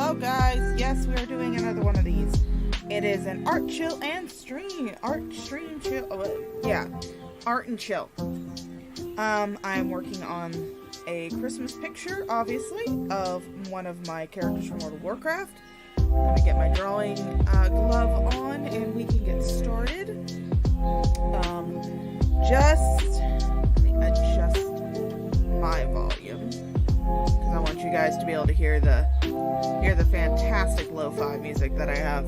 Hello guys, yes, we are doing another one of these. It is an art chill and art and chill. I'm working on a Christmas picture, obviously, of one of my characters from World of Warcraft. Let me get my drawing glove on and we can get started. Let me adjust my volume because I want you guys to be able to hear the fantastic lo-fi music that I have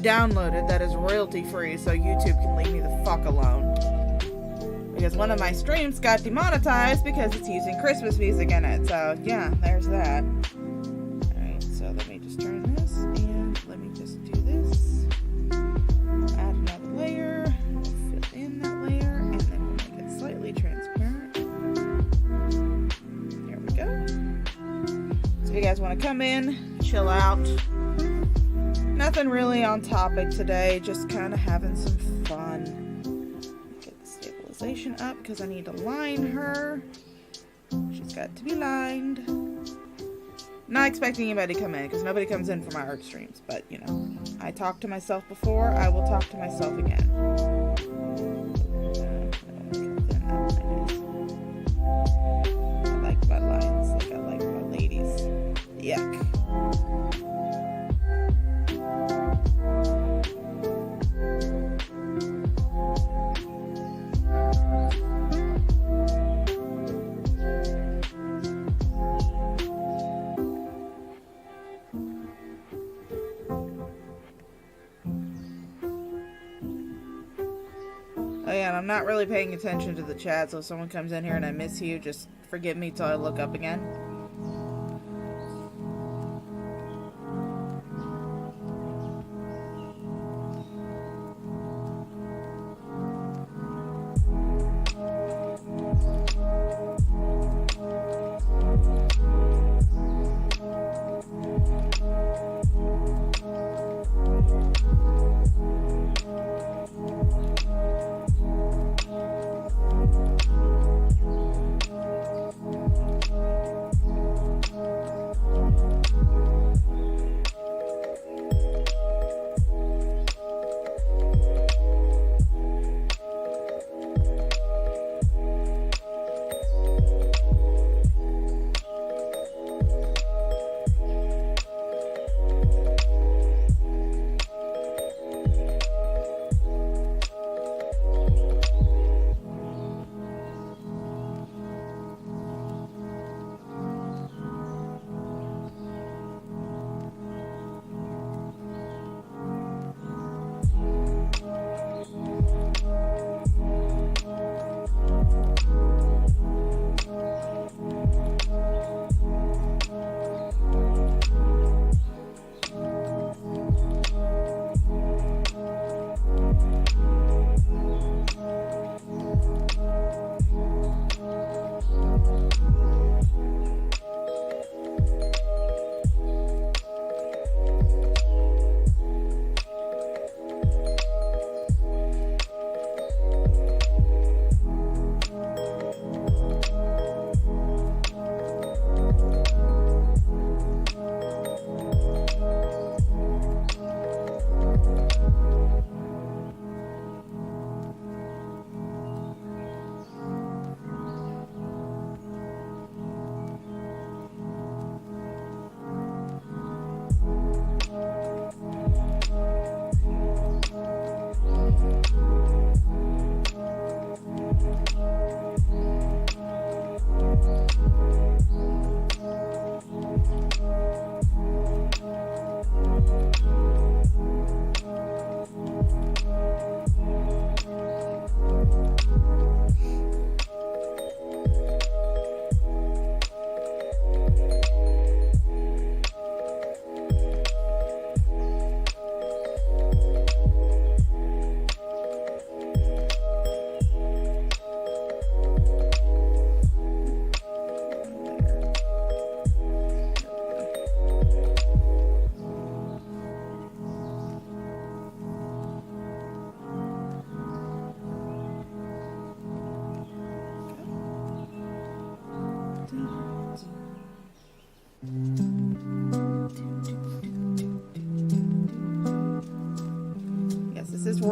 downloaded that is royalty free, so YouTube can leave me the fuck alone. Because one of my streams got demonetized because it's using Christmas music in it. So yeah, there's that. Alright, so let me just turn this and let me just do this. We'll add another layer. We'll fill in that layer and then we'll make it slightly transparent. There we go. So if you guys want to come in, chill out. Nothing really on topic today, just kind of having some fun. Up because I need to line her. She's got to be lined. Not expecting anybody to come in because nobody comes in for my art streams, but you know, I talked to myself before, I will talk to myself again. I like my lines like I like my ladies. Yuck. And I'm not really paying attention to the chat, so if someone comes in here and I miss you, just forgive me till I look up again.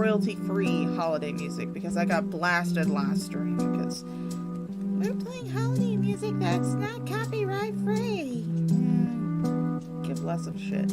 royalty-free holiday music because I got blasted last stream because we're playing holiday music that's not copyright free. Give less of a shit.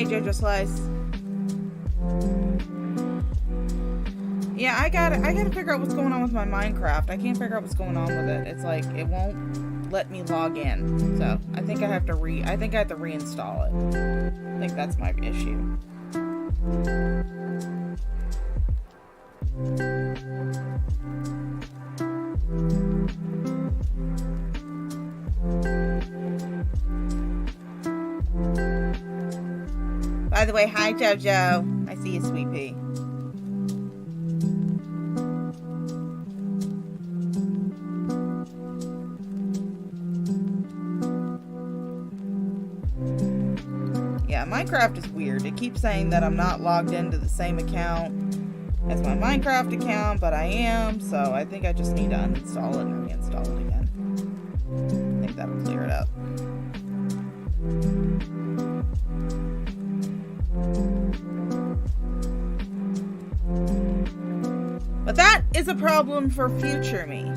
Jojo Slice. Yeah, I gotta figure out what's going on with my Minecraft. I can't figure out what's going on with it. It's like it won't let me log in. So I think I have to reinstall it. I think that's my issue. By the way, hi Jojo. I see you, sweet pea. Yeah, Minecraft is weird. It keeps saying that I'm not logged into the same account as my Minecraft account, but I am, so I think I just need to uninstall it and reinstall it again. I think that'll clear it up. But that is a problem for future me.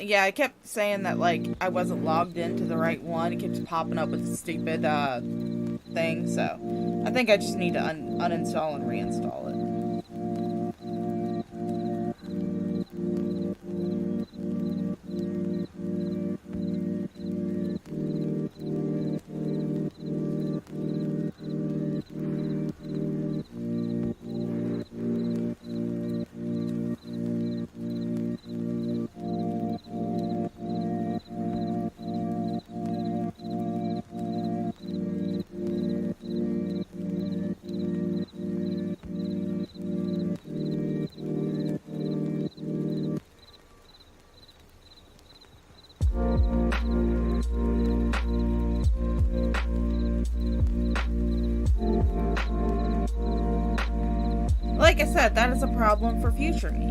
Yeah, I kept saying that, like, I wasn't logged into the right one. It keeps popping up with stupid, thing, so I think I just need to uninstall and reinstall it. Like I said, that is a problem for future me.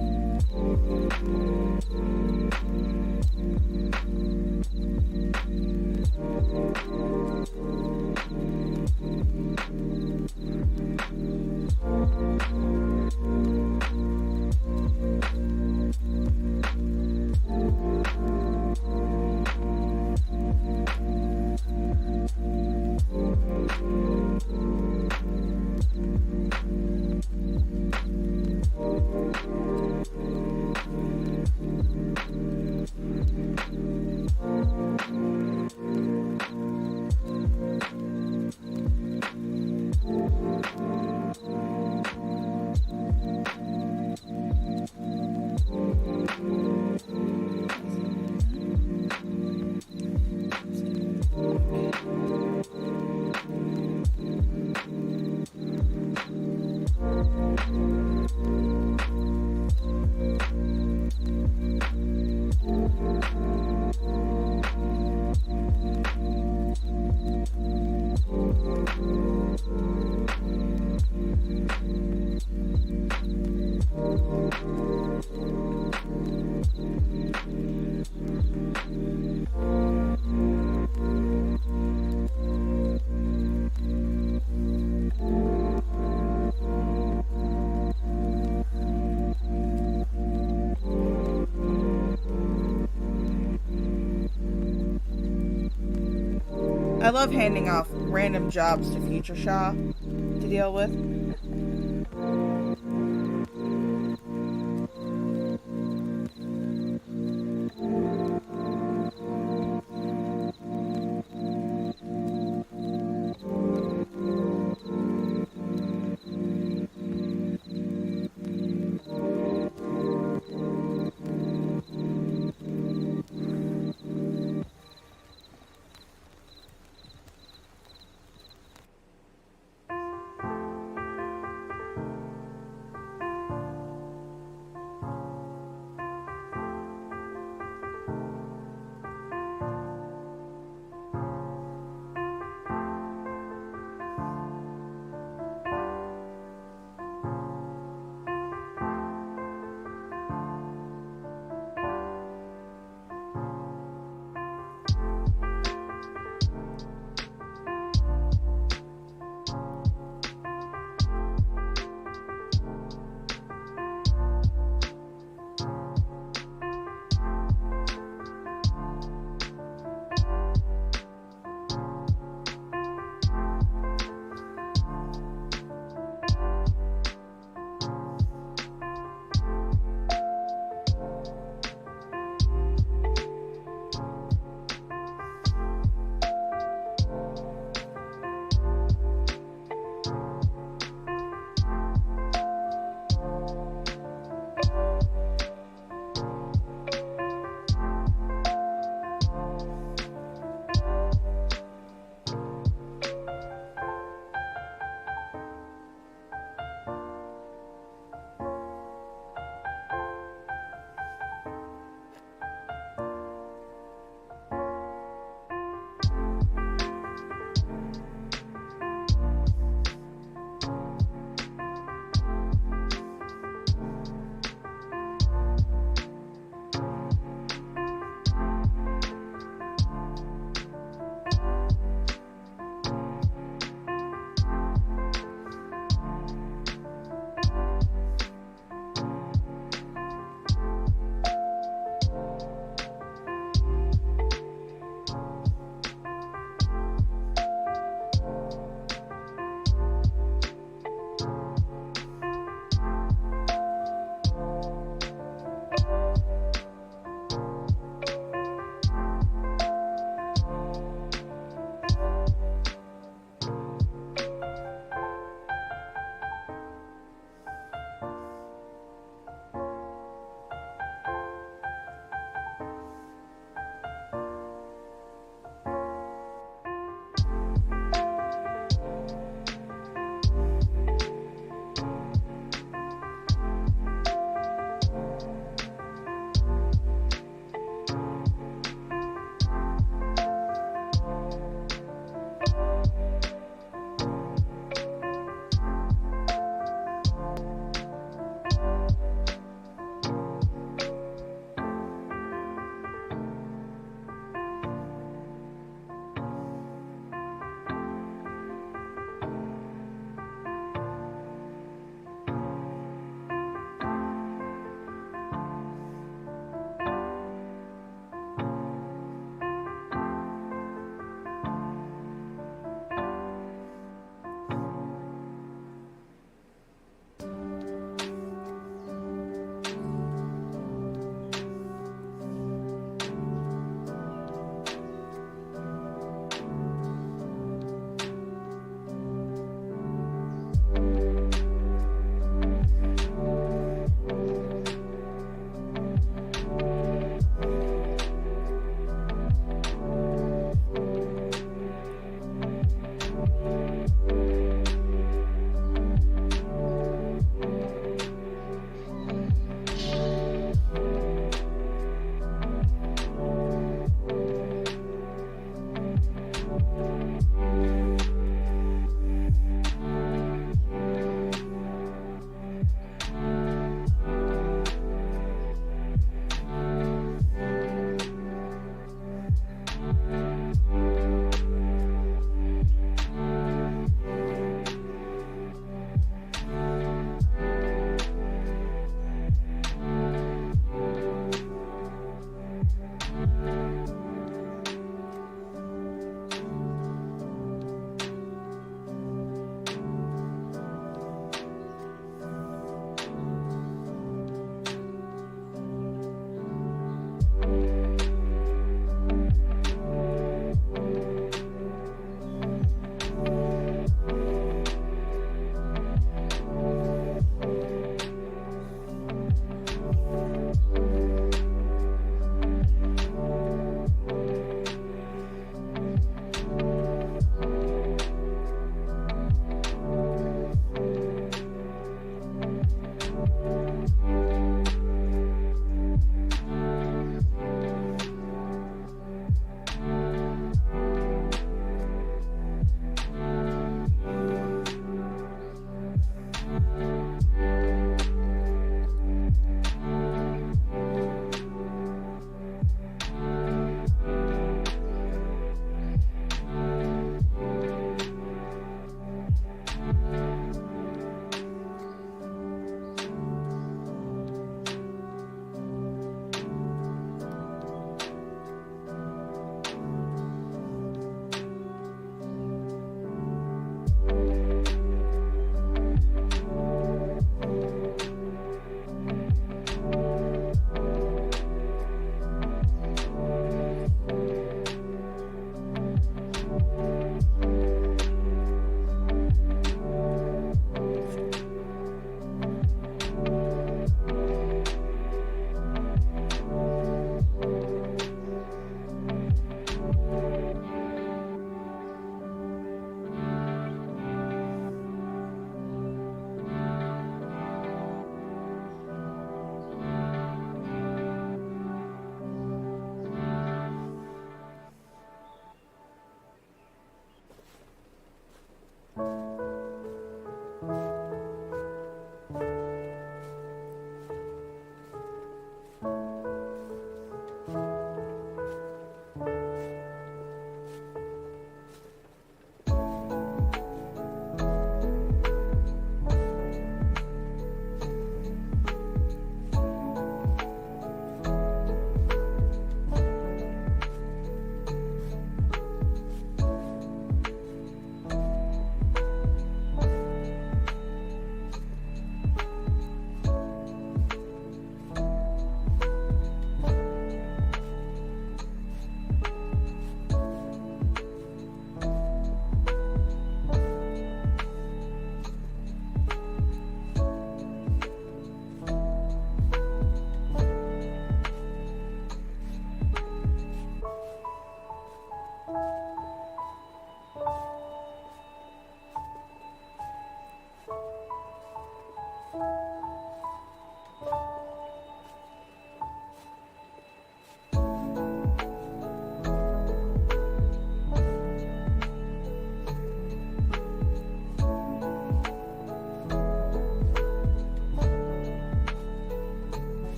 I love handing off random jobs to Future Shaw to deal with.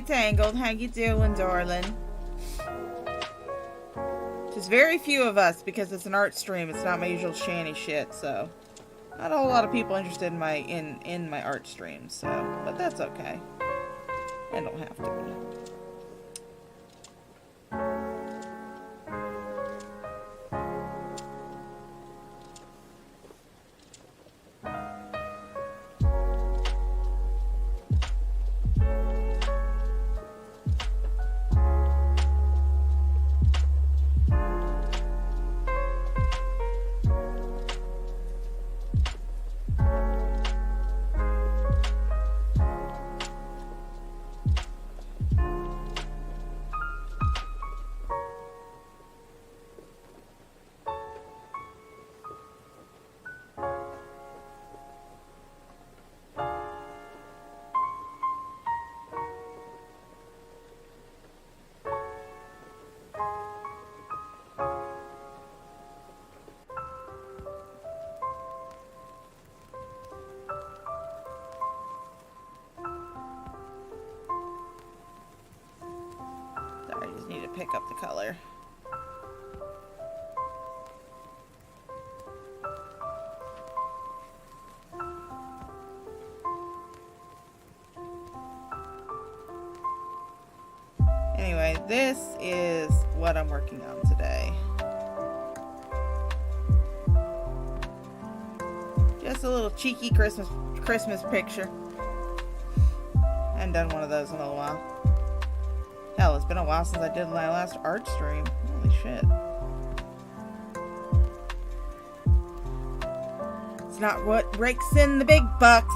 Tangled. How you doing, darling? There's very few of us because it's an art stream. It's not my usual shanty shit, so not a whole lot of people interested in my art streams. So, but that's okay. I don't have to be. Need to pick up the color. Anyway, this is what I'm working on today. Just a little cheeky Christmas picture. I haven't done one of those in a little while. Hell, it's been a while since I did my last art stream. Holy shit. It's not what rakes in the big bucks.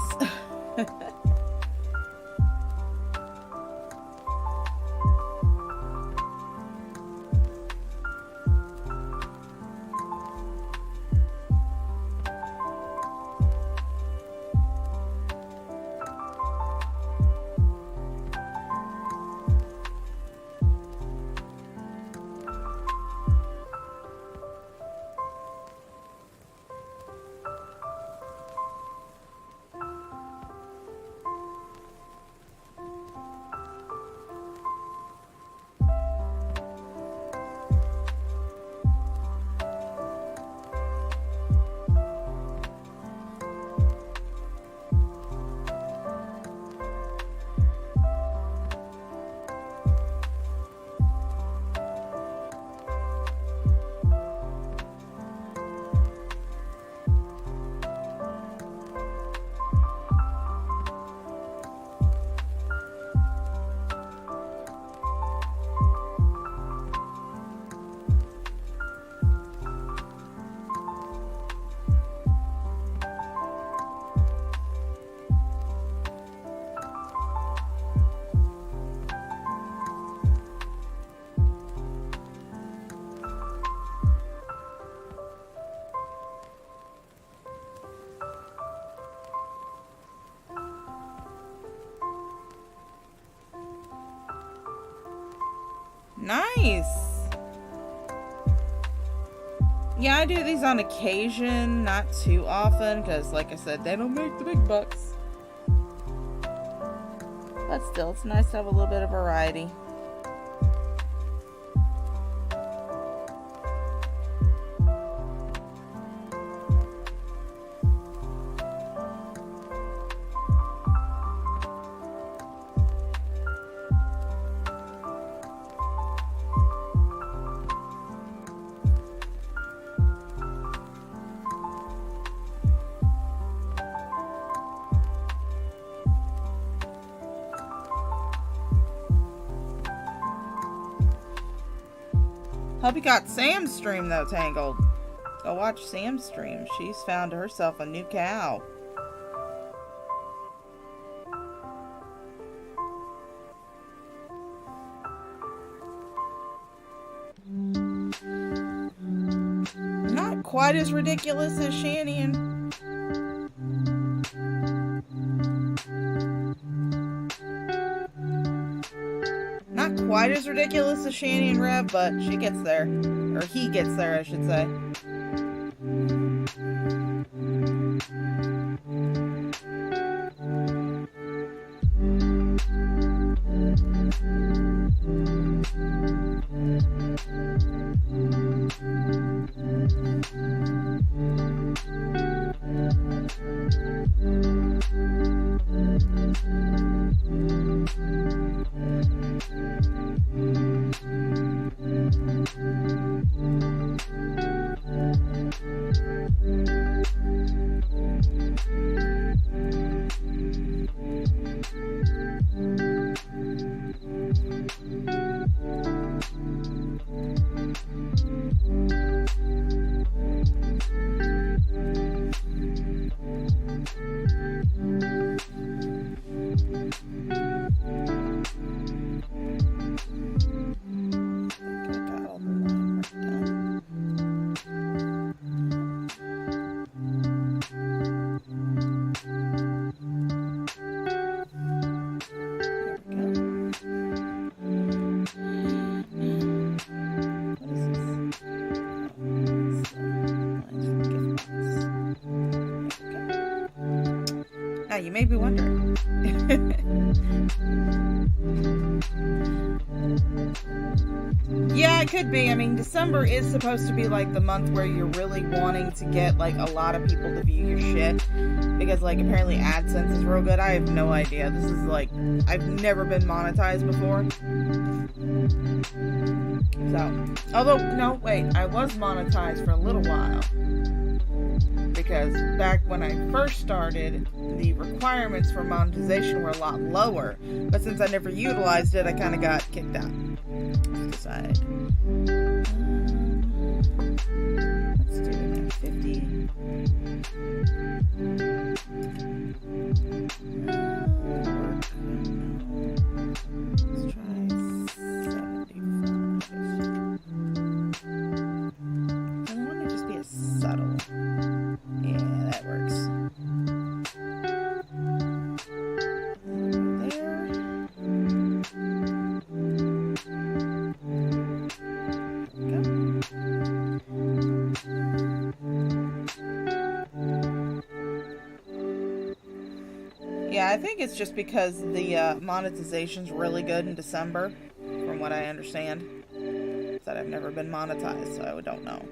Nice. Yeah, I do these on occasion, not too often, because like I said, they don't make the big bucks. But still, it's nice to have a little bit of variety. Hope you got Sam's stream though, Tangled. Go watch Sam's stream. She's found herself a new cow. Not quite as ridiculous as Shanny and... Not quite as ridiculous as Shanny and Rev, but she gets there. Or he gets there, I should say. you may be wondering. Yeah, it could be. I mean, December is supposed to be like the month where you're really wanting to get like a lot of people to view your shit, because like apparently AdSense is real good. I have no idea. This is like, I've never been monetized before. So, although, no, wait, I was monetized for a little while. Because back when I first started, the requirements for monetization were a lot lower. But since I never utilized it, I kind of got kicked out. Let's decide. Let's do it at 50. Let's try 75. I want to just be a subtle. Yeah, that works. There. Go. Yeah, I think it's just because the monetization's really good in December, from what I understand. That I've never been monetized, so I don't know.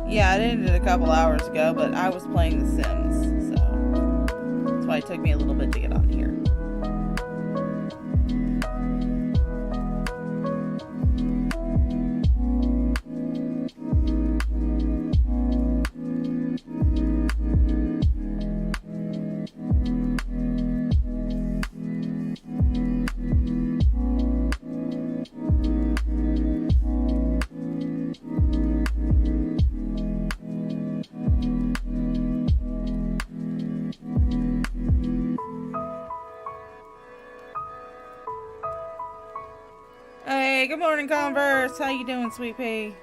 Yeah, it ended a couple hours ago, but I was playing The Sims, so that's why it took me a little bit to get on here. Hey, good morning, Converse. How you doing, sweet pea?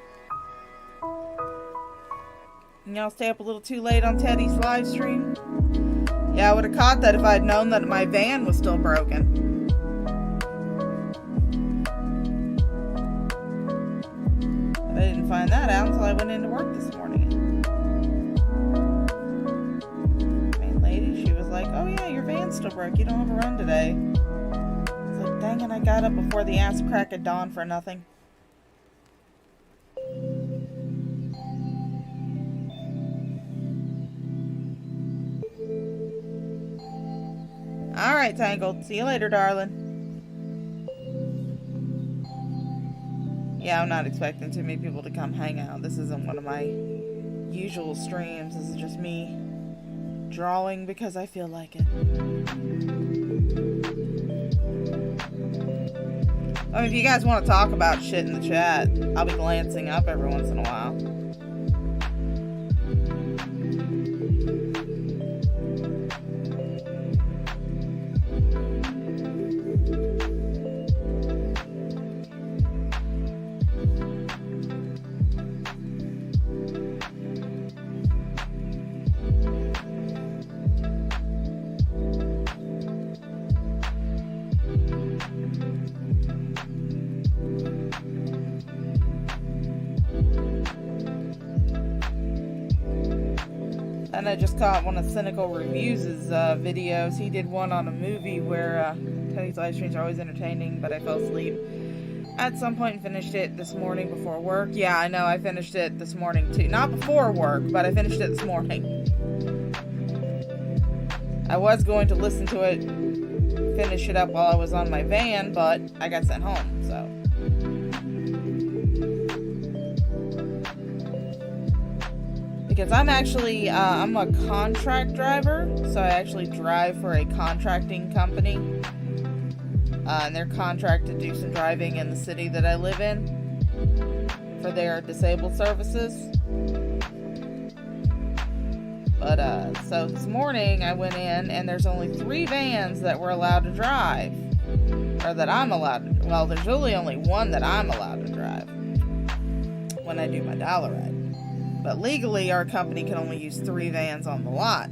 Y'all stay up a little too late on Teddy's live stream? Yeah, I would have caught that if I'd known that my van was still broken. But I didn't find that out until I went into work this morning. The main lady, she was like, oh yeah, your van's still broke. You don't have a run today. Dang it, I got up before the ass crack of dawn for nothing. Alright, Tangled. See you later, darling. Yeah, I'm not expecting too many people to come hang out. This isn't one of my usual streams. This is just me drawing because I feel like it. I mean, if you guys want to talk about shit in the chat, I'll be glancing up every once in a while. And I just caught one of Cynical Reviews' videos. He did one on a movie where Teddy's live streams are always entertaining, but I fell asleep at some point and finished it this morning before work. Yeah, I know, I finished it this morning too. Not before work, but I finished it this morning. I was going to listen to it, finish it up while I was on my van, but I got sent home, so. Because I'm actually, I'm a contract driver, so I actually drive for a contracting company. And they're contracted to do some driving in the city that I live in for their disabled services. But, so this morning I went in and there's only 3 vans that we're allowed to drive. Or that I'm allowed to, well, there's really only one that I'm allowed to drive when I do my dollar ride. But legally our company can only use 3 vans on the lot.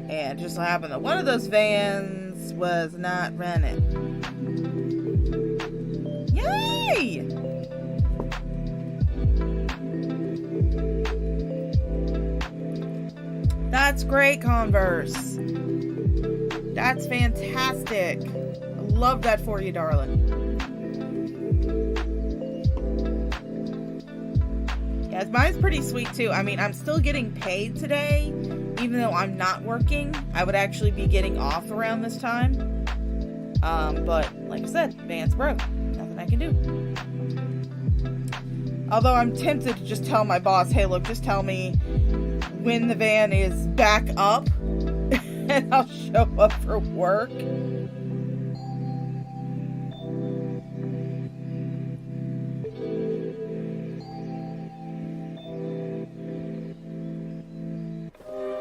And it just so happened that one of those vans was not rented. Yay! That's great, Converse. That's fantastic. I love that for you, darling. Yeah, mine's pretty sweet too. I mean, I'm still getting paid today, even though I'm not working. I would actually be getting off around this time. But like I said, van's broke. Nothing I can do. Although I'm tempted to just tell my boss, hey, look, just tell me when the van is back up and I'll show up for work.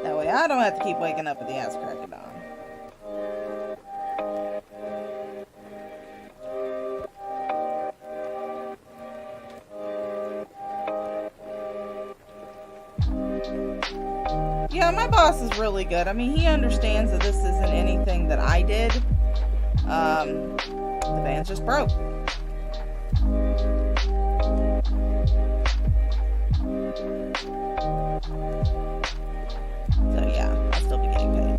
That way I don't have to keep waking up at the ass crack of dawn. Yeah, my boss is really good. I mean, he understands that this isn't anything that I did. The van's just broke. So yeah, I'll still be getting paid.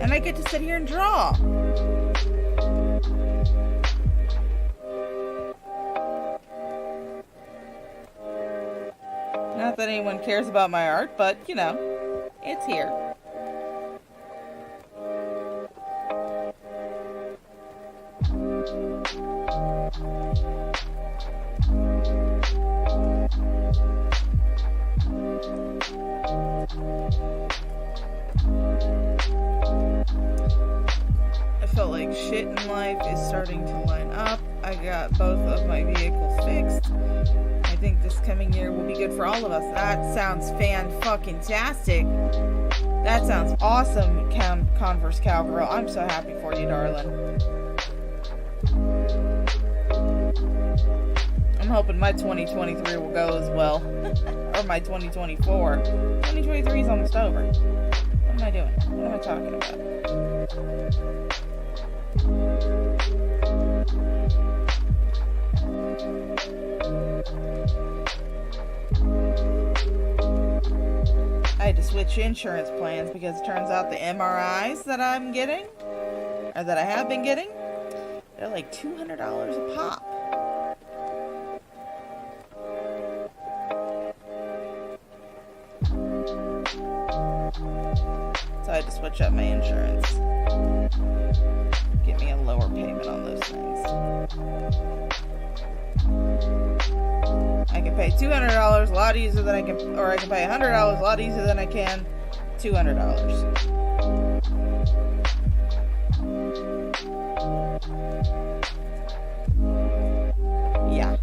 And I get to sit here and draw. Not that anyone cares about my art, but, you know, it's here. I felt like shit in life is starting to line up. I got both of my vehicles fixed. I think this coming year will be good for all of us. That sounds fan-fucking-tastic. That sounds awesome, Converse Cowgirl. I'm so happy for you, darling. I'm hoping my 2023 will go as well. Or my 2024. 2023 is almost over. What am I doing? What am I talking about? I had to switch insurance plans because it turns out the MRIs that I'm getting, or that I have been getting, they're like $200 a pop. So I had to switch up my insurance. Get me a lower payment on those things. I can pay $200 a lot easier than I can, or I can pay $100 a lot easier than I can $200. Yeah.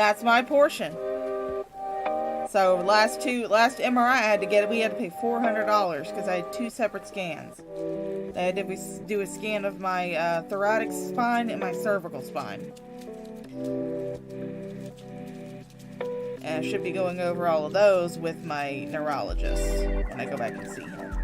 That's my portion. So last MRI we had to pay $400 because I had 2 separate scans. They had to do a scan of my thoracic spine and my cervical spine. And I should be going over all of those with my neurologist when I go back and see him.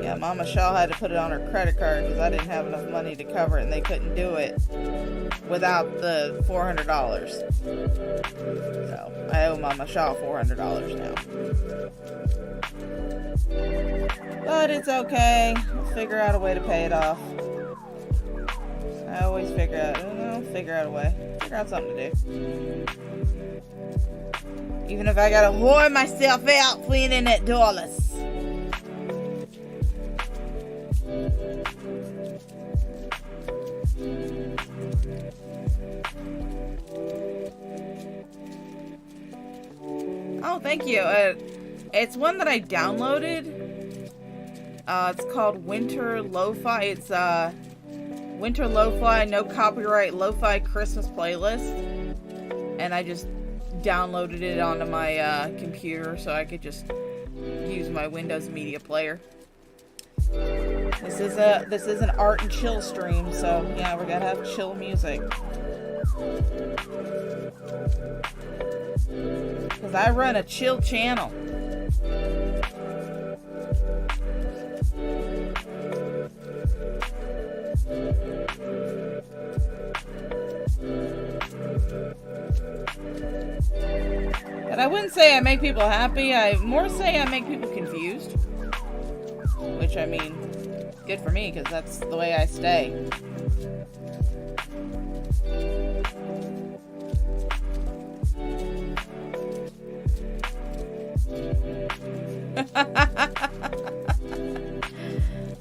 Yeah, Mama Shaw had to put it on her credit card because I didn't have enough money to cover it, and they couldn't do it without the $400. So I owe Mama Shaw $400 now. But it's okay. I'll figure out a way to pay it off. I always figure out a way. Figure out something to do. Even if I gotta whore myself out for internet dollars. Oh, thank you. It's one that I downloaded. It's called Winter Lo-Fi. It's Winter Lo-Fi, no copyright Lo-Fi Christmas playlist. And I just downloaded it onto my computer so I could just use my Windows media player. This is an art and chill stream, so yeah, we're gonna have chill music. Because I run a chill channel. And I wouldn't say I make people happy, I more say I make people confused. Which, I mean, good for me, because that's the way I stay.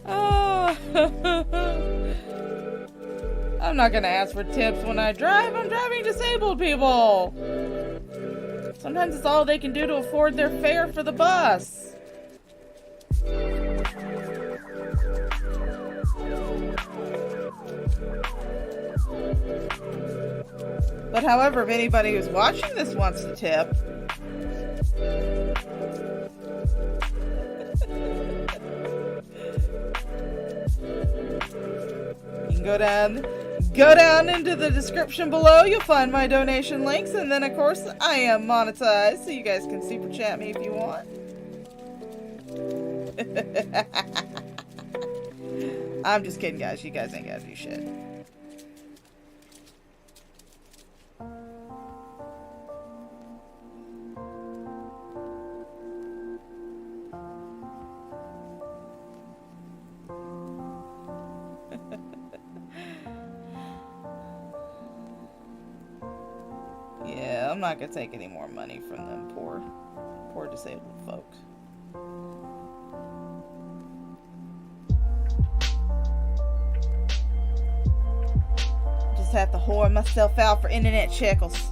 Oh. I'm not gonna ask for tips when I drive. I'm driving disabled people. Sometimes it's all they can do to afford their fare for the bus. But however, if anybody who's watching this wants to tip, you can go down into the description below. You'll find my donation links, and then of course I am monetized, so you guys can super chat me if you want. I'm just kidding, guys. You guys ain't gotta do shit. Yeah, I'm not gonna take any more money from them poor disabled folks. Just have to whore myself out for internet shekels.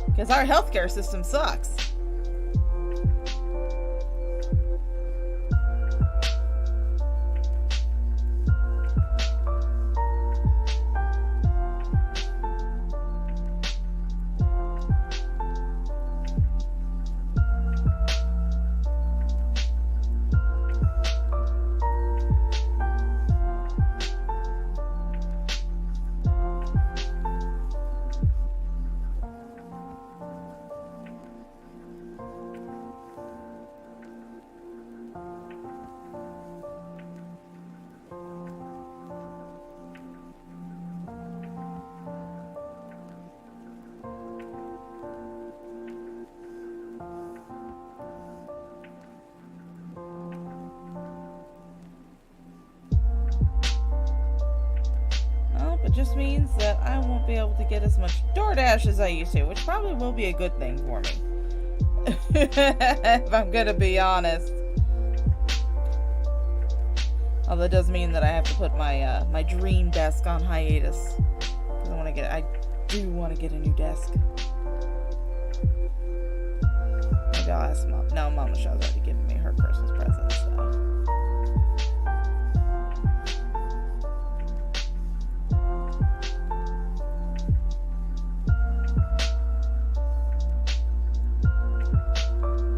Because our healthcare system sucks. just means that I won't be able to get as much DoorDash as I used to, which probably will be a good thing for me. If I'm gonna be honest. Although it does mean that I have to put my my dream desk on hiatus. Because I do want to get a new desk. Maybe I'll ask Mom. No, Mama Shaw's already given me her Christmas present, so.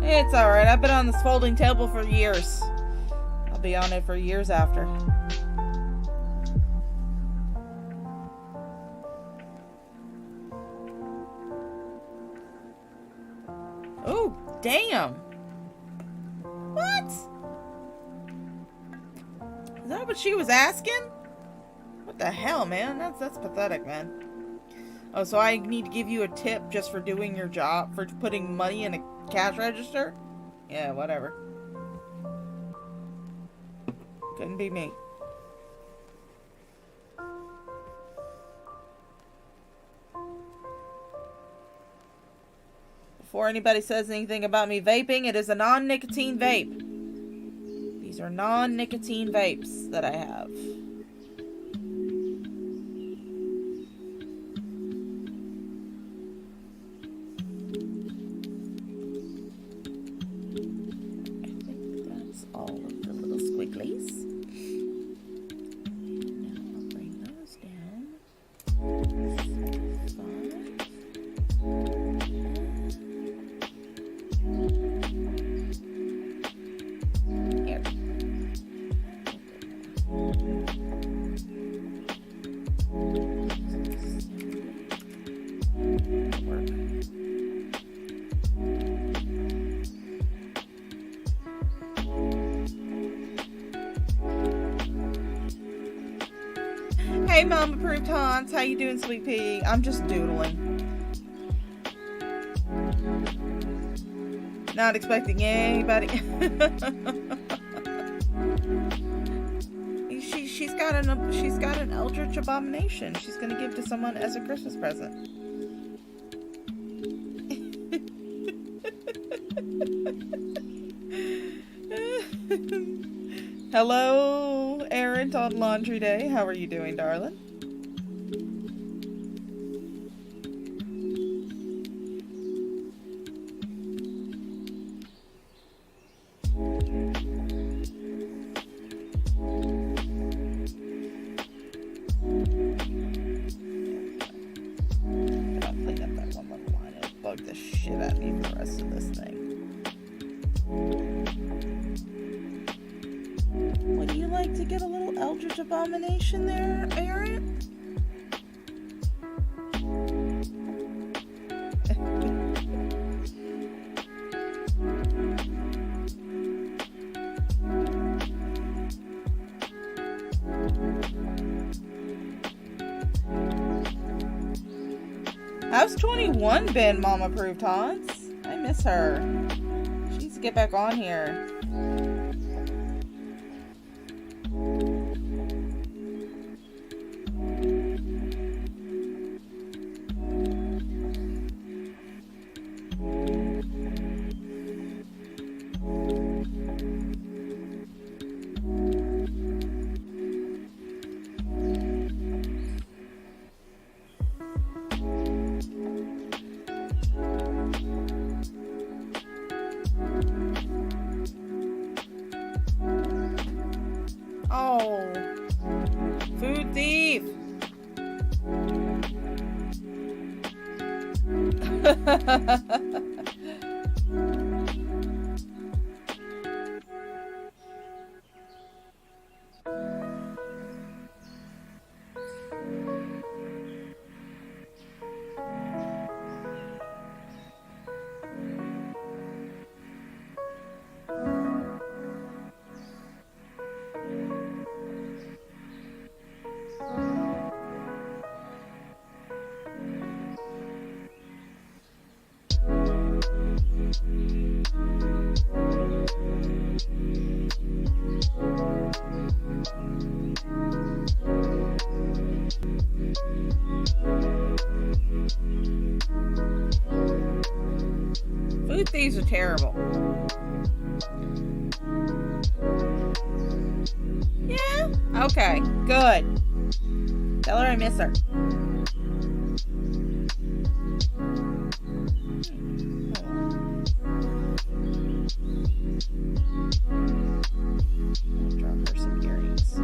It's alright. I've been on this folding table for years. I'll be on it for years after. Oh, damn. What? Is that what she was asking? What the hell, man? That's pathetic, man. Oh, so I need to give you a tip just for doing your job, for putting money in a cash register? Yeah, whatever. Couldn't be me. Before anybody says anything about me vaping, it is a non-nicotine vape. These are non-nicotine vapes that I have. Hey, Mom Approved Hans. How you doing, Sweet Pea? I'm just doodling. Not expecting anybody. she's got an Eldritch Abomination. She's gonna give to someone as a Christmas present. Hello, Errant on Laundry Day. How are you doing, darling? I'll clean up that one little line. It'll bug the shit out of me for the rest of this thing. Would you like to get a little Eldritch Abomination there, Aaron? How's 21 been, Mom Approved Hans? I miss her. She needs to get back on here. Oh, food thief. thieves are terrible. Yeah? Okay, good. Tell her I miss her. Drop her some earrings.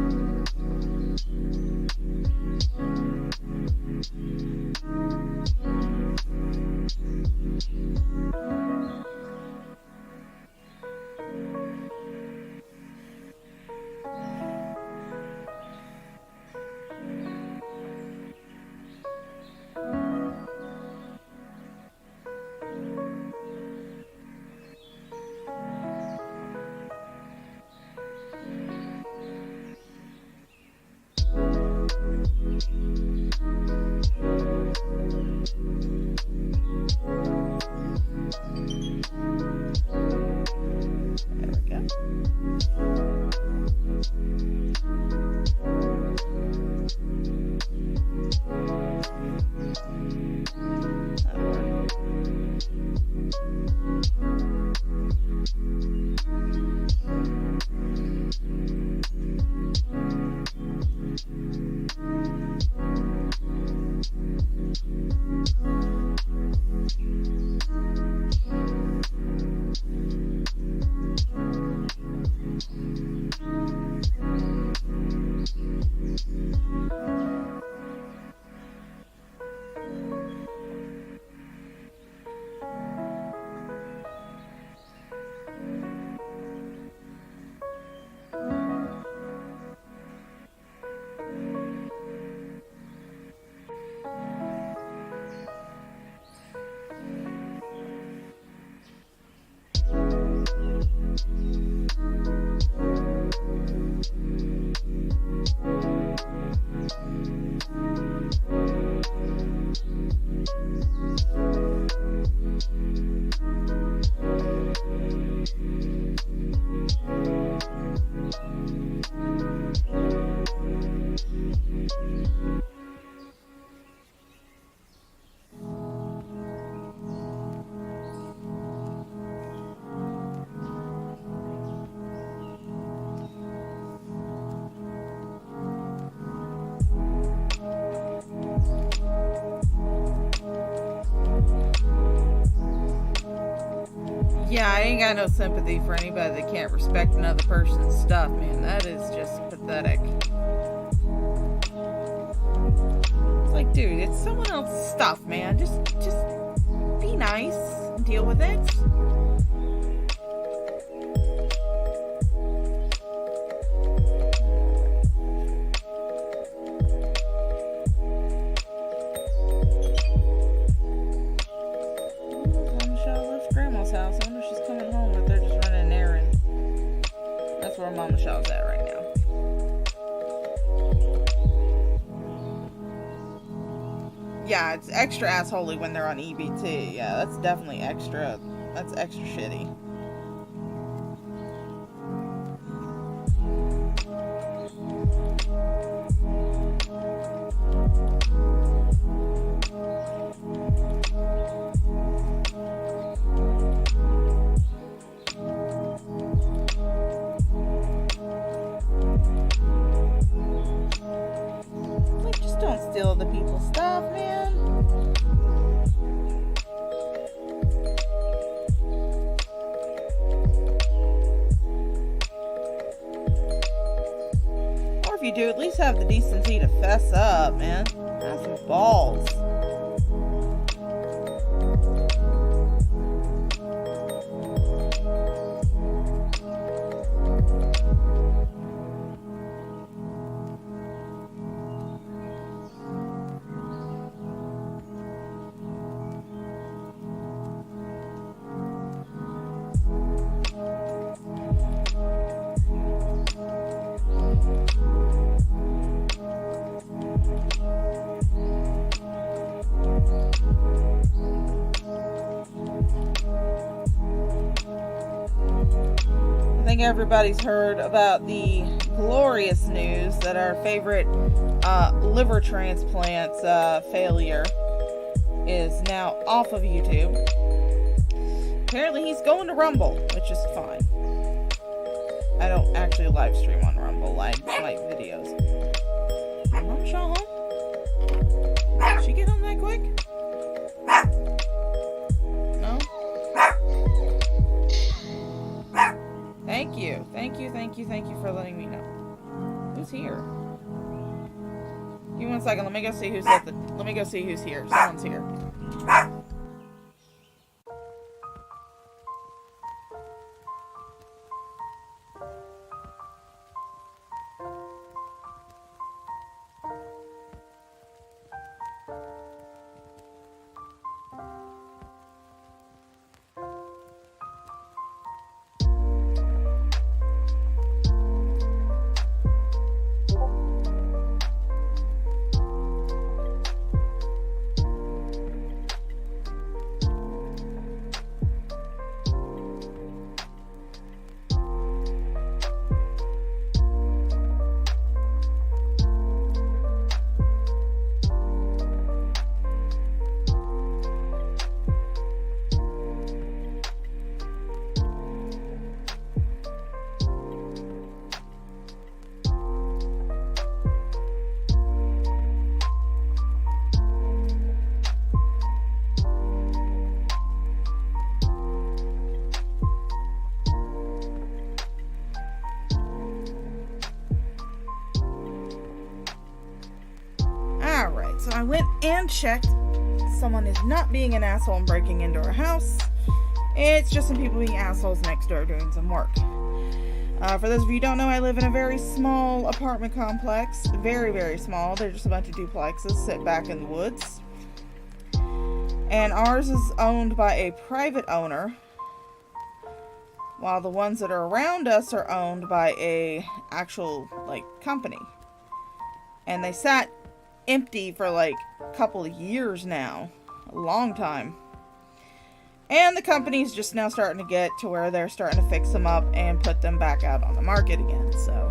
Yeah, I ain't got no sympathy for anybody that can't respect another person's stuff, man. That is just pathetic. It's like, dude, it's someone else's stuff, man. Just be nice and deal with it. House. I wonder if she's coming home or they're just running an errand. That's where Mama Shaw's at right now. Yeah, it's extra assholey when they're on EBT. Yeah, that's definitely extra. That's extra shitty. Don't steal other people's stuff, man. Or if you do, at least have the decency to fess up, man. Have some balls. I think everybody's heard about the glorious news that our favorite liver transplant failure is now off of YouTube. apparently he's going to Rumble, which is fine. I don't actually live stream on Rumble, I like videos. Mom Shaw home? Did she get home that quick? No? Thank you. Thank you for letting me know. Who's here? Give me 1 second, let me go see who's here. Someone's here. So I went and checked. Someone is not being an asshole and breaking into our house. It's just some people being assholes next door doing some work. For those of you who don't know, I live in a very small apartment complex. Very, very small. They're just a bunch of duplexes set back in the woods. And ours is owned by a private owner, while the ones that are around us are owned by a actual, company. And they sat empty for a couple of years now. A long time. And the company's just now starting to get to where they're starting to fix them up and put them back out on the market again. So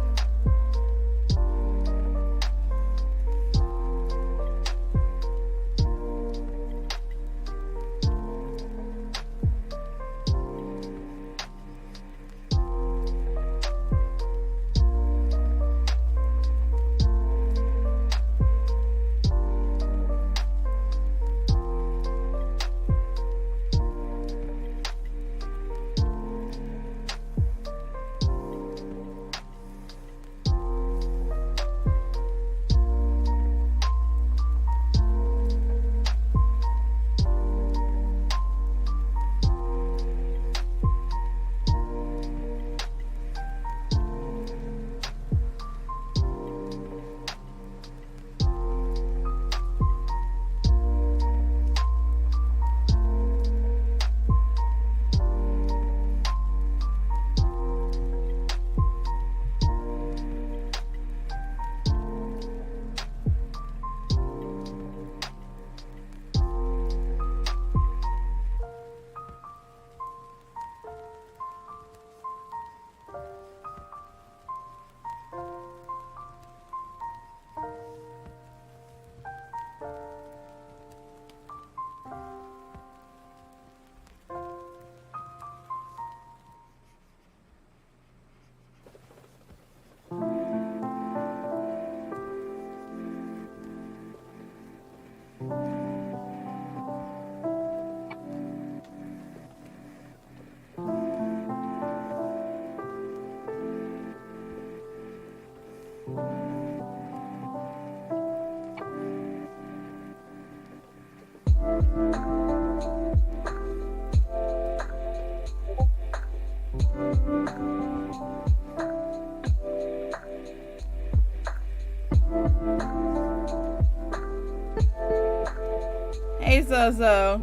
hey Zozo.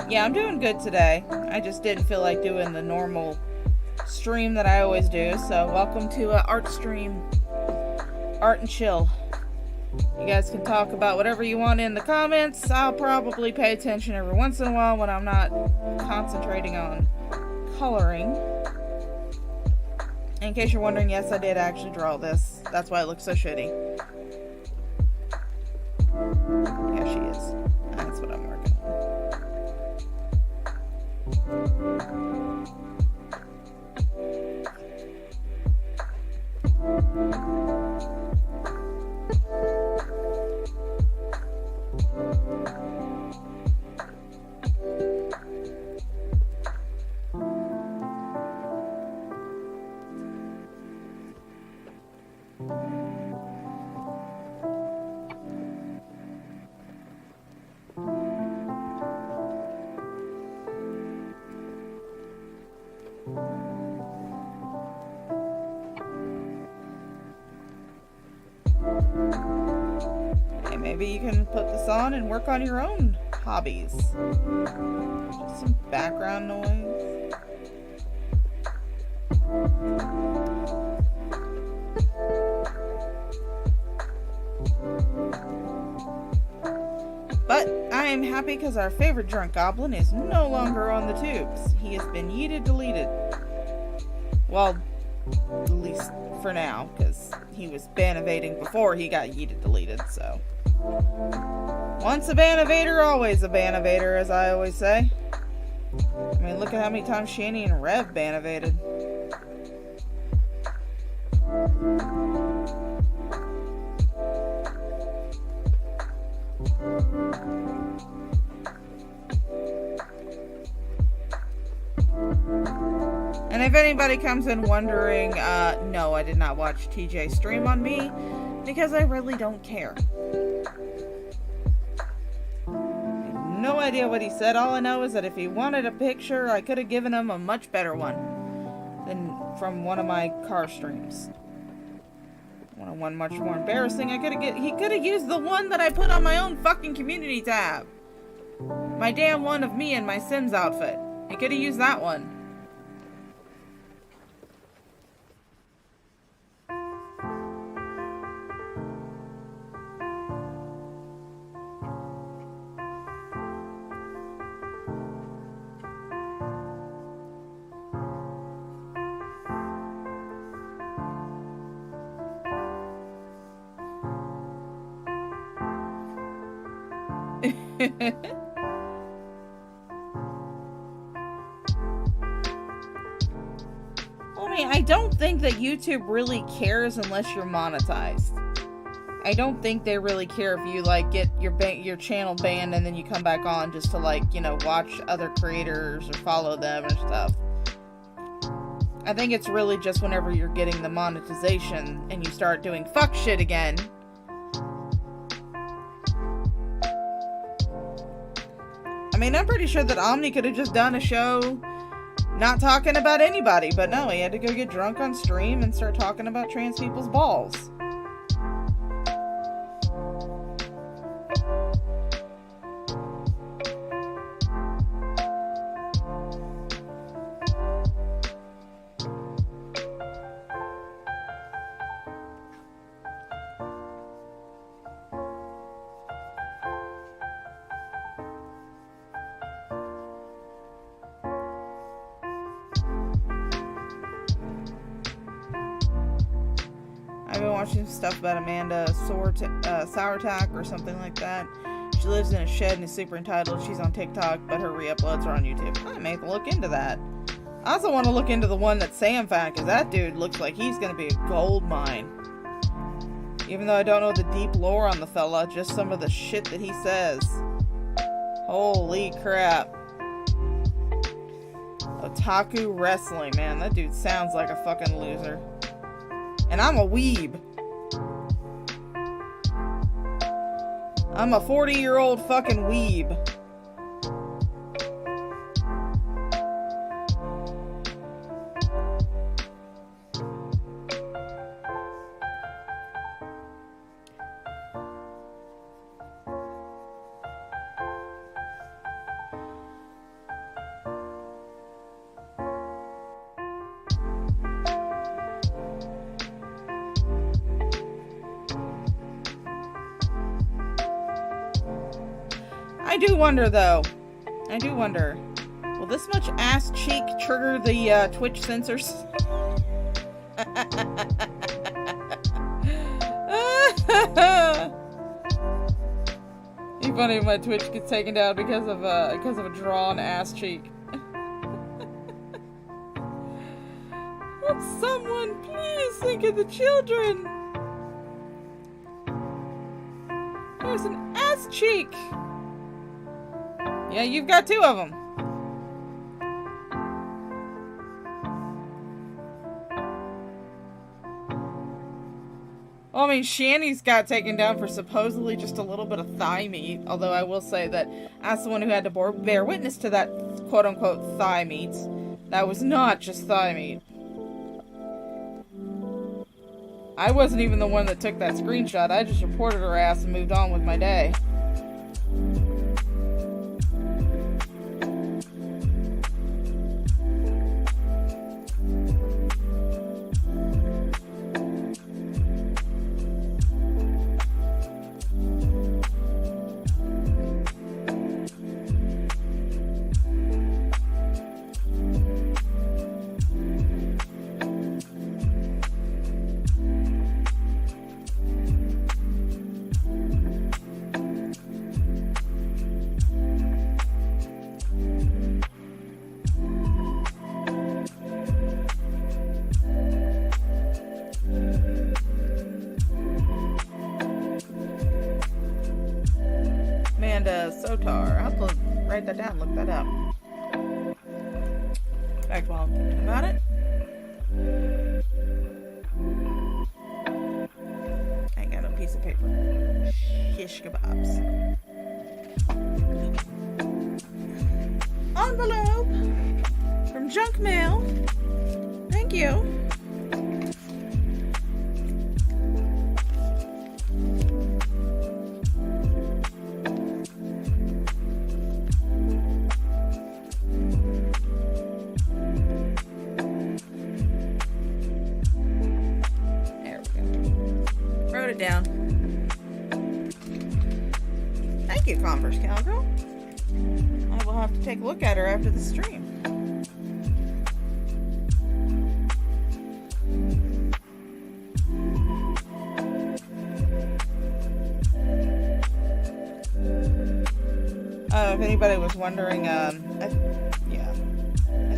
Yeah, I'm doing good today. I just didn't feel like doing the normal stream that I always do. So welcome to Art Stream, Art and Chill. You guys can talk about whatever you want in the comments. I'll probably pay attention every once in a while when I'm not concentrating on coloring. In case you're wondering, yes, I did actually draw this. That's why it looks so shitty. Yeah, she is. That's what I'm working on. Maybe you can put this on and work on your own hobbies. Just some background noise. But I am happy because our favorite drunk goblin is no longer on the tubes. He has been yeeted deleted. Well, at least for now, because he was ban-evading before he got yeeted deleted, so. Once a ban-evader, always a ban-evader, as I always say. I mean, look at how many times Shani and Rev ban-evaded. And if anybody comes in wondering, no, I did not watch TJ stream on me, because I really don't care. No idea what he said. All I know is that if he wanted a picture, I could have given him a much better one than from one of my car streams. One much more embarrassing. He could have used the one that I put on my own fucking community tab. My damn one of me in my Sims outfit. He could have used that one. I mean, I don't think that YouTube really cares unless you're monetized. I don't think they really care if you, like, get your channel banned and then you come back on just to, like, you know, watch other creators or follow them or stuff. I think it's really just whenever you're getting the monetization and you start doing fuck shit again. I mean, I'm pretty sure that Omni could have just done a show not talking about anybody, but no, he had to go get drunk on stream and start talking about trans people's balls. I've been watching stuff about Amanda Sourtack or something like that. She lives in a shed and is super entitled. She's on TikTok, but her re-uploads are on YouTube. I may have to look into that. I also want to look into the one that Sam found, because that dude looks like he's going to be a gold mine. Even though I don't know the deep lore on the fella, just some of the shit that he says. Holy crap. Otaku wrestling, man. That dude sounds like a fucking loser. And I'm a weeb. I'm a 40-year-old fucking weeb. I do wonder, though. I do wonder. Will this much ass cheek trigger the Twitch censors? It'd be funny if my Twitch gets taken down because of a drawn ass cheek. Someone, please think of the children. There's an ass cheek. Yeah, you've got two of them. Well, I mean, Shanny's got taken down for supposedly just a little bit of thigh meat. Although I will say that as the one who had to bear witness to that quote-unquote thigh meat, that was not just thigh meat. I wasn't even the one that took that screenshot. I just reported her ass and moved on with my day. Sotar. I'll have to write that down, look that up. In fact, while I'm thinking about it, I ain't got no piece of paper. Shish kebabs. Envelope from junk mail. Thank you. Down. Thank you, Converse Cowgirl. I will have to take a look at her after the stream. If anybody was wondering, I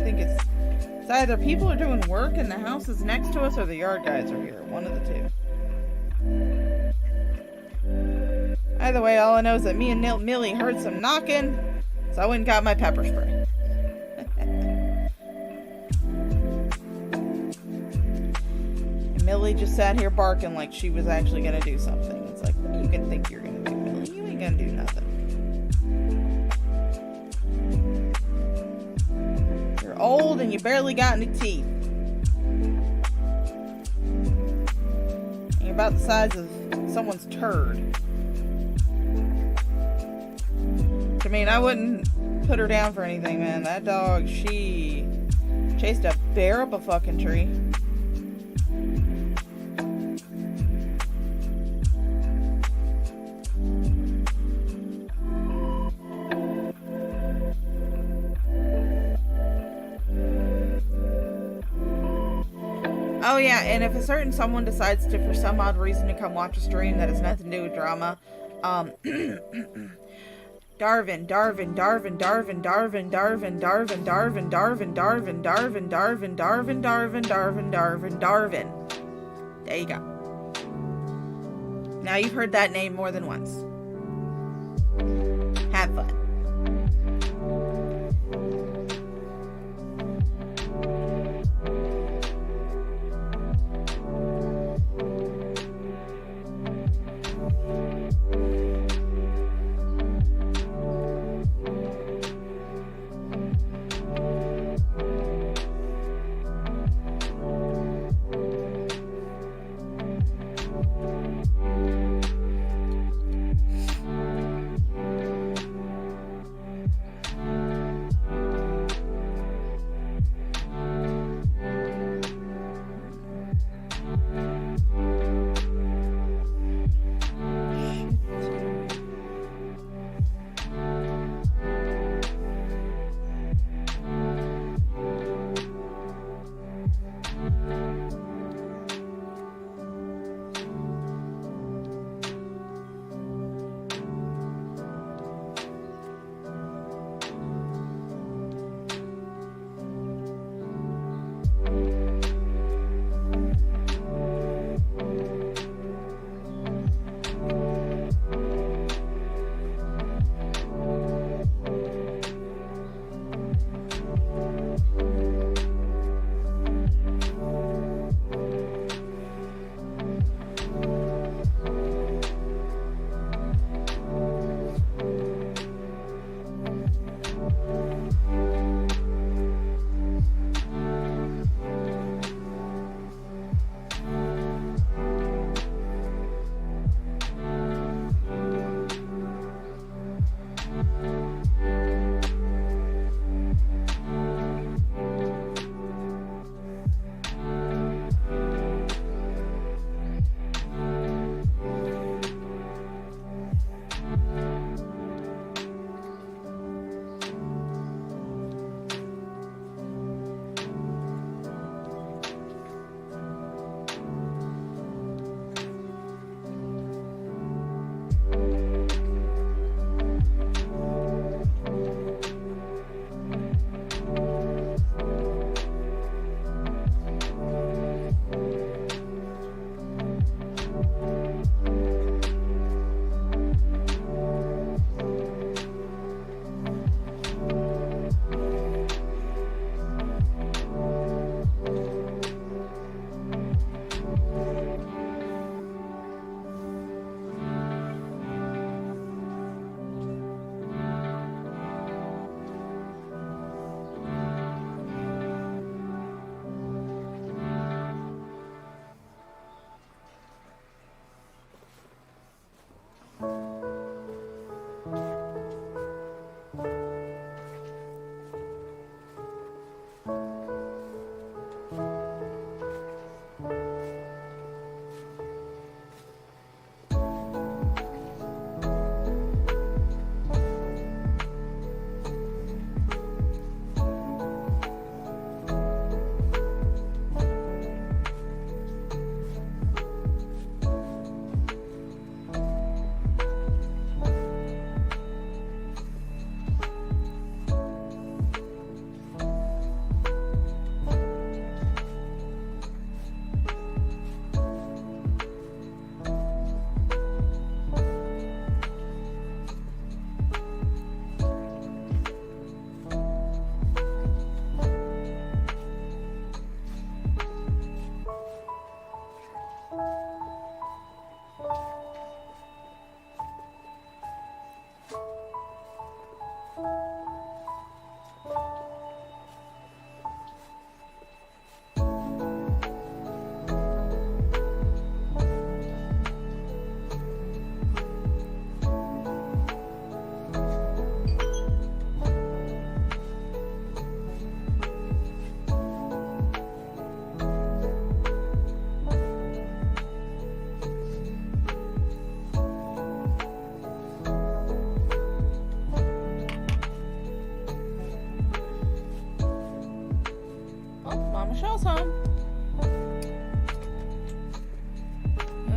think it's either people are doing work in the houses next to us or the yard guys are here. One of the two. Either way, all I know is that me and Millie heard some knocking, so I went and got my pepper spray. And Millie just sat here barking like she was actually going to do something. It's like, what do you can think you're going to do, Millie? You ain't going to do nothing. You're old and you barely got any teeth. And you're about the size of someone's turd. I mean, I wouldn't put her down for anything, man. That dog, she chased a bear up a fucking tree. Oh yeah, and if a certain someone decides to, for some odd reason, to come watch a stream that has nothing to do with drama, Darvin. There you go. Now you've heard that name more than once. Have fun.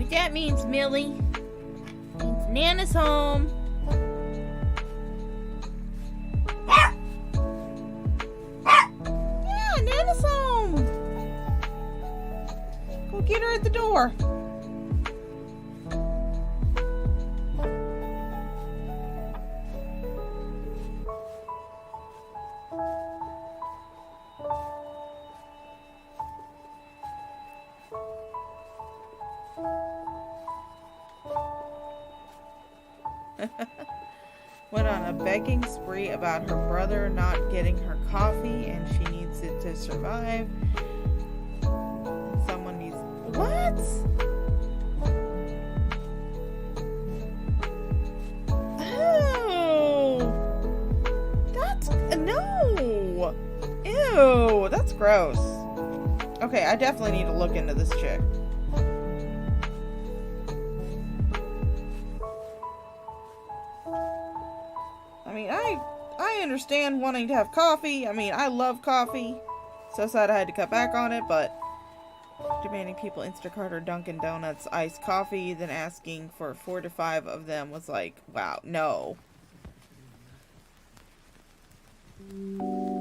What that means, Millie, means Nana's home. Yeah, Nana's home. Go get her at the door. Went on a begging spree about her brother not getting her coffee and she needs it to survive. Someone needs... What? Oh! That's... No! Ew! That's gross. Okay, I definitely need to look into this chick. I mean, I understand wanting to have coffee. I mean, I love coffee. So sad I had to cut back on it, but demanding people Instacart or Dunkin' Donuts iced coffee, then asking for 4 to 5 of them was like, wow, no.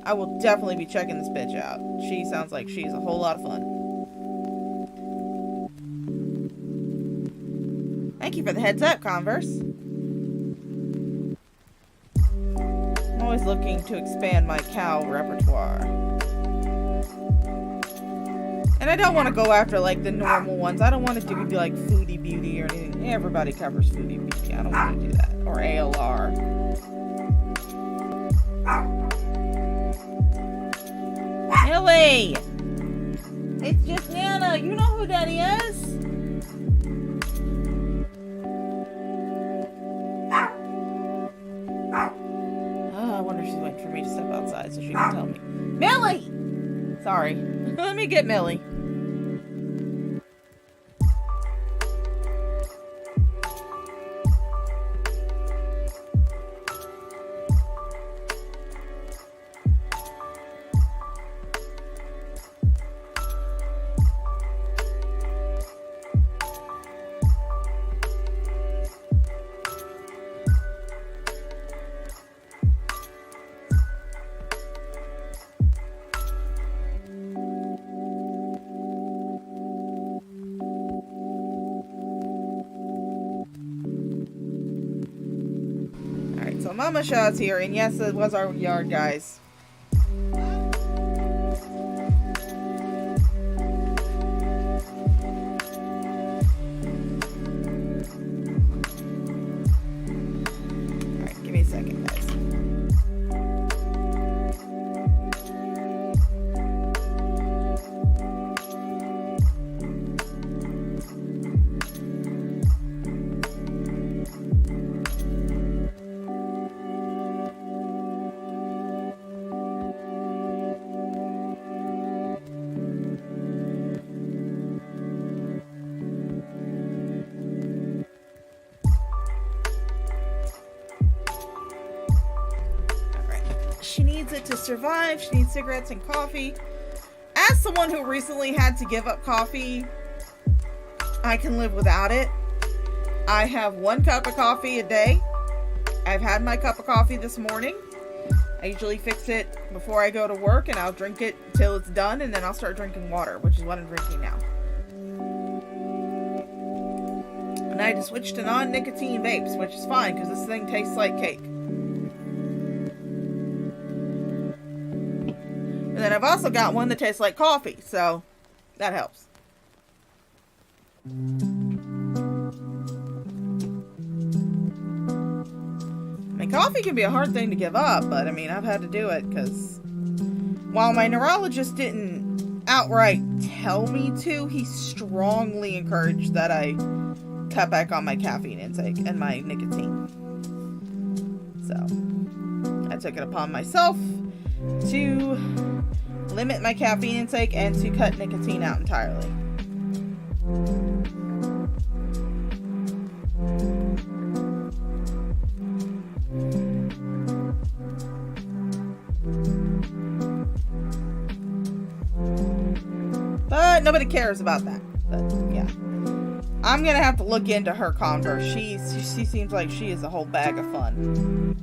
I will definitely be checking this bitch out. She sounds like she's a whole lot of fun. Thank you for the heads up, Converse. I'm always looking to expand my cow repertoire. And I don't want to go after like the normal ones. I don't want to do like Foodie Beauty or anything. Everybody covers Foodie Beauty. I don't want to do that. Or ALR. Millie! It's just Nana. You know who Daddy is? Oh, I wonder if she's waiting for me to step outside so she can tell me. Millie! Sorry. Let me get Millie. So Mama Shaw's here, and yes, it was our yard, guys. Alright, give me a second, guys. She needs it to survive. She needs cigarettes and coffee. As someone who recently had to give up coffee, I can live without it. I have 1 cup of coffee a day. I've had my cup of coffee this morning. I usually fix it before I go to work, and I'll drink it till it's done, and then I'll start drinking water, which is what I'm drinking now. And I just switched to non-nicotine vapes, which is fine because this thing tastes like cake. And then I've also got one that tastes like coffee, so that helps. I mean, coffee can be a hard thing to give up, but I mean, I've had to do it because while my neurologist didn't outright tell me to, he strongly encouraged that I cut back on my caffeine intake and my nicotine. So I took it upon myself to limit my caffeine intake and to cut nicotine out entirely. But nobody cares about that. But yeah. I'm gonna have to look into her Converse. She seems like she is a whole bag of fun.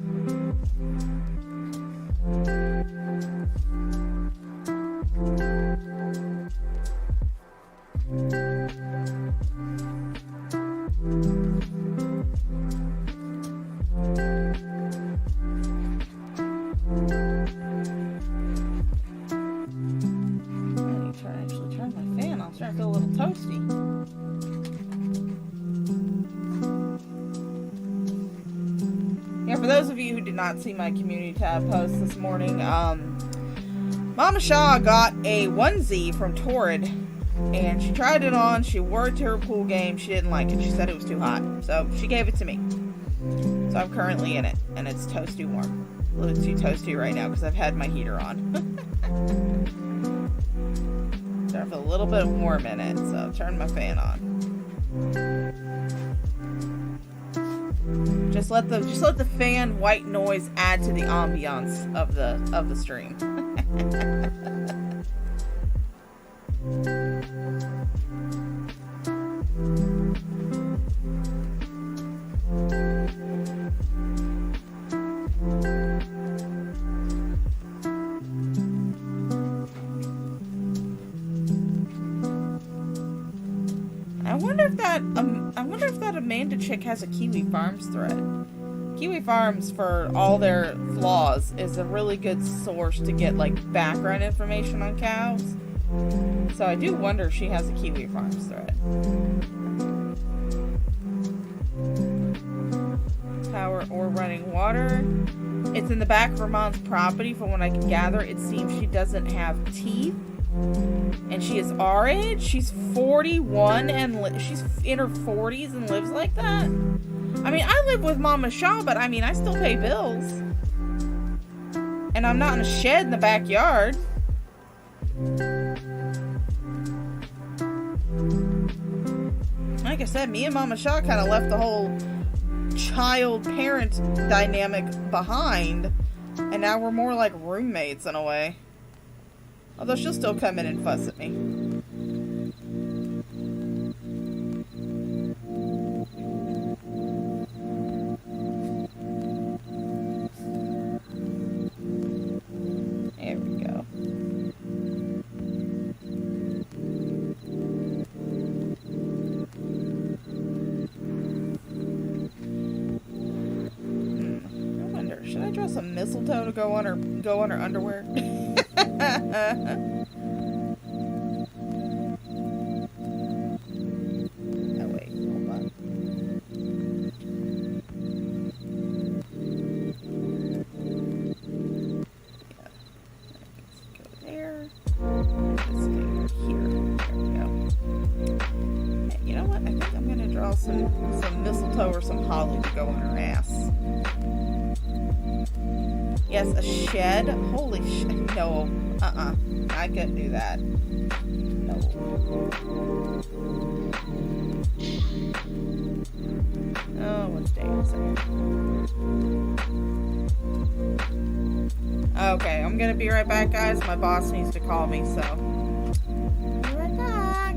For those of you who did not see my community tab post this morning, Mama Shaw got a onesie from Torrid, and she tried it on. She wore it to her pool game. She didn't like it. She said it was too hot, so she gave it to me. So I'm currently in it, and it's toasty warm. A little too toasty right now because I've had my heater on. There's a little bit warm in it, so I'll turn my fan on. Just let the fan white noise add to the ambiance of the stream. I wonder if that Amanda chick has a Kiwi Farms thread. Kiwi Farms, for all their flaws, is a really good source to get like background information on cows. So I do wonder if she has a Kiwi Farms thread. Power or running water. It's in the back of Vermont's property. From what I can gather, it seems she doesn't have teeth. And she is our age. She's 41 and she's in her 40s and lives like that. I mean, I live with Mama Shaw, but I mean, I still pay bills. And I'm not in a shed in the backyard. Like I said, me and Mama Shaw kind of left the whole child-parent dynamic behind. And now we're more like roommates in a way. Although she'll still come in and fuss at me. There we go. I wonder, should I draw some mistletoe to go on her underwear? Oh wait, hold on. Yeah. Let's go there. Let's go here. There we go. Hey, you know what? I think I'm gonna draw some mistletoe or some holly to go on her ass. Yes, a shed. Holy shit. No. I couldn't do that. No. Oh, what's day is it? Okay, I'm gonna be right back, guys. My boss needs to call me, so. Be right back.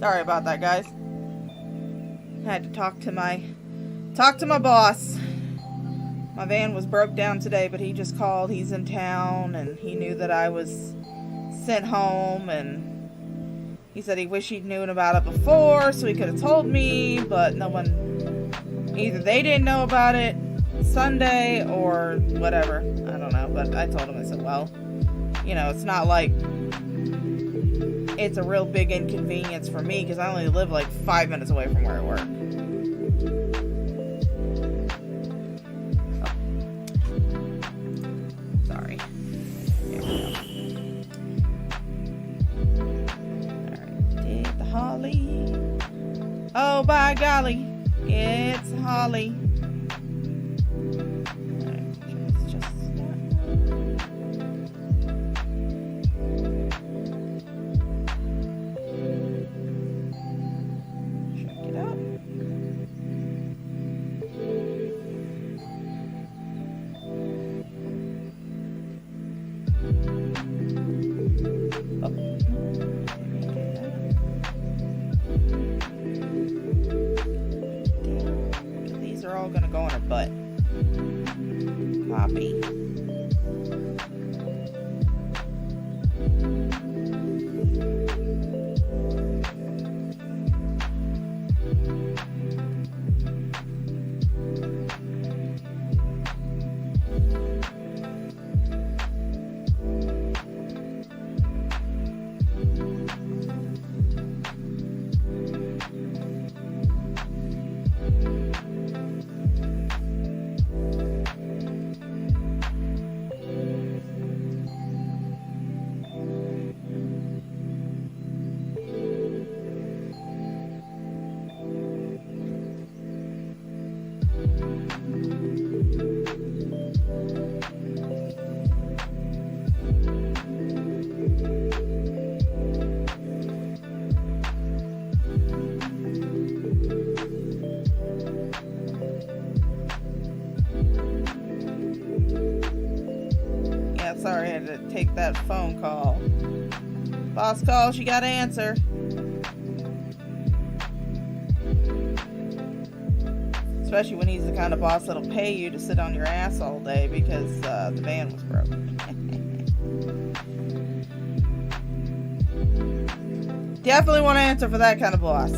Sorry about that, guys. I had to talk to my boss. My van was broke down today, but he just called. He's in town, and he knew that I was sent home, and he said he wished he'd known about it before, so he could have told me, but no one, either they didn't know about it Sunday or whatever. I don't know, but I told him, I said, well, you know, it's not like it's a real big inconvenience for me, because I only live like 5 minutes away from where I work. Sorry. There we go. Alright, did the holly. Oh, by golly, it's holly. Gonna go on her butt. Copy. Sorry, I had to take that phone call. Boss calls, you gotta answer. Especially when he's the kind of boss that'll pay you to sit on your ass all day because the van was broken. Definitely want to answer for that kind of boss.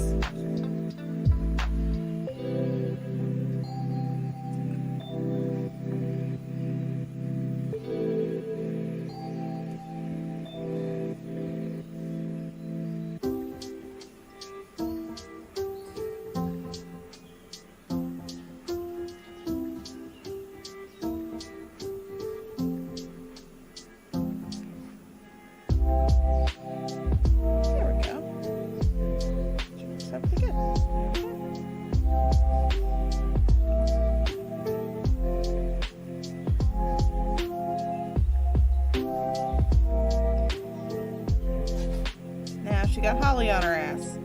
She got Holly on her ass.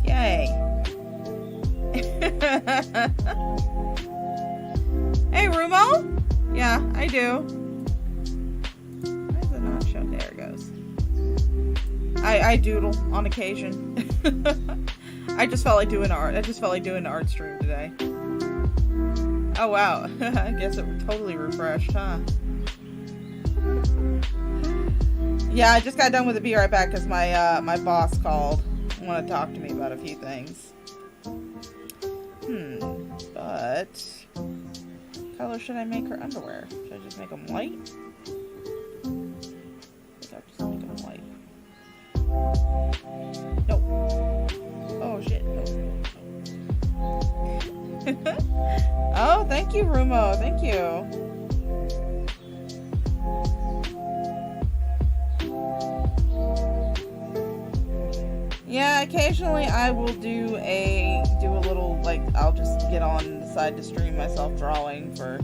Yay. Hey, Rumo? Yeah, I do. Why is it not show? There it goes. I doodle on occasion. I just felt like doing art. I just felt like doing an art stream today. Oh, wow. I guess it totally refreshed, huh? Yeah, I just got done with it. Be right back because my boss called. Want to talk to me about a few things. But what color should I make her underwear? Should I just make them white? I think I'll just make them white. Nope. Oh shit. Nope. Oh, thank you, Rumo. Thank you. Yeah, occasionally I will do a little, like, I'll just get on and decide to stream myself drawing for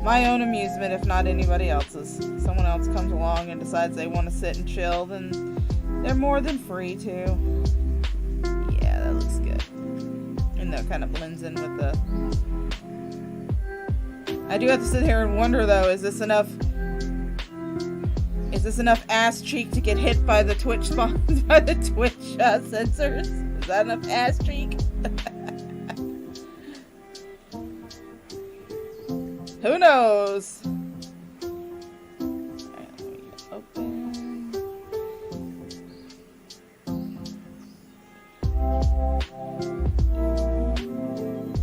my own amusement, if not anybody else's. Someone else comes along and decides they want to sit and chill, then they're more than free to. Yeah, that looks good. And that kind of blends in with the... I do have to sit here and wonder, though, is this enough ass cheek to get hit by the Twitch spawn, by the Twitch headshot sensors. Is that enough ass cheek? Who knows? Alright, let me open.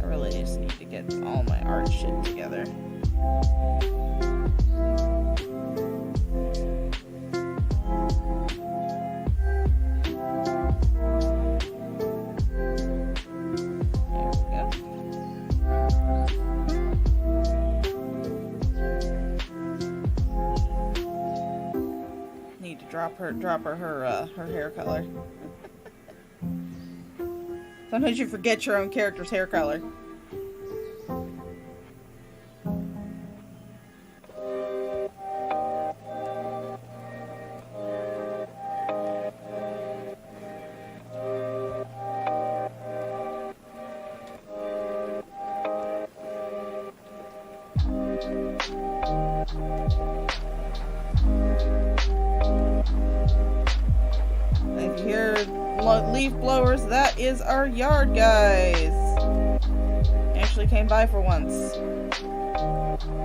I really just need to get all my art shit together. Drop her hair color. Sometimes you forget your own character's hair color. Leaf blowers, that is our yard, guys. Actually came by for once.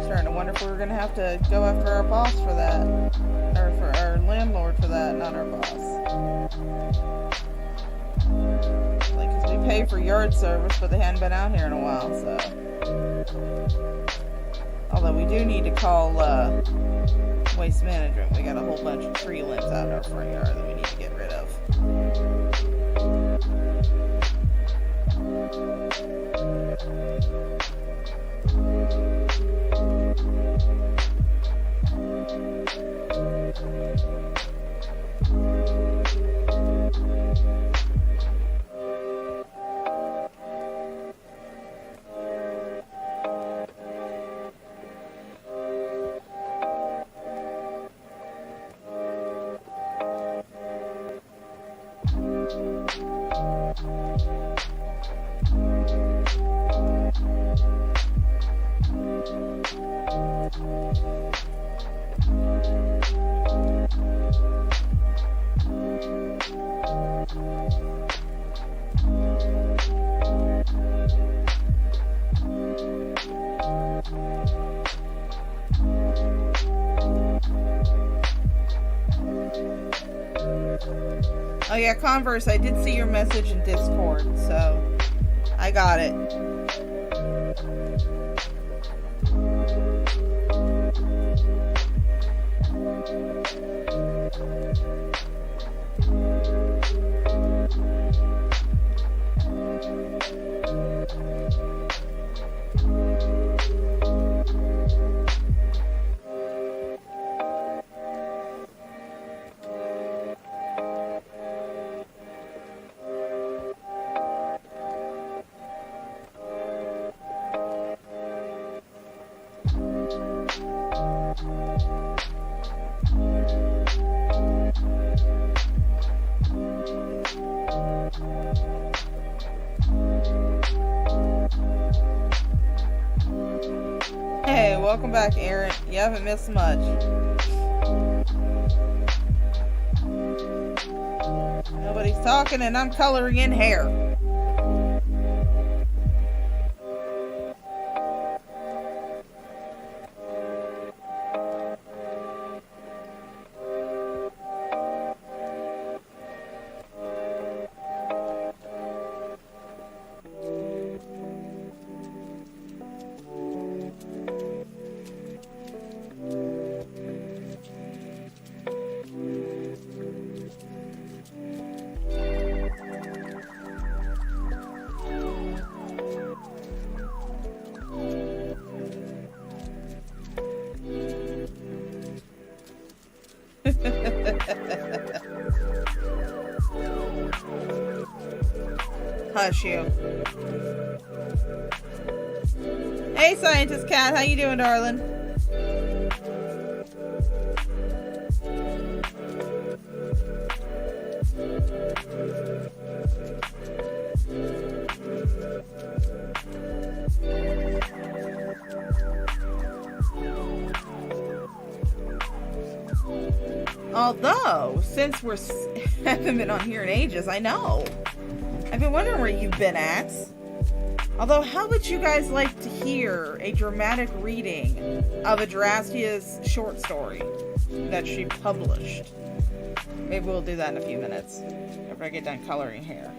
Starting to wonder if we were gonna have to go after our boss for that, or for our landlord for that, not our boss. Like, 'cause we pay for yard service, but they hadn't been out here in a while, so. Although we do need to call waste management. We got a whole bunch of tree limbs out in our front yard that we need to get rid of. Oh yeah, Converse, I did see your message in Discord, so I got it. Hey, welcome back, Aaron. You haven't missed much. Nobody's talking and I'm coloring in hair. Hush you. Hey, Scientist Cat, how you doing, darling? Although, since we're haven't been on here in ages, I know. I've been wondering where you've been at. Although, how would you guys like to hear a dramatic reading of Adrastia's short story that she published? Maybe we'll do that in a few minutes after I get done coloring hair.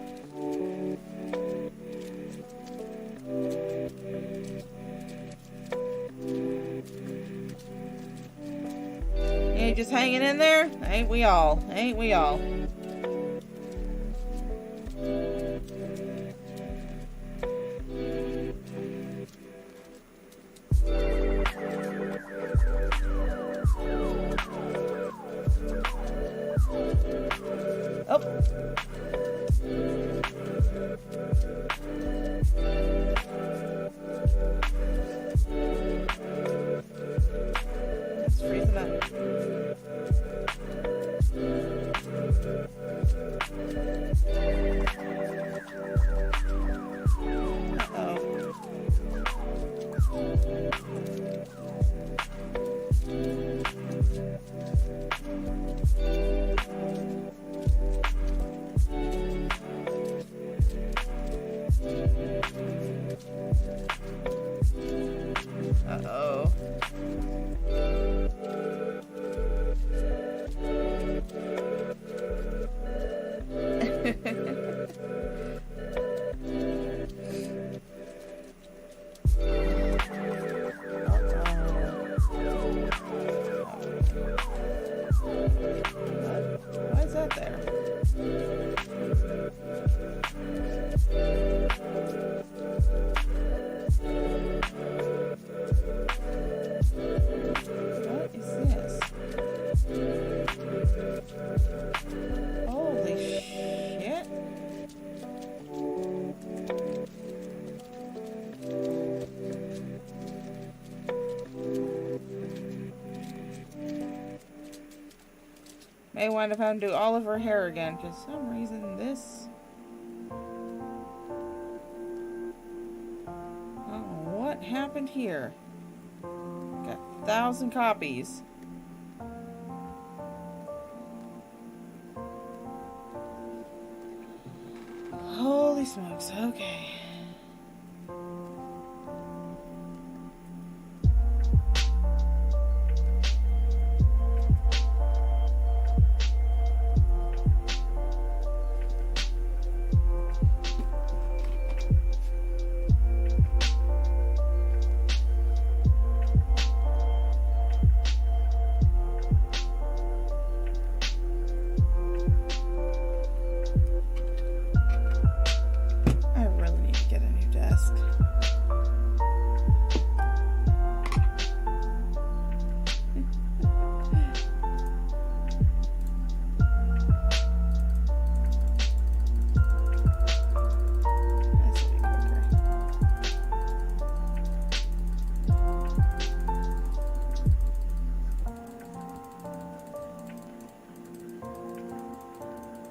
You just hanging in there? Ain't we all? Ain't we all? Why is that there? What is this? Holy shit. May wind up having to do all of her hair again, because for some reason this... I don't know what happened here. Got 1,000 copies. Holy smokes, okay.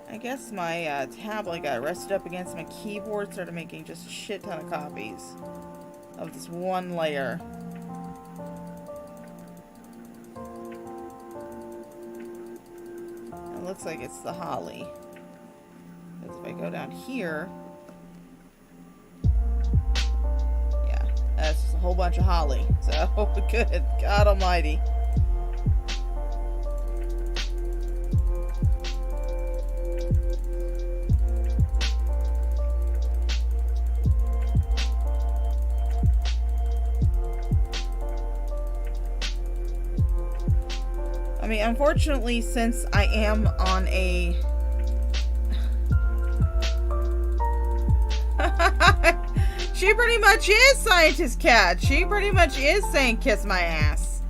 I guess my tablet got rested up against my keyboard, started making just a shit ton of copies of this one layer. It looks like it's the holly. Because if I go down here, yeah, that's just a whole bunch of holly. So, good God almighty. I mean, unfortunately, since I am on a... She pretty much is Scientist Cat. She pretty much is saying kiss my ass.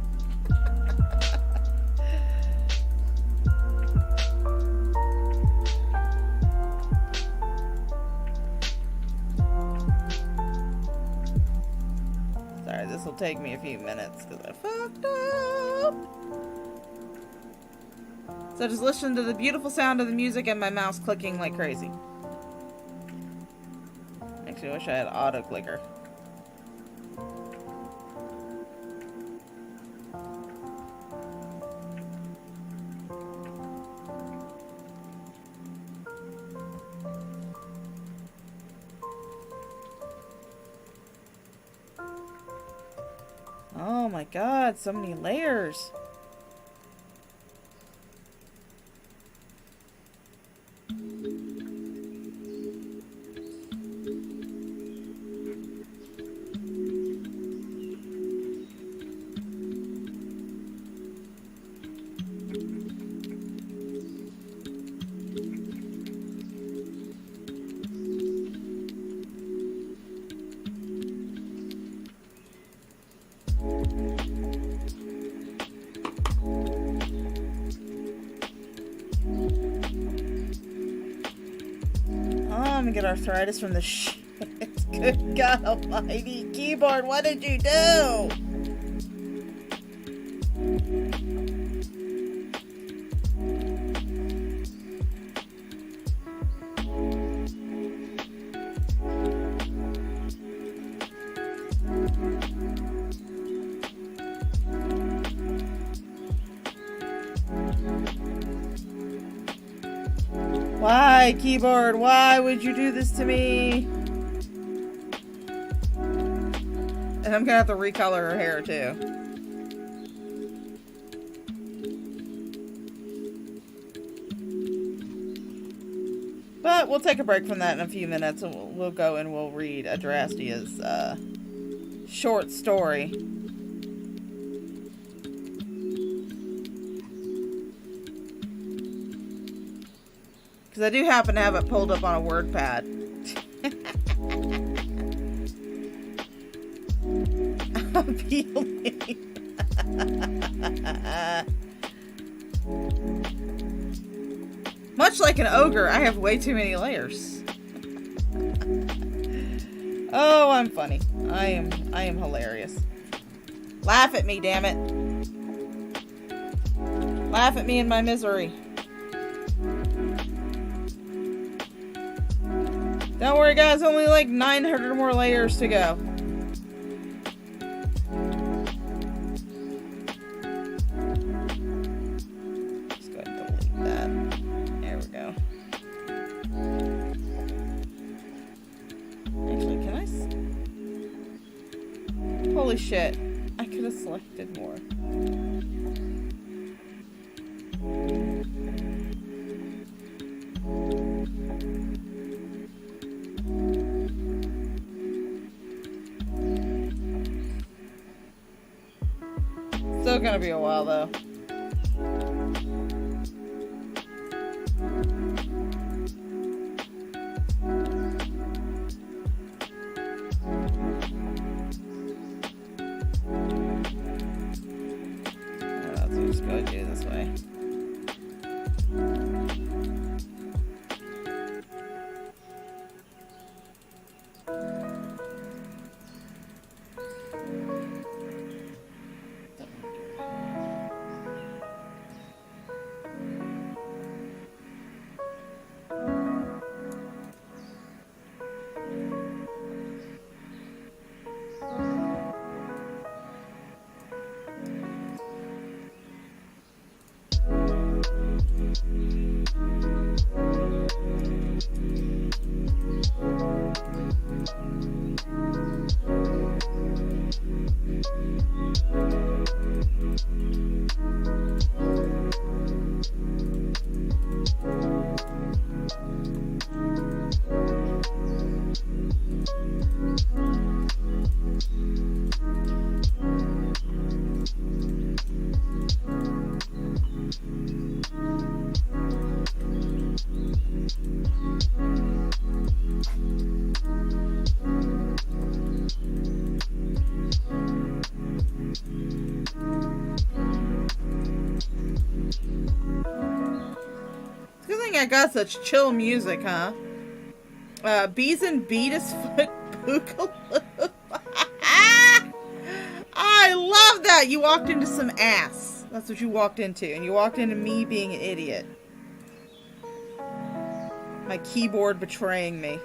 Sorry, this will take me a few minutes because I fucked up. So just listen to the beautiful sound of the music and my mouse clicking like crazy. Actually, I wish I had auto clicker. Oh my god, so many layers. I'm gonna get arthritis from the shit. Good God almighty. Keyboard, what did you do? Why, keyboard? Why would you do this to me? And I'm gonna have to recolor her hair too. But we'll take a break from that in a few minutes and we'll go and we'll read Adrastia's short story. Because I do happen to have it pulled up on a word pad. Appealing. Much like an ogre, I have way too many layers. Oh, I'm funny. I am hilarious. Laugh at me, damn it. Laugh at me in my misery. Don't worry, guys. Only like 900 more layers to go. Just go ahead and delete that. There we go. Actually, can I... Holy shit. I could have selected more. Still gonna be a while though. So just go do it this way. I got such chill music, huh? Bees and Beatus Foot Boogaloo. I love that! You walked into some ass. That's what you walked into. And you walked into me being an idiot. My keyboard betraying me.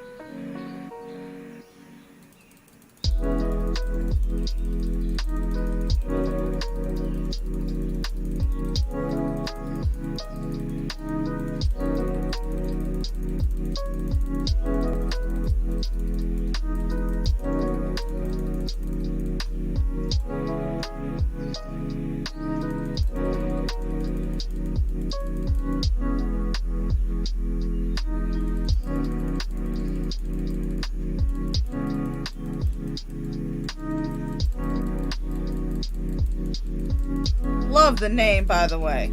the name, by the way.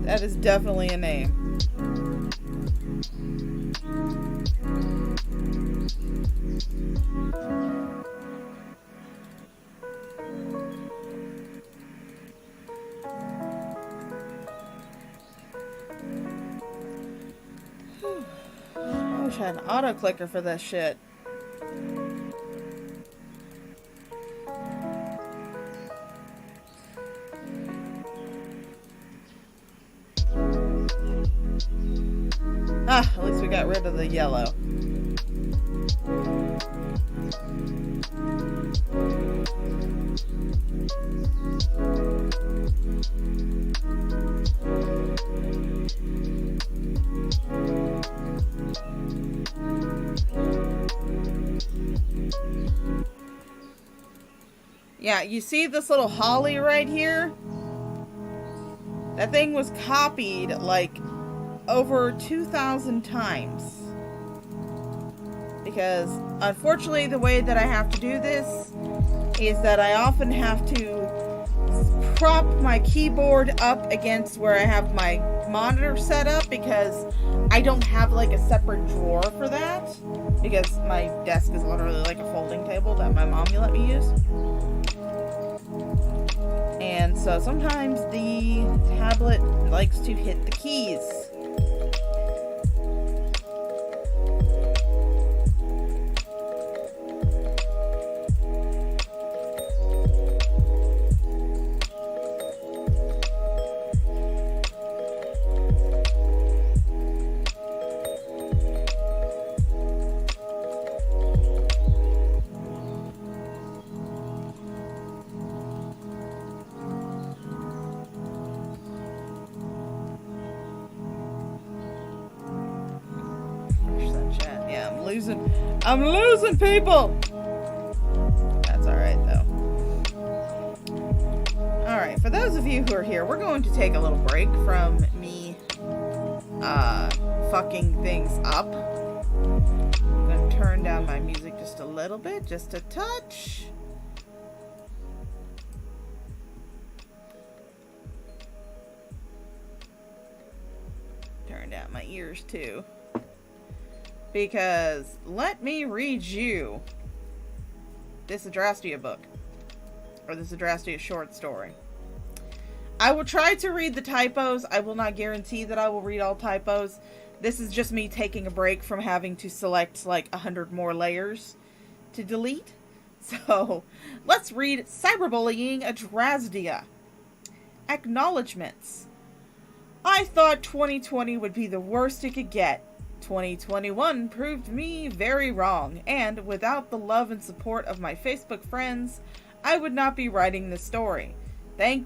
That is definitely a name. I wish I had an auto clicker for that shit. Ah, at least we got rid of the yellow. Yeah, you see this little holly right here? That thing was copied like over 2,000 times. Because unfortunately the way that I have to do this is that I often have to prop my keyboard up against where I have my monitor set up, because I don't have like a separate drawer for that, because my desk is literally like a folding table that my mom let me use. And so sometimes the tablet likes to hit the keys. I'm losing people! That's alright, though. Alright, for those of you who are here, we're going to take a little break from me, fucking things up. I'm going to turn down my music just a little bit, just a touch. Turn down my ears, too. Because let me read you this Adrastea book, or this Adrastea short story. I will try to read the typos. I will not guarantee that I will read all typos. This is just me taking a break from having to select like 100 more layers to delete. So let's read Cyberbullying Adrastea. Acknowledgements. I thought 2020 would be the worst it could get. 2021 proved me very wrong, and without the love and support of my Facebook friends, I would not be writing this story. Thank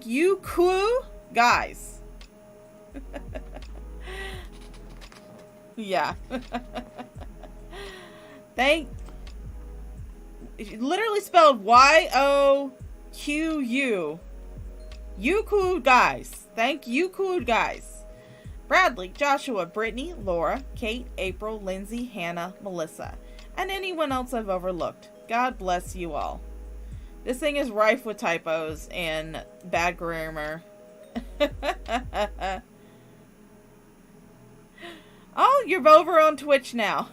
you, cool guys. Yeah. Literally spelled Y-O-Q-U. You cool guys. Thank you, cool guys. Bradley, Joshua, Brittany, Laura, Kate, April, Lindsay, Hannah, Melissa, and anyone else I've overlooked. God bless you all. This thing is rife with typos and bad grammar. Oh, you're over on Twitch now.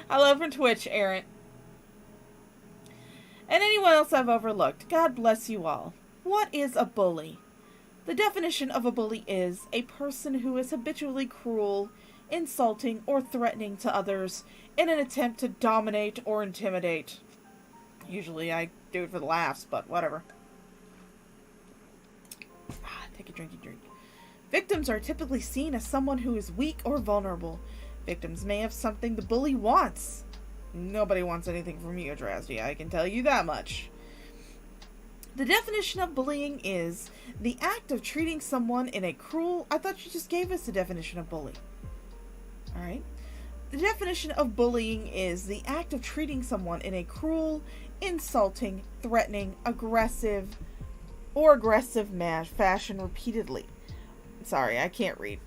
I love from Twitch, Aaron. And anyone else I've overlooked. God bless you all. What is a bully? The definition of a bully is a person who is habitually cruel, insulting, or threatening to others in an attempt to dominate or intimidate. Usually I do it for the laughs, but whatever. Take a drinky drink. Victims are typically seen as someone who is weak or vulnerable. Victims may have something the bully wants. Nobody wants anything from you, Adrastea, I can tell you that much. The definition of bullying is the act of treating someone in a cruel... I thought you just gave us the definition of bully. Alright. The definition of bullying is the act of treating someone in a cruel, insulting, threatening, aggressive fashion repeatedly. Sorry, I can't read.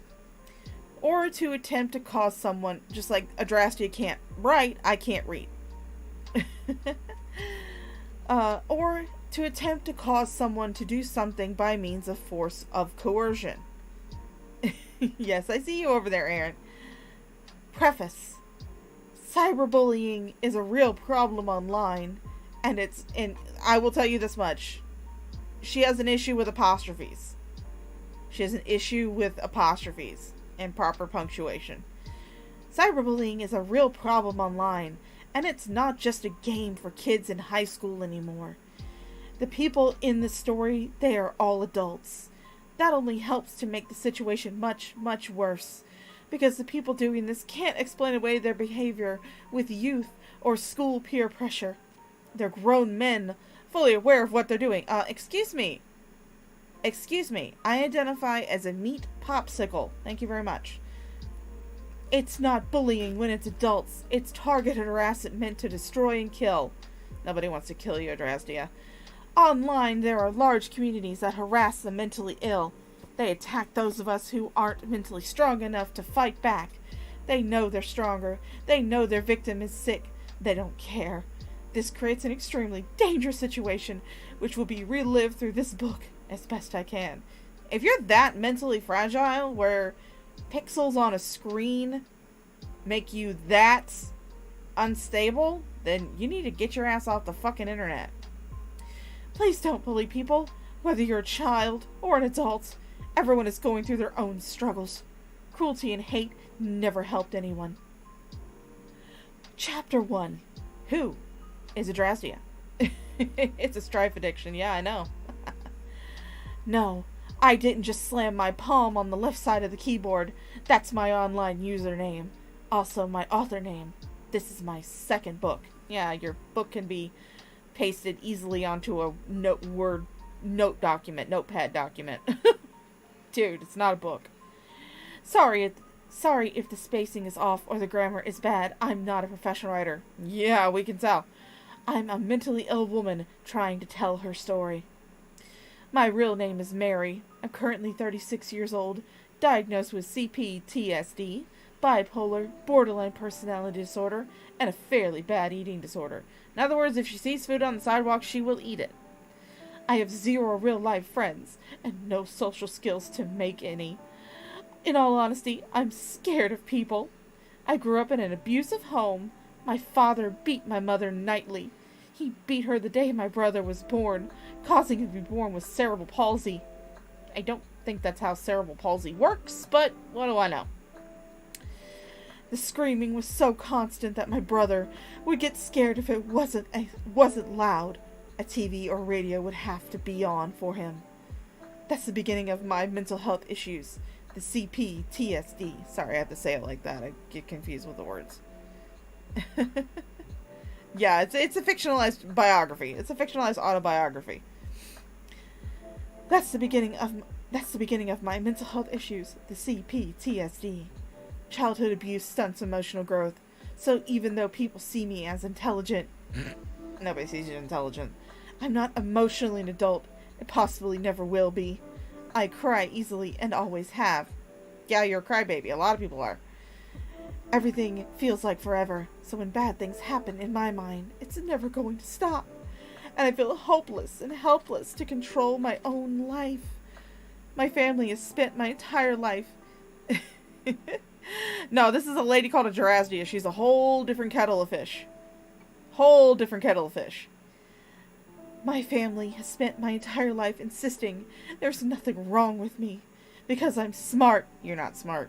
Or to attempt to cause someone... Just like Adrastea can't write, I can't read. Or to attempt to cause someone to do something by means of force of coercion. Yes, I see you over there, Aaron. Preface. Cyberbullying is a real problem online, and I will tell you this much. She has an issue with apostrophes. She has an issue with apostrophes and proper punctuation. Cyberbullying is a real problem online, and it's not just a game for kids in high school anymore. The people in this story, they are all adults. That only helps to make the situation much, much worse, because the people doing this can't explain away their behavior with youth or school peer pressure. They're grown men, fully aware of what they're doing. Excuse me. I identify as a meat popsicle. Thank you very much. It's not bullying when it's adults. It's targeted harassment meant to destroy and kill. Nobody wants to kill you, Adrastia. Online, there are large communities that harass the mentally ill. They attack those of us who aren't mentally strong enough to fight back. They know they're stronger. They know their victim is sick. They don't care. This creates an extremely dangerous situation, which will be relived through this book as best I can. If you're that mentally fragile, where pixels on a screen make you that unstable, then you need to get your ass off the fucking internet. Please don't bully people, whether you're a child or an adult. Everyone is going through their own struggles. Cruelty and hate never helped anyone. Chapter 1. Who is Adrastia? It's a strife addiction, yeah, I know. No, I didn't just slam my palm on the left side of the keyboard. That's my online username. Also my author name. This is my second book. Yeah, your book can be pasted easily onto a notepad document. Dude, it's not a book. Sorry if the spacing is off or the grammar is bad. I'm not a professional writer. Yeah, we can tell. I'm a mentally ill woman trying to tell her story. My real name is Mary. I'm currently 36 years old, diagnosed with CPTSD, bipolar, borderline personality disorder, and a fairly bad eating disorder. In other words, if she sees food on the sidewalk, she will eat it. I have 0 real-life friends, and no social skills to make any. In all honesty, I'm scared of people. I grew up in an abusive home. My father beat my mother nightly. He beat her the day my brother was born, causing him to be born with cerebral palsy. I don't think that's how cerebral palsy works, but what do I know? The screaming was so constant that my brother would get scared if it wasn't loud. A TV or radio would have to be on for him. That's the beginning of my mental health issues. The CPTSD. Sorry, I have to say it like that. I get confused with the words. Yeah, it's a fictionalized biography. It's a fictionalized autobiography. That's the beginning of my mental health issues. The CPTSD. Childhood abuse stunts emotional growth. So even though people see me as intelligent, nobody sees you as intelligent. I'm not emotionally an adult, and possibly never will be. I cry easily and always have. Yeah, you're a crybaby. A lot of people are. Everything feels like forever, so when bad things happen in my mind, it's never going to stop. And I feel hopeless and helpless to control my own life. My family has spent my entire life... No, this is a lady called Adrastia. She's a whole different kettle of fish. Whole different kettle of fish. My family has spent my entire life insisting there's nothing wrong with me. Because I'm smart. You're not smart.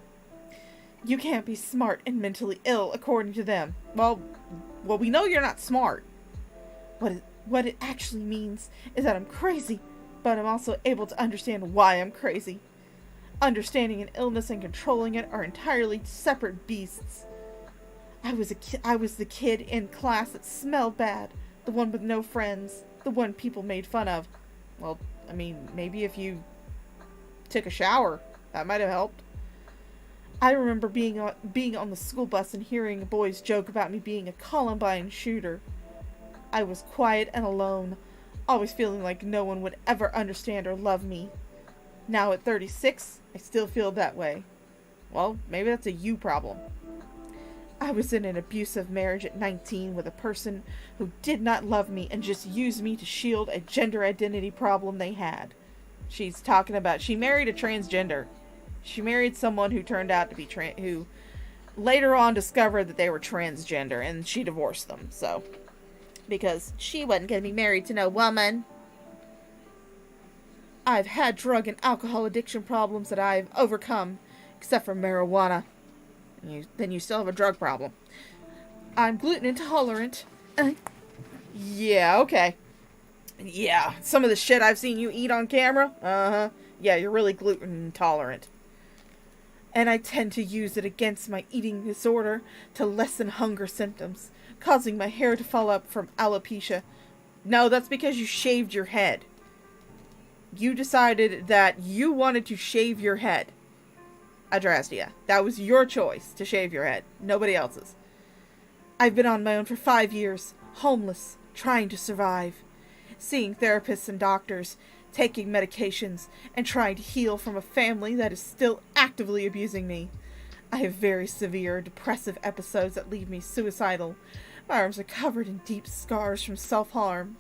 You can't be smart and mentally ill, according to them. Well, we know you're not smart. What it actually means is that I'm crazy, but I'm also able to understand why I'm crazy. Understanding an illness and controlling it are entirely separate beasts. I was the kid in class that smelled bad, the one with no friends, the one people made fun of. Well, I mean, maybe if you took a shower, that might have helped. I remember being on the school bus and hearing boys joke about me being a Columbine shooter. I was quiet and alone, always feeling like no one would ever understand or love me. Now at 36, I still feel that way. Well, maybe that's a you problem. I was in an abusive marriage at 19 with a person who did not love me and just used me to shield a gender identity problem they had. She's talking about, she married a transgender. She married someone who turned out to be who later on discovered that they were transgender, and she divorced them, so. Because she wasn't going to be married to no woman. I've had drug and alcohol addiction problems that I've overcome, except for marijuana. Then you still have a drug problem. I'm gluten intolerant. Yeah, okay. Yeah, some of the shit I've seen you eat on camera. Yeah, you're really gluten intolerant. And I tend to use it against my eating disorder to lessen hunger symptoms, causing my hair to fall up from alopecia. No, that's because you shaved your head. You decided that you wanted to shave your head. Adrastia. That was your choice to shave your head. Nobody else's. I've been on my own for 5 years, homeless, trying to survive, seeing therapists and doctors, taking medications, and trying to heal from a family that is still actively abusing me. I have very severe depressive episodes that leave me suicidal. My arms are covered in deep scars from self-harm.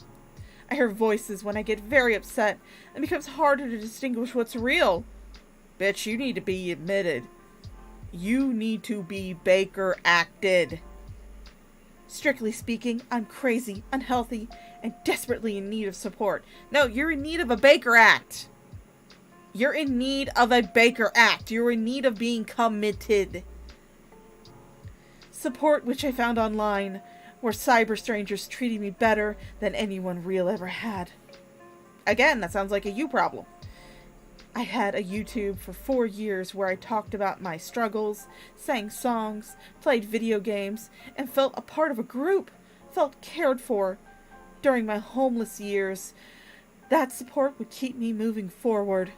I hear voices when I get very upset, and it becomes harder to distinguish what's real. Bitch, you need to be admitted. You need to be Baker acted. Strictly speaking, I'm crazy, unhealthy, and desperately in need of support. No, you're in need of a Baker Act. You're in need of a Baker Act. You're in need of being committed. Support which I found online, where cyber strangers treated me better than anyone real ever had. Again, that sounds like a you problem. I had a YouTube for 4 years where I talked about my struggles, sang songs, played video games, and felt a part of a group, felt cared for. During my homeless years, that support would keep me moving forward.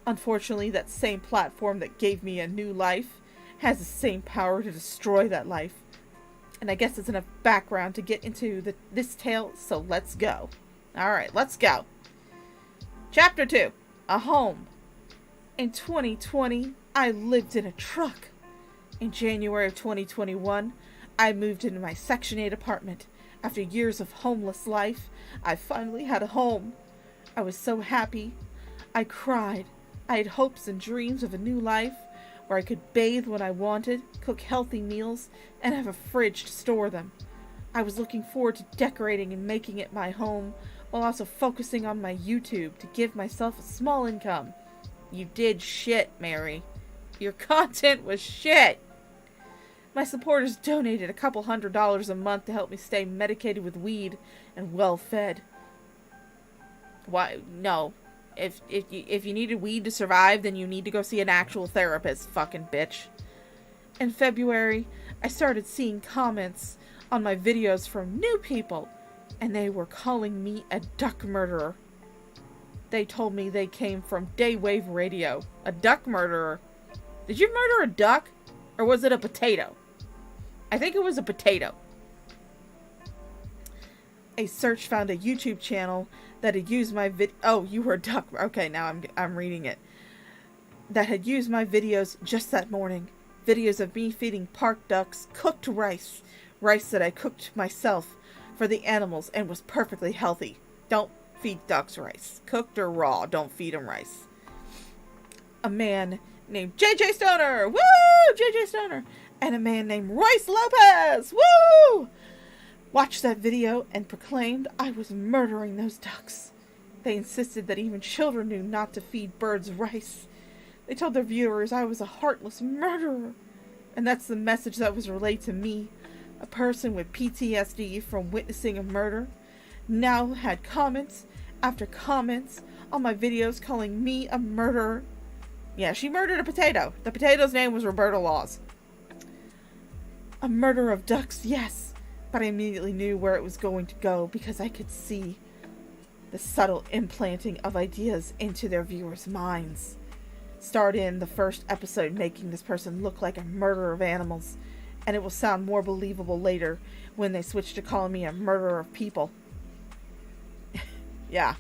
Unfortunately, that same platform that gave me a new life has the same power to destroy that life. And I guess it's enough background to get into this tale, so let's go. Alright, let's go. Chapter 2. A home. In 2020, I lived in a truck. In January of 2021, I moved into my Section 8 apartment. After years of homeless life, I finally had a home. I was so happy. I cried. I had hopes and dreams of a new life, where I could bathe when I wanted, cook healthy meals, and have a fridge to store them. I was looking forward to decorating and making it my home, while also focusing on my YouTube to give myself a small income. You did shit, Mary. Your content was shit. My supporters donated a couple $100s a month to help me stay medicated with weed and well fed. Why? No. If you needed weed to survive, then you need to go see an actual therapist, fucking bitch. In February, I started seeing comments on my videos from new people, and they were calling me a duck murderer. They told me they came from Daywave Radio. A duck murderer. Did you murder a duck? Or was it a potato? I think it was a potato. A search found a YouTube channel that had used my oh, you were a duck. Okay, now I'm reading it. That had used my videos just that morning. Videos of me feeding park ducks cooked rice. Rice that I cooked myself for the animals and was perfectly healthy. Don't feed ducks rice. Cooked or raw, don't feed them rice. A man named JJ Stoner. Woo! JJ Stoner. And a man named Royce Lopez. Woo! Watched that video and proclaimed I was murdering those ducks. They insisted that even children knew not to feed birds rice. They told their viewers I was a heartless murderer. And that's the message that was relayed to me, a person with PTSD from witnessing a murder, now had comments after comments on my videos calling me a murderer. Yeah, she murdered a potato. The potato's name was Roberta Laws. A murder of ducks, yes. But I immediately knew where it was going to go because I could see the subtle implanting of ideas into their viewers' minds. Start in the first episode making this person look like a murderer of animals, and it will sound more believable later when they switch to calling me a murderer of people. Yeah.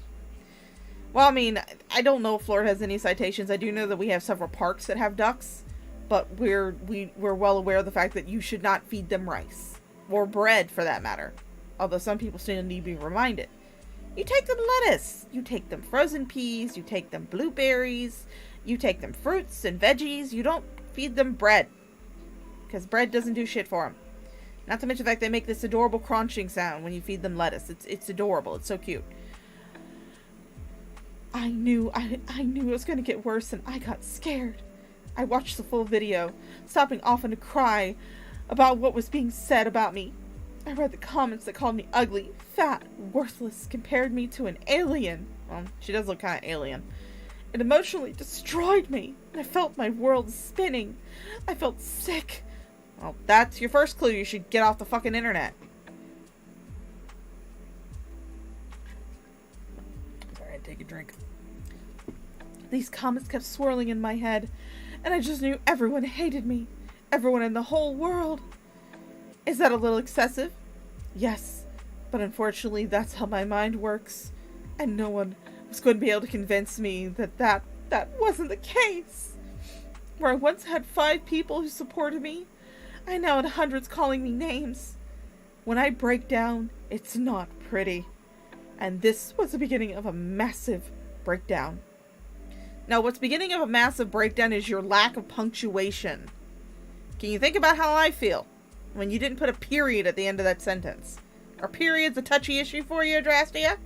Well, I mean, I don't know if Florida has any citations. I do know that we have several parks that have ducks. but we're well aware of the fact that you should not feed them rice. Or bread, for that matter. Although some people still need to be reminded. You take them lettuce. You take them frozen peas. You take them blueberries. You take them fruits and veggies. You don't feed them bread. Because bread doesn't do shit for them. Not to mention the fact they make this adorable crunching sound when you feed them lettuce. It's adorable. It's so cute. I knew it was going to get worse, and I got scared. I watched the full video, stopping often to cry about what was being said about me. I read the comments that called me ugly, fat, worthless, compared me to an alien. Well, she does look kind of alien. It emotionally destroyed me, and I felt my world spinning. I felt sick. Well, that's your first clue. You should get off the fucking internet. Sorry, I'd take a drink. These comments kept swirling in my head, and I just knew everyone hated me. Everyone in the whole world. Is that a little excessive? Yes, but unfortunately that's how my mind works, and no one was going to be able to convince me that wasn't the case. Where I once had 5 people who supported me, I now had hundreds calling me names. When I break down, it's not pretty. And this was the beginning of a massive breakdown. Now, what's beginning of a massive breakdown is your lack of punctuation. Can you think about how I feel when you didn't put a period at the end of that sentence? Are periods a touchy issue for you, Adrastia?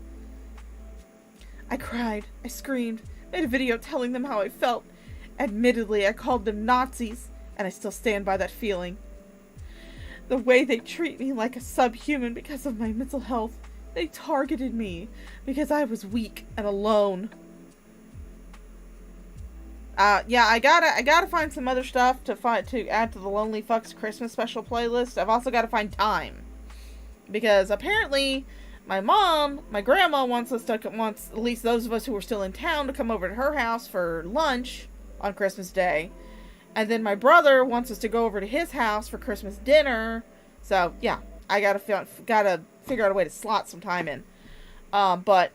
I cried, I screamed, made a video telling them how I felt. Admittedly, I called them Nazis, and I still stand by that feeling. The way they treat me like a subhuman because of my mental health. They targeted me because I was weak and alone. Yeah, I gotta find some other stuff to add to the Lonely Fucks Christmas special playlist. I've also gotta find time. Because apparently, my grandma wants at least those of us who are still in town to come over to her house for lunch on Christmas Day. And then my brother wants us to go over to his house for Christmas dinner. So, yeah, I gotta figure out a way to slot some time in. But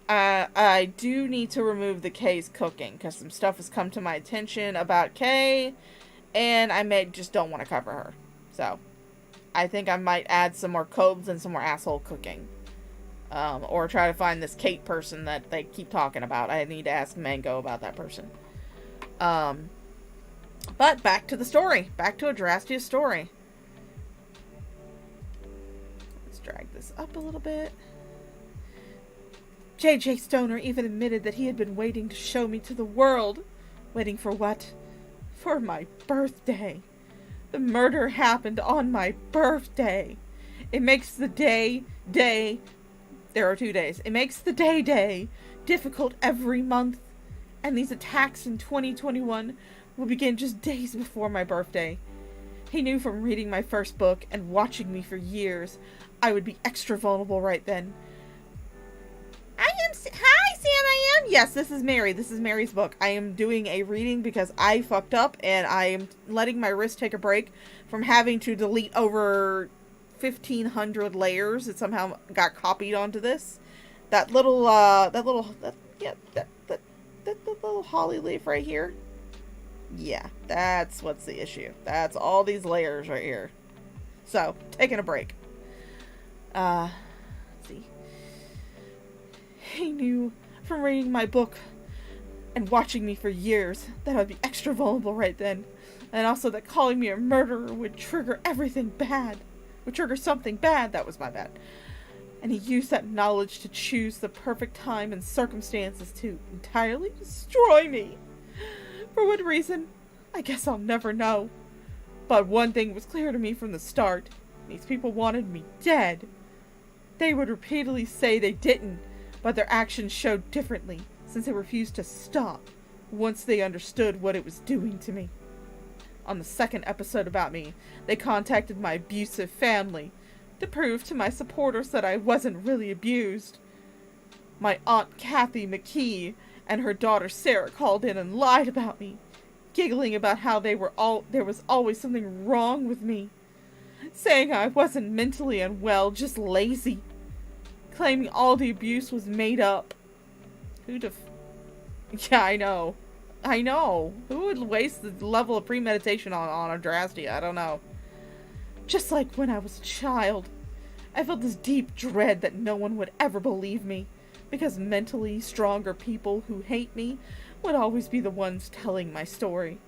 I do need to remove the Kay's cooking, because some stuff has come to my attention about Kay, and I just don't want to cover her. So, I think I might add some more Cobes and some more asshole cooking. Or try to find this Kate person that they keep talking about. I need to ask Mango about that person. But back to the story. Back to Adrastia's story. Let's drag this up a little bit. J.J. Stoner even admitted that he had been waiting to show me to the world. Waiting for what? For my birthday. The murder happened on my birthday. It makes the day. There are 2 days. It makes the day difficult every month. And these attacks in 2021 will begin just days before my birthday. He knew from reading my first book and watching me for years, I would be extra vulnerable right then. Hi, Sam, I am. Yes, this is Mary. This is Mary's book. I am doing a reading because I fucked up, and I am letting my wrist take a break from having to delete over 1,500 layers that somehow got copied onto this. That little holly leaf right here. Yeah, that's what's the issue. That's all these layers right here. So, taking a break. Let's see. He knew from reading my book and watching me for years that I'd be extra vulnerable right then. And also that calling me a murderer would trigger everything bad. Would trigger something bad. That was my bad. And he used that knowledge to choose the perfect time and circumstances to entirely destroy me. For what reason? I guess I'll never know. But one thing was clear to me from the start. These people wanted me dead. They would repeatedly say they didn't, but their actions showed differently, since they refused to stop once they understood what it was doing to me. On the second episode about me, they contacted my abusive family to prove to my supporters that I wasn't really abused. My Aunt Kathy McKee and her daughter Sarah called in and lied about me, giggling about how there was always something wrong with me, saying I wasn't mentally unwell, just lazy, claiming all the abuse was made up. Yeah, I know. I know. Who would waste the level of premeditation on Andrastia? I don't know. Just like when I was a child, I felt this deep dread that no one would ever believe me, because mentally stronger people who hate me would always be the ones telling my story.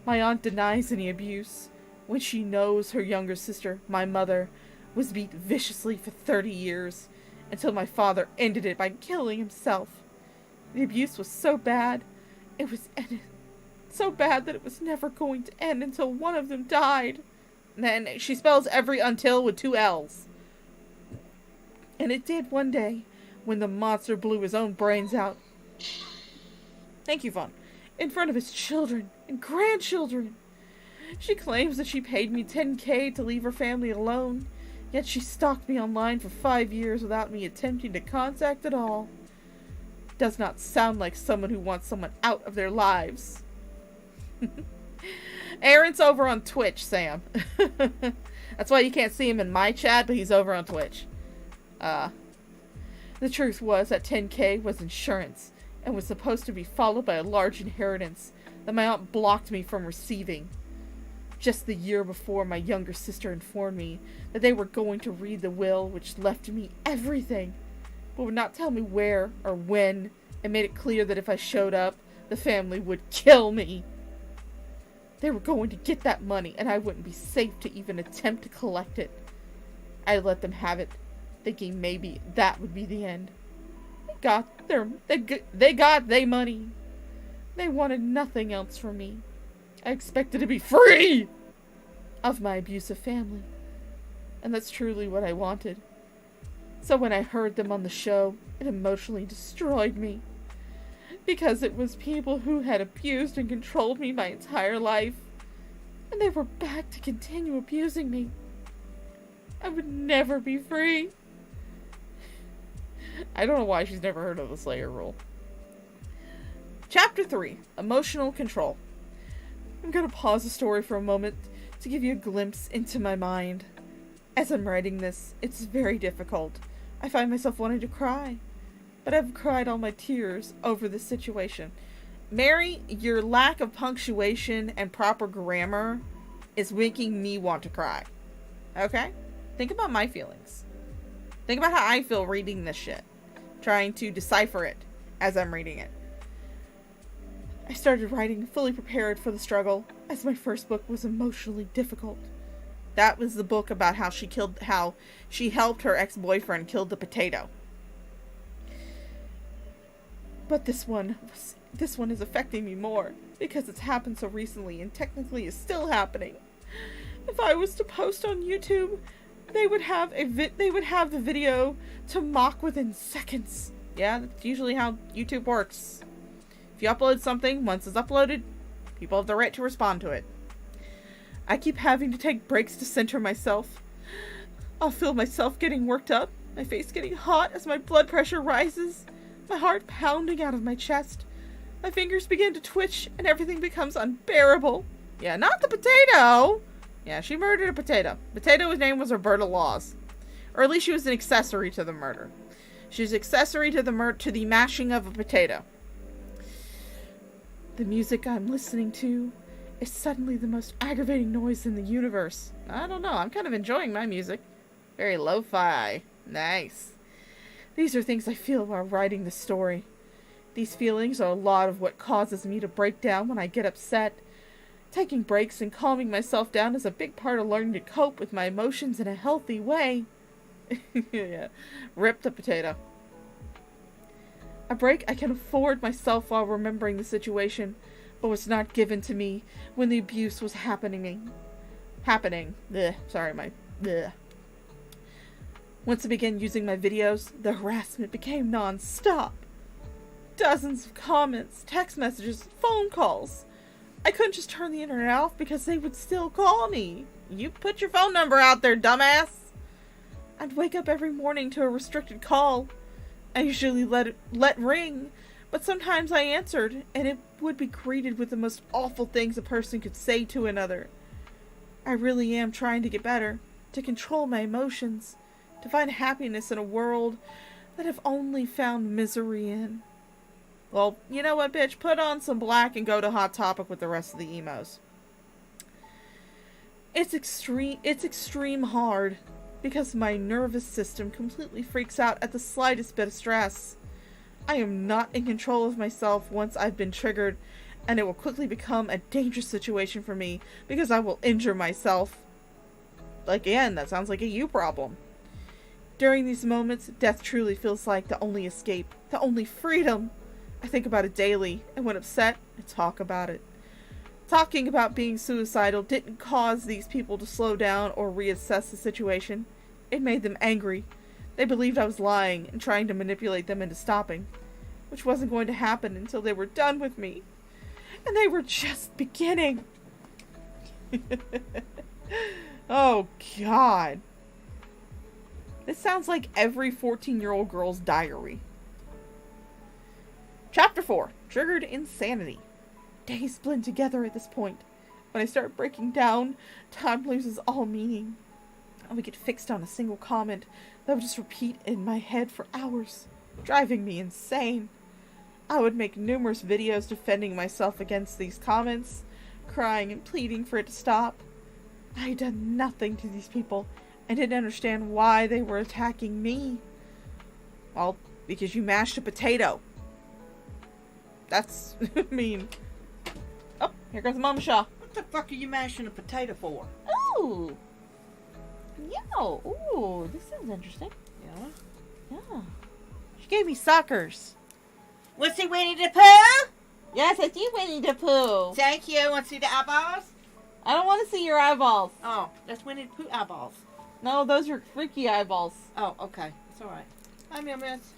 My aunt denies any abuse, when she knows her younger sister, my mother, was beat viciously for 30 years, until my father ended it by killing himself. The abuse was so bad, so bad that it was never going to end until one of them died. And then she spells every until with 2 L's. And it did one day, when the monster blew his own brains out. Thank you, Vaughn. In front of his children and grandchildren. She claims that she paid me $10,000 to leave her family alone, yet she stalked me online for 5 years without me attempting to contact at all. Does not sound like someone who wants someone out of their lives. Aaron's over on Twitch, Sam. That's why you can't see him in my chat, but he's over on Twitch. The truth was that $10,000 was insurance, and was supposed to be followed by a large inheritance that my aunt blocked me from receiving. Just the year before, my younger sister informed me that they were going to read the will, which left me everything, but would not tell me where or when, and made it clear that if I showed up, the family would kill me. They were going to get that money, and I wouldn't be safe to even attempt to collect it. I let them have it, thinking maybe that would be the end. They got their money. They wanted nothing else from me. I expected to be free of my abusive family, and that's truly what I wanted. So when I heard them on the show, it emotionally destroyed me, because it was people who had abused and controlled me my entire life, and they were back to continue abusing me. I would never be free. I don't know why she's never heard of the Slayer rule. Chapter 3. Emotional Control. I'm going to pause the story for a moment to give you a glimpse into my mind. As I'm writing this, it's very difficult. I find myself wanting to cry, but I've cried all my tears over this situation. Mary, your lack of punctuation and proper grammar is making me want to cry. Okay? Think about my feelings. Think about how I feel reading this shit. Trying to decipher it as I'm reading it. I started writing fully prepared for the struggle, as my first book was emotionally difficult. That was the book about how she helped her ex-boyfriend kill the potato. But this one is affecting me more, because it's happened so recently and technically is still happening. If I was to post on YouTube, they would have the video to mock within seconds. Yeah, that's usually how YouTube works. If you upload something, once it's uploaded, people have the right to respond to it. I keep having to take breaks to center myself. I'll feel myself getting worked up, my face getting hot as my blood pressure rises, my heart pounding out of my chest. My fingers begin to twitch and everything becomes unbearable. Yeah, not the potato! Yeah, she murdered a potato. Potato's name was Roberta Laws. Or at least she was an accessory to the murder. She was accessory to the mashing of a potato. The music I'm listening to is suddenly the most aggravating noise in the universe. I don't know, I'm kind of enjoying my music. Very lo-fi. Nice. These are things I feel while writing the story. These feelings are a lot of what causes me to break down when I get upset. Taking breaks and calming myself down is a big part of learning to cope with my emotions in a healthy way. Yeah. Rip the potato. A break I can afford myself while remembering the situation, but was not given to me when the abuse was happening. Blech. Sorry, my blech. Once I began using my videos, the harassment became non-stop. Dozens of comments, text messages, phone calls. I couldn't just turn the internet off because they would still call me. You put your phone number out there, dumbass. I'd wake up every morning to a restricted call. I usually let ring, but sometimes I answered, and it would be greeted with the most awful things a person could say to another. I really am trying to get better, to control my emotions, to find happiness in a world that I've only found misery in. Well, you know what, bitch? Put on some black and go to Hot Topic with the rest of the emos. It's extreme hard because my nervous system completely freaks out at the slightest bit of stress. I am not in control of myself once I've been triggered, and it will quickly become a dangerous situation for me because I will injure myself. Again, that sounds like a you problem. During these moments, death truly feels like the only escape, the only freedom. I think about it daily, and when upset, I talk about it. Talking about being suicidal didn't cause these people to slow down or reassess the situation. It made them angry. They believed I was lying and trying to manipulate them into stopping, which wasn't going to happen until they were done with me. And they were just beginning. Oh, God. This sounds like every 14-year-old girl's diary. Chapter 4. Triggered Insanity. Days blend together at this point. When I start breaking down, time loses all meaning. I would get fixed on a single comment that would just repeat in my head for hours, driving me insane. I would make numerous videos defending myself against these comments, crying and pleading for it to stop. I had done nothing to these people and didn't understand why they were attacking me. Well, because you mashed a potato. That's mean. Oh, here comes Mama Shaw. What the fuck are you mashing a potato for? Ooh. Yeah. Ooh, this sounds interesting. Yeah. Yeah. She gave me suckers. Was he Winnie the Pooh? Yes, I see Winnie the Pooh. Thank you. Want to see the eyeballs? I don't want to see your eyeballs. Oh, that's Winnie the Pooh eyeballs. No, those are freaky eyeballs. Oh, okay. It's alright. Hi, Miss.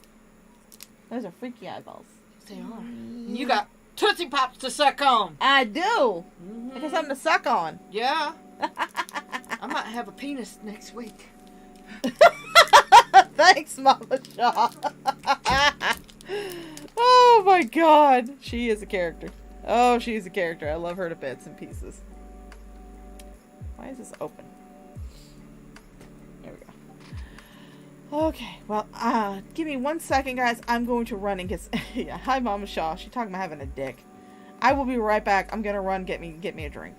Those are freaky eyeballs. They are. You got Tootsie Pops to suck on. I do. I got something to suck on. Yeah. I might have a penis next week. Thanks, Mama Shaw. Oh my God. She is a character. Oh, she's a character. I love her to bits and pieces. Why is this open? There we go. Okay, well, give me 1 second, guys. I'm going to run and get... Yeah, hi, Mama Shaw. She's talking about having a dick. I will be right back. I'm gonna run, get me a drink.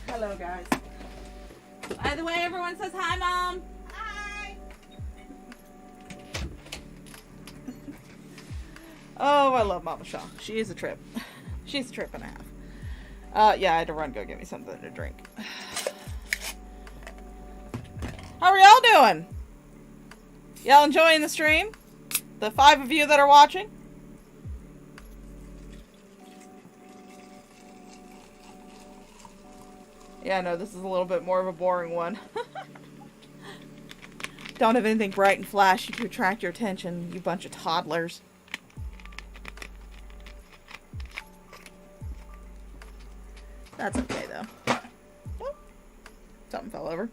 Hello, guys. By the way, everyone says hi, Mom. Hi. Oh, I love Mama Shaw. She is a trip. She's a trip and a half. Yeah, I had to run go get me something to drink. How are y'all doing? Y'all enjoying the stream? The 5 of you that are watching? Yeah, no, this is a little bit more of a boring one. Don't have anything bright and flashy to attract your attention, you bunch of toddlers. That's okay, though. Oh, something fell over.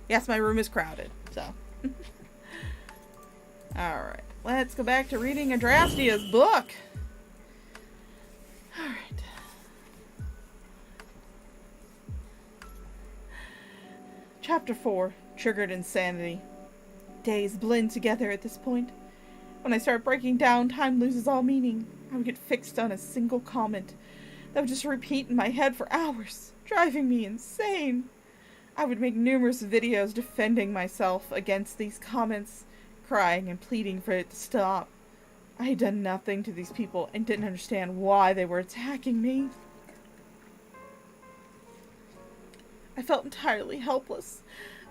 Yes, my room is crowded, so. Alright, let's go back to reading Adrastia's book. Alright. Chapter 4, Triggered Insanity. Days blend together at this point. When I start breaking down, time loses all meaning. I would get fixed on a single comment that would just repeat in my head for hours, driving me insane. I would make numerous videos defending myself against these comments, crying and pleading for it to stop. I had done nothing to these people and didn't understand why they were attacking me. I felt entirely helpless.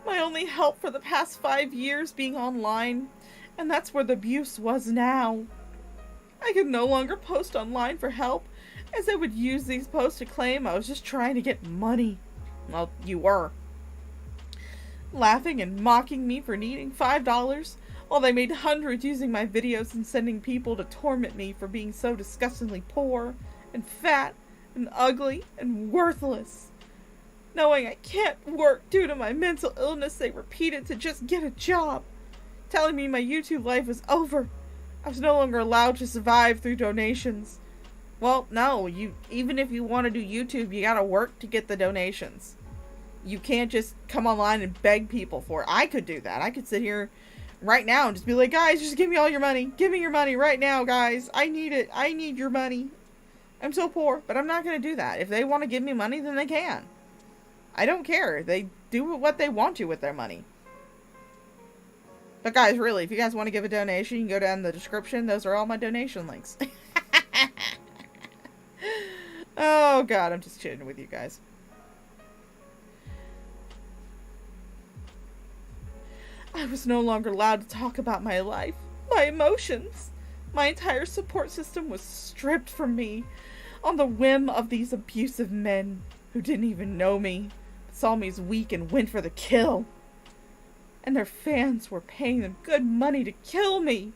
My only help for the past 5 years being online, and that's where the abuse was now. I could no longer post online for help, as they would use these posts to claim I was just trying to get money. Well, you were. Laughing and mocking me for needing $5, while they made hundreds using my videos and sending people to torment me for being so disgustingly poor, and fat, and ugly, and worthless. Knowing I can't work due to my mental illness, they repeated to just get a job, telling me my YouTube life was over. I was no longer allowed to survive through donations. Well, no, even if you want to do YouTube, you gotta work to get the donations. You can't just come online and beg people for it. I could do that. I could sit here right now and just be like, guys, just give me all your money. Give me your money right now, guys. I need it. I need your money. I'm so poor, but I'm not gonna do that. If they want to give me money, then they can. I don't care. They do what they want to with their money. But guys, really, if you guys want to give a donation, you can go down in the description. Those are all my donation links. Oh god, I'm just kidding with you guys. I was no longer allowed to talk about my life, my emotions. My entire support system was stripped from me on the whim of these abusive men who didn't even know me, saw me as weak and went for the kill. And their fans were paying them good money to kill me.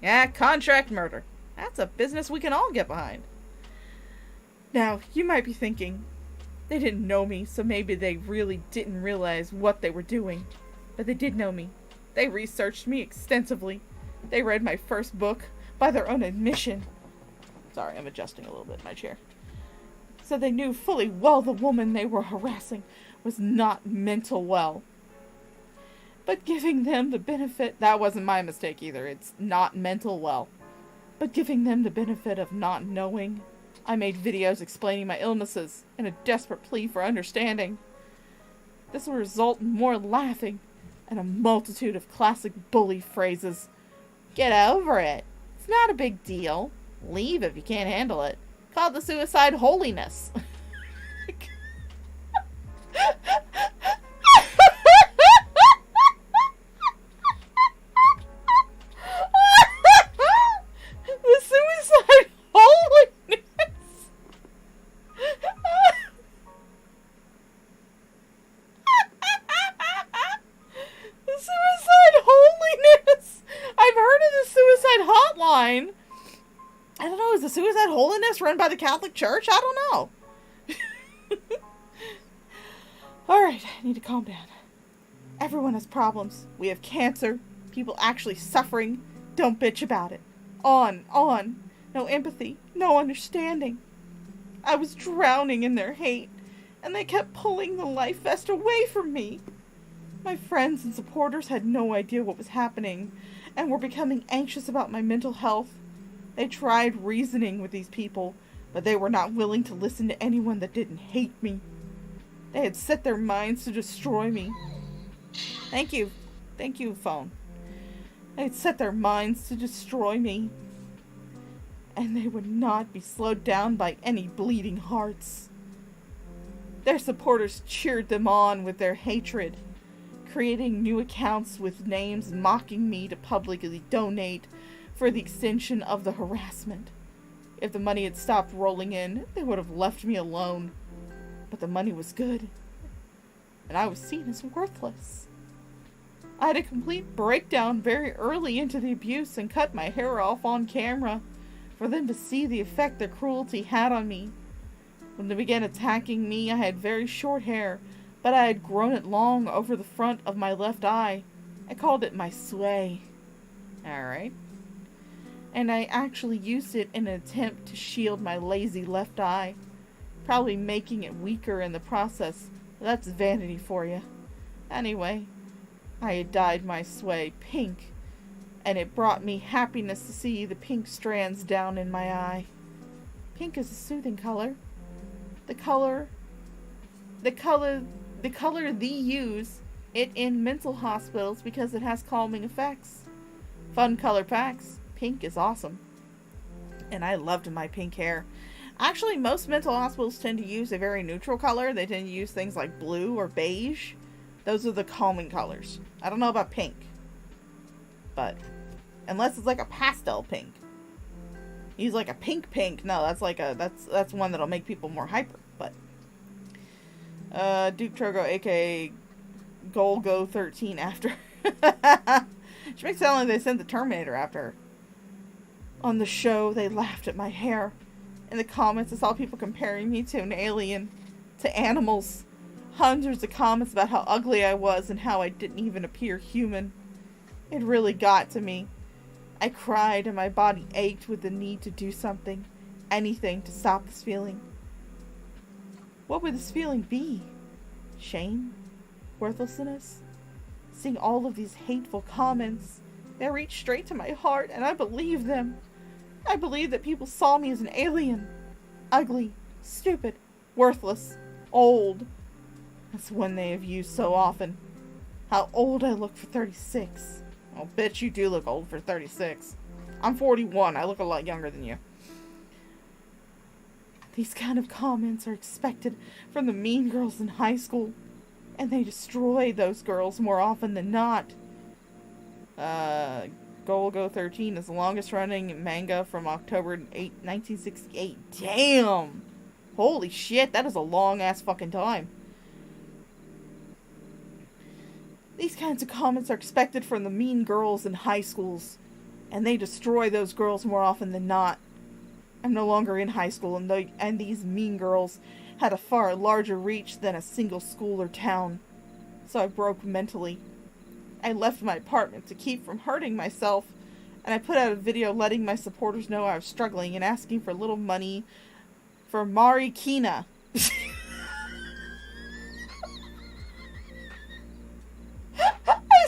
Yeah, contract murder. That's a business we can all get behind. Now, you might be thinking, they didn't know me, so maybe they really didn't realize what they were doing. But they did know me. They researched me extensively. They read my first book by their own admission. Sorry, I'm adjusting a little bit in my chair. So they knew fully well the woman they were harassing was not mental well. But giving them the benefit, that wasn't my mistake either, it's not mental well. But giving them the benefit of not knowing, I made videos explaining my illnesses in a desperate plea for understanding. This will result in more laughing and a multitude of classic bully phrases. Get over it. It's not a big deal. Leave if you can't handle it. Called the suicide holiness. The suicide holiness. The suicide holiness. I've heard of the suicide hotline. I don't know, is the suicide holiness run by the Catholic Church? I don't know. Alright, I need to calm down. Everyone has problems. We have cancer. People actually suffering. Don't bitch about it. On. No empathy. No understanding. I was drowning in their hate, and they kept pulling the life vest away from me. My friends and supporters had no idea what was happening, and were becoming anxious about my mental health. They tried reasoning with these people, but they were not willing to listen to anyone that didn't hate me. They had set their minds to destroy me. Thank you, phone. They had set their minds to destroy me. And they would not be slowed down by any bleeding hearts. Their supporters cheered them on with their hatred, creating new accounts with names mocking me to publicly donate for the extension of the harassment. If the money had stopped rolling in, they would have left me alone. But the money was good, and I was seen as worthless. I had a complete breakdown very early into the abuse and cut my hair off on camera for them to see the effect their cruelty had on me. When they began attacking me, I had very short hair, but I had grown it long over the front of my left eye. I called it my sway. Alright. And I actually used it in an attempt to shield my lazy left eye, probably making it weaker in the process. That's vanity for you. Anyway, I had dyed my sway pink, and it brought me happiness to see the pink strands down in my eye. Pink is a soothing color. The color they use it in mental hospitals because it has calming effects. Fun color packs. Pink is awesome. And I loved my pink hair. Actually, most mental hospitals tend to use a very neutral color. They tend to use things like blue or beige. Those are the calming colors. I don't know about pink. But, unless it's like a pastel pink. Use like a pink. No, that's like that's one that'll make people more hyper. But, Duke Trogo, aka Golgo 13 after. She makes it sound like they sent the Terminator after her. On the show, they laughed at my hair. In the comments, I saw people comparing me to an alien, to animals. Hundreds of comments about how ugly I was and how I didn't even appear human. It really got to me. I cried and my body ached with the need to do something, anything to stop this feeling. What would this feeling be? Shame? Worthlessness? Seeing all of these hateful comments, they reached straight to my heart and I believed them. I believed that people saw me as an alien. Ugly, stupid, worthless, old. That's one they have used so often. How old I look for 36. I'll bet you do look old for 36. I'm 41. I look a lot younger than you. These kind of comments are expected from the mean girls in high school. And they destroy those girls more often than not. Golgo 13 is the longest running manga from October 8, 1968. Damn! Holy shit, that is a long ass fucking time. These kinds of comments are expected from the mean girls in high schools. And they destroy those girls more often than not. I'm no longer in high school and these mean girls had a far larger reach than a single school or town. So I broke mentally. I left my apartment to keep from hurting myself, and I put out a video letting my supporters know I was struggling and asking for a little money for Marikina. I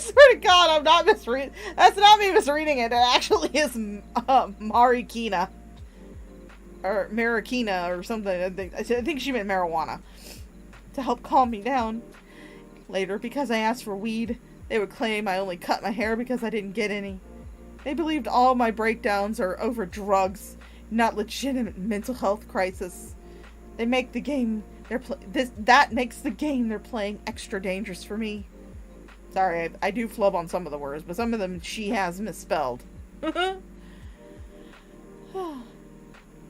swear to God, I'm not misreading. That's not me misreading it. It actually is Marikina. Or Marikina or something. I think she meant marijuana. To help calm me down. Later, because I asked for weed, they would claim I only cut my hair because I didn't get any. They believed all my breakdowns are over drugs, not legitimate mental health crisis. They make the game that makes the game they're playing extra dangerous for me. Sorry, I do flub on some of the words, but some of them she has misspelled.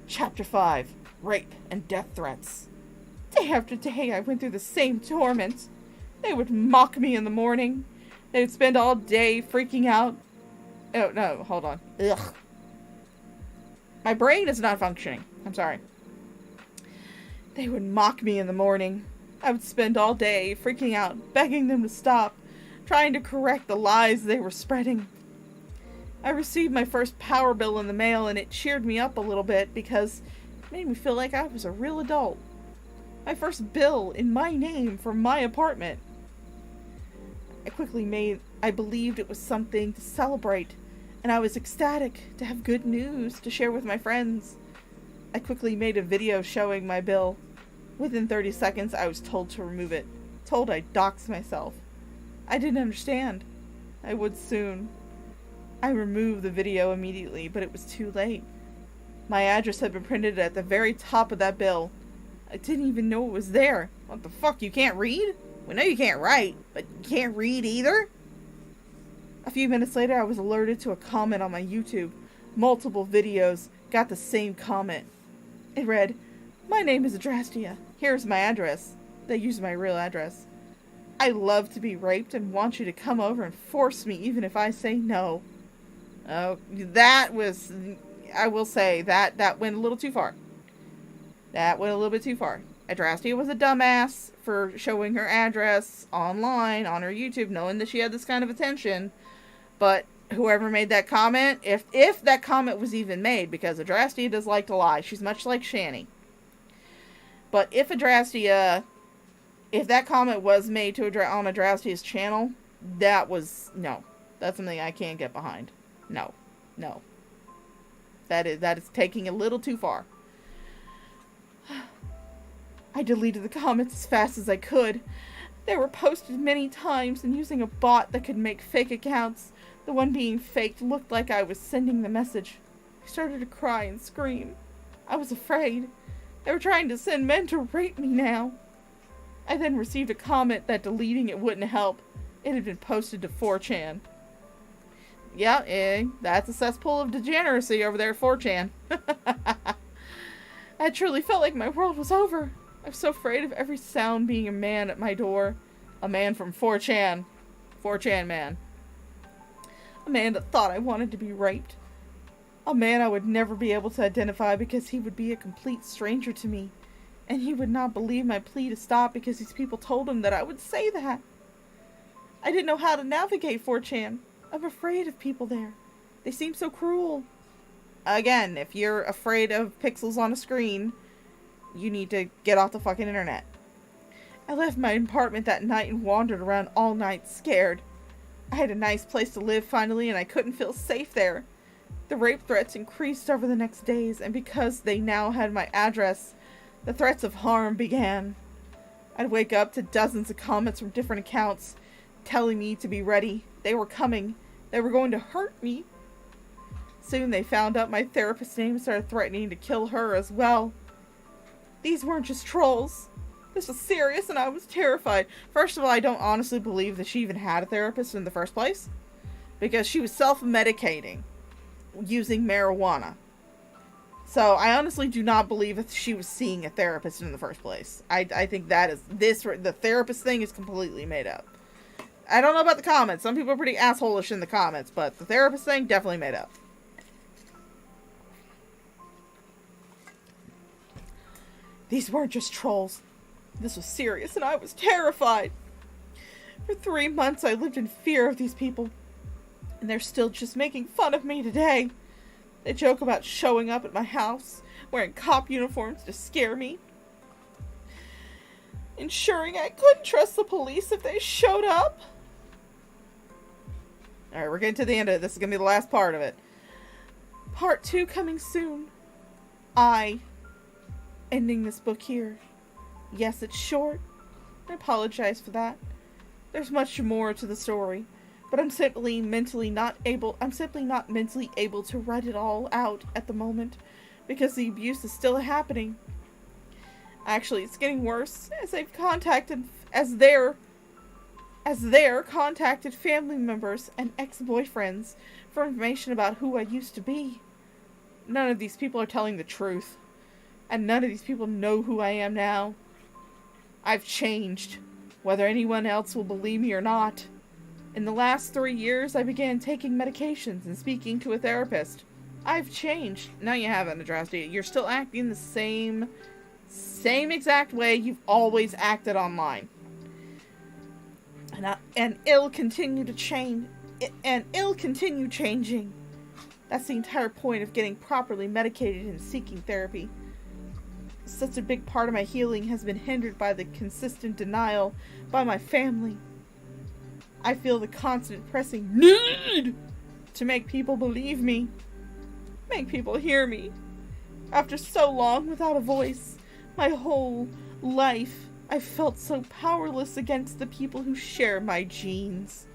Chapter 5. Rape and Death Threats. Day after day I went through the same torment. They would mock me in the morning. They would spend all day freaking out. Oh, no, hold on. Ugh. My brain is not functioning. I'm sorry. They would mock me in the morning. I would spend all day freaking out, begging them to stop, trying to correct the lies they were spreading. I received my first power bill in the mail and it cheered me up a little bit because it made me feel like I was a real adult. My first bill in my name for my apartment. I believed it was something to celebrate, and I was ecstatic to have good news to share with my friends. I quickly made a video showing my bill. Within 30 seconds, I was told to remove it. Told I'd dox myself. I didn't understand. I would soon. I removed the video immediately, but it was too late. My address had been printed at the very top of that bill. I didn't even know it was there. What the fuck, you can't read? We know you can't write, but you can't read either? A few minutes later, I was alerted to a comment on my YouTube. Multiple videos got the same comment. It read, "My name is Adrastia. Here's my address." They used my real address. "I love to be raped and want you to come over and force me even if I say no." Oh, that was, I will say, that went a little too far. That went a little bit too far. Adrastia was a dumbass for showing her address online on her YouTube, knowing that she had this kind of attention. But whoever made that comment, if that comment was even made, because Adrastia does like to lie. She's much like Shani. But if that comment was made on Adrastia's channel, no. That's something I can't get behind. No. That is taking a little too far. I deleted the comments as fast as I could. They were posted many times and using a bot that could make fake accounts. The one being faked looked like I was sending the message. I started to cry and scream. I was afraid. They were trying to send men to rape me now. I then received a comment that deleting it wouldn't help. It had been posted to 4chan. Yeah, that's a cesspool of degeneracy over there at 4chan. I truly felt like my world was over. I was so afraid of every sound being a man at my door. A man from 4chan. 4chan man. A man that thought I wanted to be raped. A man I would never be able to identify because he would be a complete stranger to me. And he would not believe my plea to stop because these people told him that I would say that. I didn't know how to navigate 4chan. I'm afraid of people there. They seem so cruel. Again, if you're afraid of pixels on a screen, you need to get off the fucking internet. I left my apartment that night and wandered around all night scared. I had a nice place to live finally and I couldn't feel safe there. The rape threats increased over the next days, and because they now had my address, the threats of harm began. I'd wake up to dozens of comments from different accounts telling me to be ready. They were coming. They were going to hurt me. Soon they found out my therapist's name and started threatening to kill her as well. These weren't just trolls. This was serious and I was terrified. First of all, I don't honestly believe that she even had a therapist in the first place, because she was self-medicating using marijuana. So I honestly do not believe that she was seeing a therapist in the first place. I think that is the therapist thing is completely made up. I don't know about the comments. Some people are pretty asshole-ish in the comments, but the therapist thing definitely made up. These weren't just trolls. This was serious and I was terrified. For 3 months I lived in fear of these people. And they're still just making fun of me today. They joke about showing up at my house, wearing cop uniforms to scare me. Ensuring I couldn't trust the police if they showed up. Alright, we're getting to the end of it. This is going to be the last part of it. Part 2 coming soon. Ending this book here. Yes, it's short. I apologize for that. There's much more to the story, but I'm simply not mentally able to write it all out at the moment because the abuse is still happening. Actually, it's getting worse as they're contacted family members and ex-boyfriends for information about who I used to be. None of these people are telling the truth, and none of these people know who I am now. I've changed, whether anyone else will believe me or not. In the last 3 years, I began taking medications and speaking to a therapist. I've changed. No, you haven't addressed it. You're still acting the same exact way you've always acted online. And it'll continue to change. And it'll continue changing. That's the entire point of getting properly medicated and seeking therapy. Such a big part of my healing has been hindered by the consistent denial by my family. I feel the constant pressing need to make people believe me. Make people hear me. After so long without a voice, my whole life, I felt so powerless against the people who share my genes.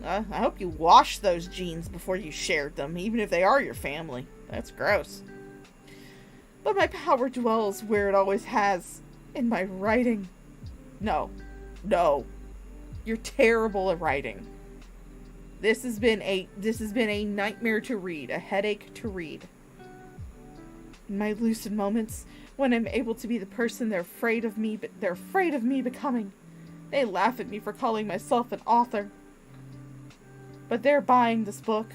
I hope you washed those genes before you shared them, even if they are your family. That's gross. But my power dwells where it always has, in my writing. No. You're terrible at writing. This has been a nightmare to read, a headache to read. In my lucid moments, when I'm able to be the person they're afraid of me becoming, they laugh at me for calling myself an author. But they're buying this book,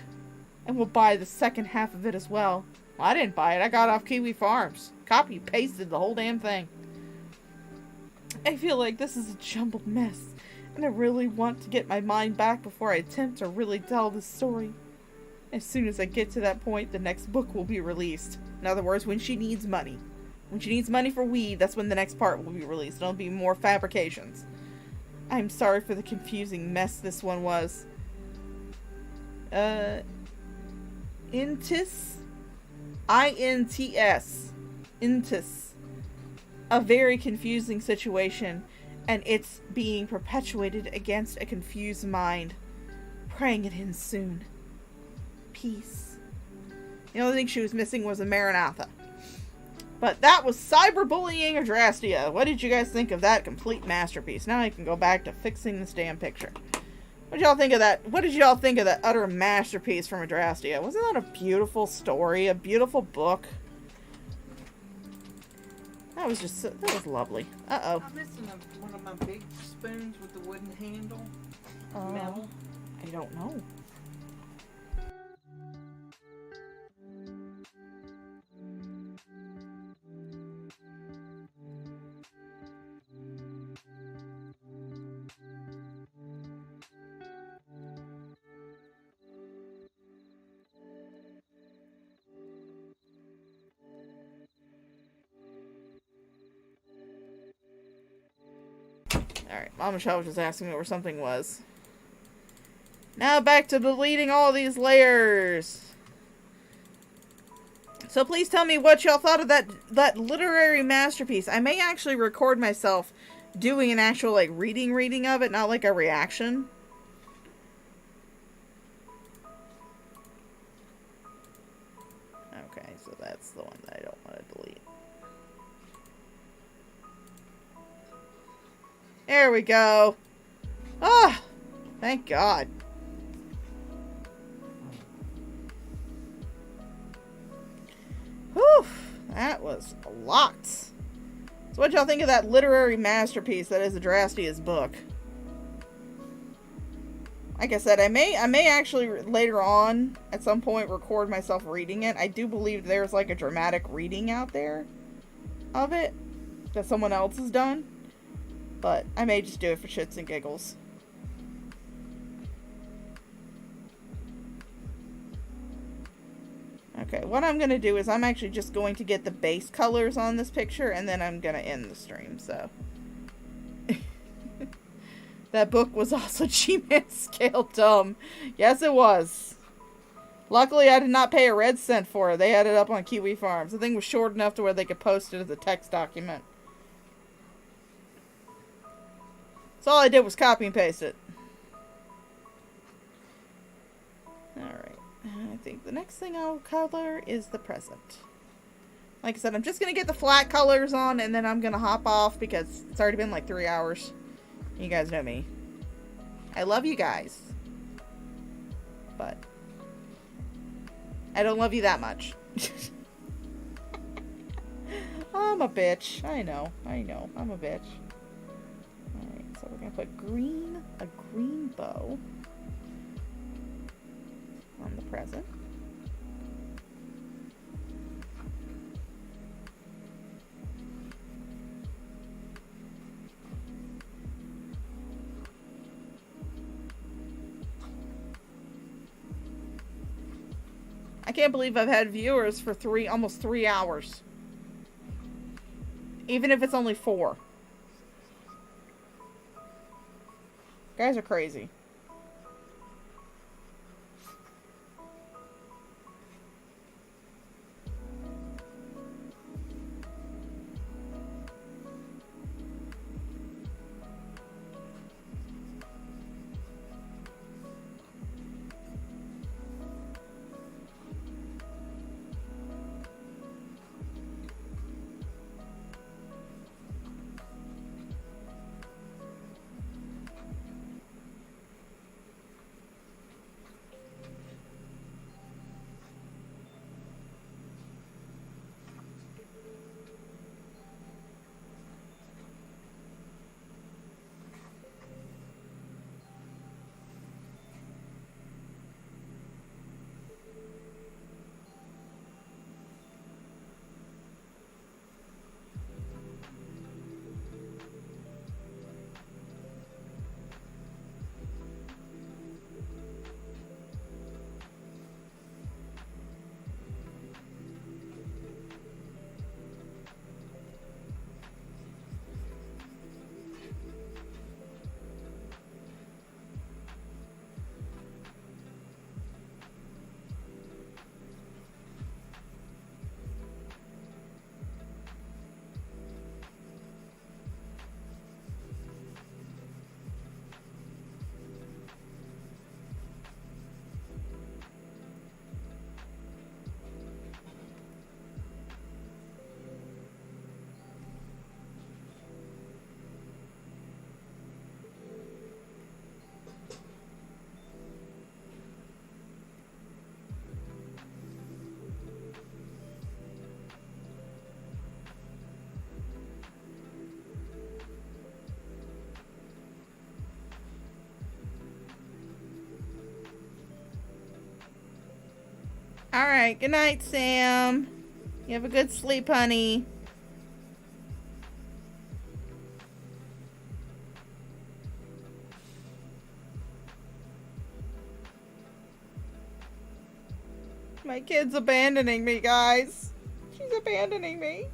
and will buy the second half of it as well. I didn't buy it. I got it off Kiwi Farms. Copy-pasted the whole damn thing. I feel like this is a jumbled mess, and I really want to get my mind back before I attempt to really tell this story. As soon as I get to that point, the next book will be released. In other words, when she needs money. When she needs money for weed, that's when the next part will be released. There'll be more fabrications. I'm sorry for the confusing mess this one was. Intis? I-N-T-S. Intis. A very confusing situation, and it's being perpetuated against a confused mind. praying it in soon. Peace. The only thing she was missing was a Maranatha. But that was cyberbullying Adrastea. What did you guys think of that complete masterpiece? Now I can go back to fixing this damn picture. What did y'all think of that? What did y'all think of that utter masterpiece from Adrastea? Wasn't that a beautiful story? A beautiful book? That was just, that was lovely. Uh-oh. I'm missing one of my big spoons with the wooden handle. Metal. I don't know. Alright, Mama Michelle was just asking me where something was. Now back to deleting all these layers. So please tell me what y'all thought of that literary masterpiece. I may actually record myself doing an actual, like, reading of it, not like a reaction. Okay, so that's the one that I don't want to delete. There we go. Ah, thank God. Whew, that was a lot. So what y'all think of that literary masterpiece that is Adrastea's book? Like I said, I may actually later on at some point record myself reading it. I do believe there's like a dramatic reading out there of it that someone else has done. But I may just do it for shits and giggles. Okay, what I'm going to do is I'm actually just going to get the base colors on this picture, and then I'm going to end the stream, so. That book was also G-Man scale dumb. Yes, it was. Luckily, I did not pay a red cent for it. They had it up on Kiwi Farms. The thing was short enough to where they could post it as a text document. So all I did was copy and paste it. Alright. I think the next thing I'll color is the present. Like I said, I'm just going to get the flat colors on and then I'm going to hop off because it's already been like 3 hours. You guys know me. I love you guys. But I don't love you that much. I'm a bitch. I know. I'm a bitch. So we're going to put a green bow on the present. I can't believe I've had viewers for almost 3 hours. Even if it's only 4. Guys are crazy. Alright, good night, Sam. You have a good sleep, honey. My kid's abandoning me, guys. She's abandoning me.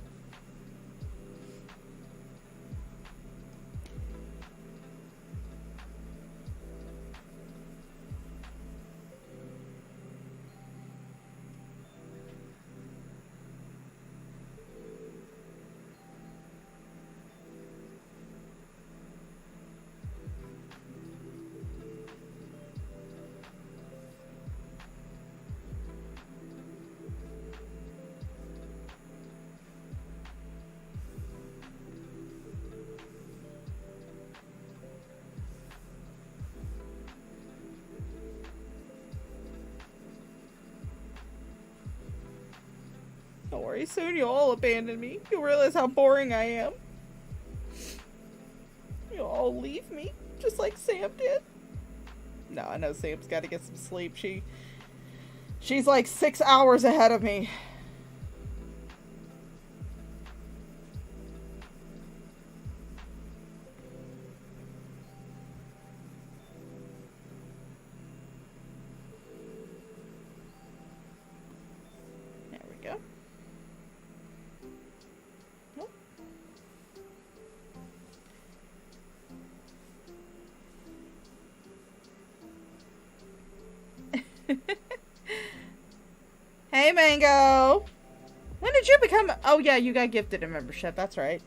Don't worry, soon you'll all abandon me. You'll realize how boring I am. You'll all leave me, just like Sam did. No, I know Sam's got to get some sleep. She's like 6 hours ahead of me. There we go. Nope. Hey, Mango. When did you become... Oh, yeah, you got gifted a membership. That's right.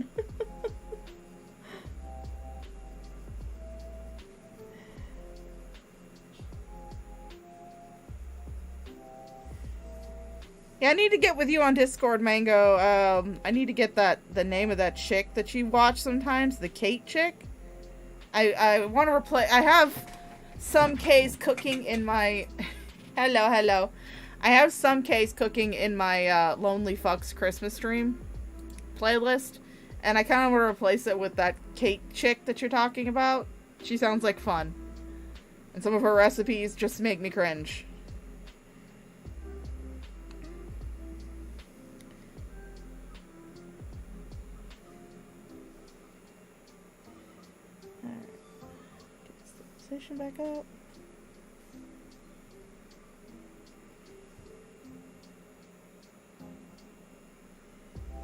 Yeah, I need to get with you on Discord, Mango. I need to get the name of that chick that you watch sometimes. The Kate chick. I want to replay... I have some K's cooking in my... Hello. I have some K's cooking in my Lonely Fucks Christmas stream playlist, and I kind of want to replace it with that Kate chick that you're talking about. She sounds like fun, and some of her recipes just make me cringe. Alright, get this position back up.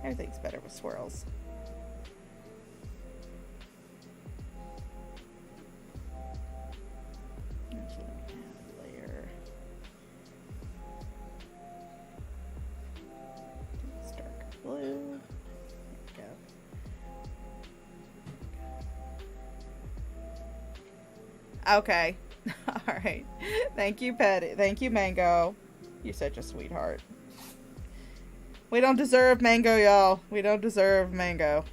Everything's better with swirls. Layer. It's darker blue. There we go. Okay. Alright. Thank you, Petty. Thank you, Mango. You're such a sweetheart. We don't deserve Mango, y'all. We don't deserve Mango.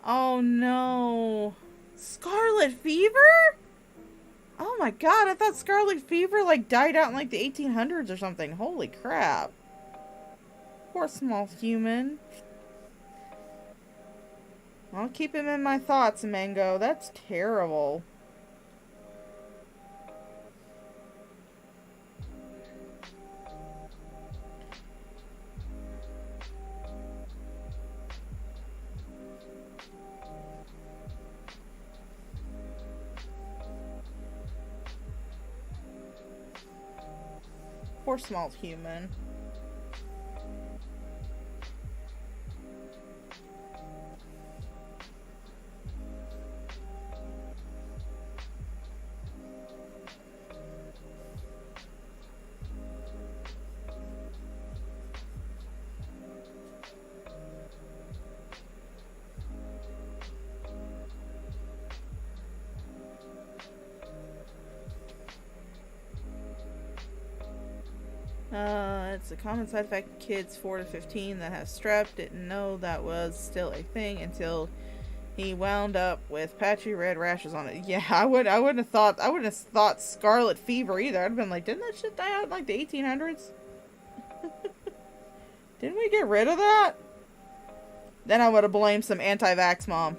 Oh no. Scarlet Fever? Oh my god, I thought Scarlet Fever like died out in like the 1800s or something. Holy crap. Poor small human. I'll keep him in my thoughts, Mango. That's terrible. Poor small human. It's a common side effect in kids 4 to 15 that has strep. Didn't know that was still a thing until he wound up with patchy red rashes on it. Yeah, I wouldn't have thought scarlet fever either. I'd have been like, didn't that shit die out in like the 1800s? Didn't we get rid of that? Then I would have blamed some anti-vax mom.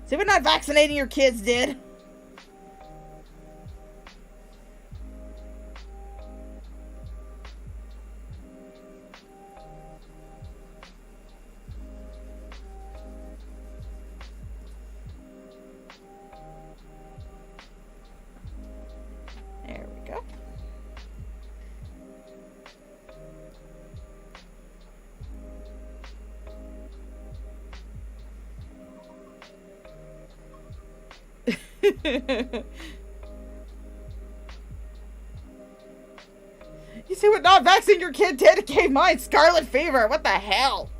See what not vaccinating your kids did? There we go. You see what not vaccinating your kid did? It gave mine scarlet fever. What the hell?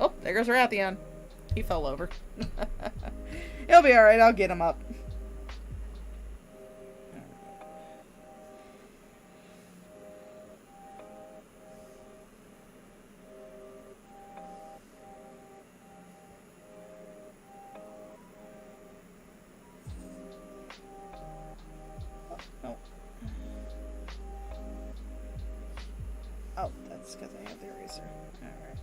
Oh, there goes Rathion. He fell over. He'll be alright. I'll get him up. Oh. Oh, that's because I have the eraser. Alright.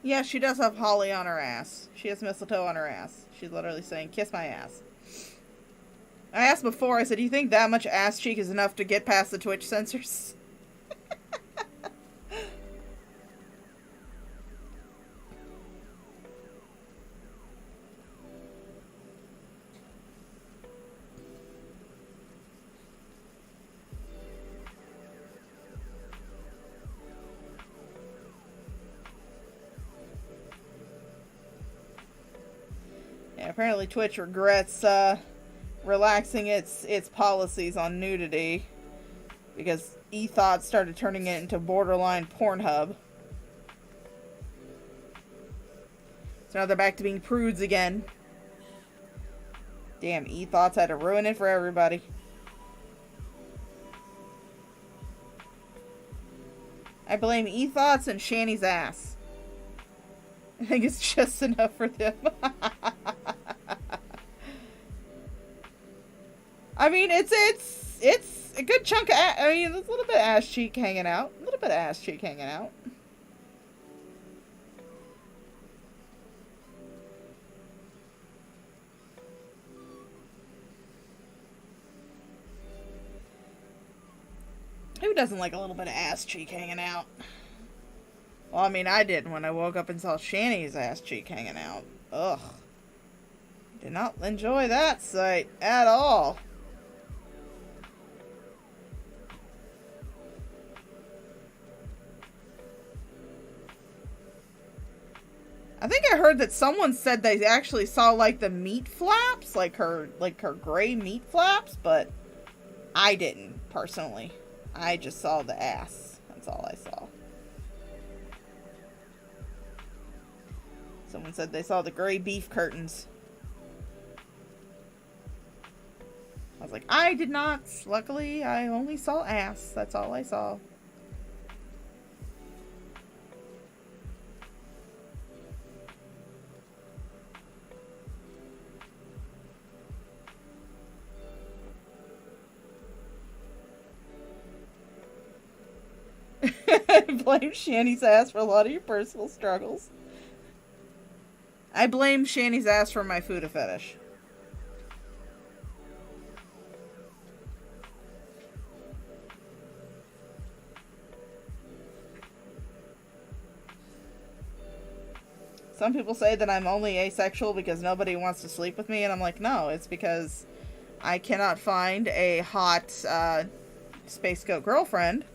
Yeah, she does have holly on her ass. She has mistletoe on her ass. She's literally saying, kiss my ass. I asked before, I said, do you think that much ass cheek is enough to get past the Twitch censors? Yeah, apparently Twitch regrets relaxing its policies on nudity because eThoughts started turning it into borderline Pornhub. So now they're back to being prudes again. Damn, eThoughts had to ruin it for everybody. I blame eThoughts and Shanny's ass. I think it's just enough for them. I mean, it's a good chunk of I mean, there's a little bit of ass cheek hanging out. A little bit of ass cheek hanging out. Who doesn't like a little bit of ass cheek hanging out? Well, I mean, I did when I woke up and saw Shanny's ass cheek hanging out. Ugh. Did not enjoy that sight at all. I think I heard that someone said they actually saw, like, the meat flaps, like her gray meat flaps, but I didn't, personally. I just saw the ass. That's all I saw. Someone said they saw the gray beef curtains. I was like, I did not. Luckily, I only saw ass. That's all I saw. Blame Shanny's ass for a lot of your personal struggles. I blame Shanny's ass for my food fetish. Some people say that I'm only asexual because nobody wants to sleep with me, and I'm like, no, it's because I cannot find a hot space goat girlfriend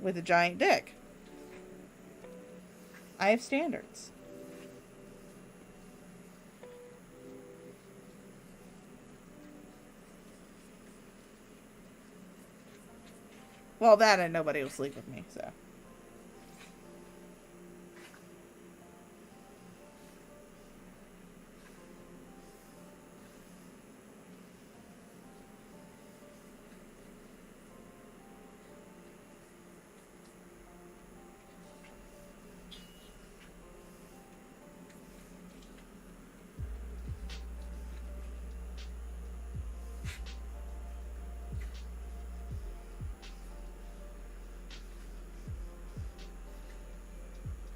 with a giant dick. I have standards. Well, that and nobody will sleep with me, so.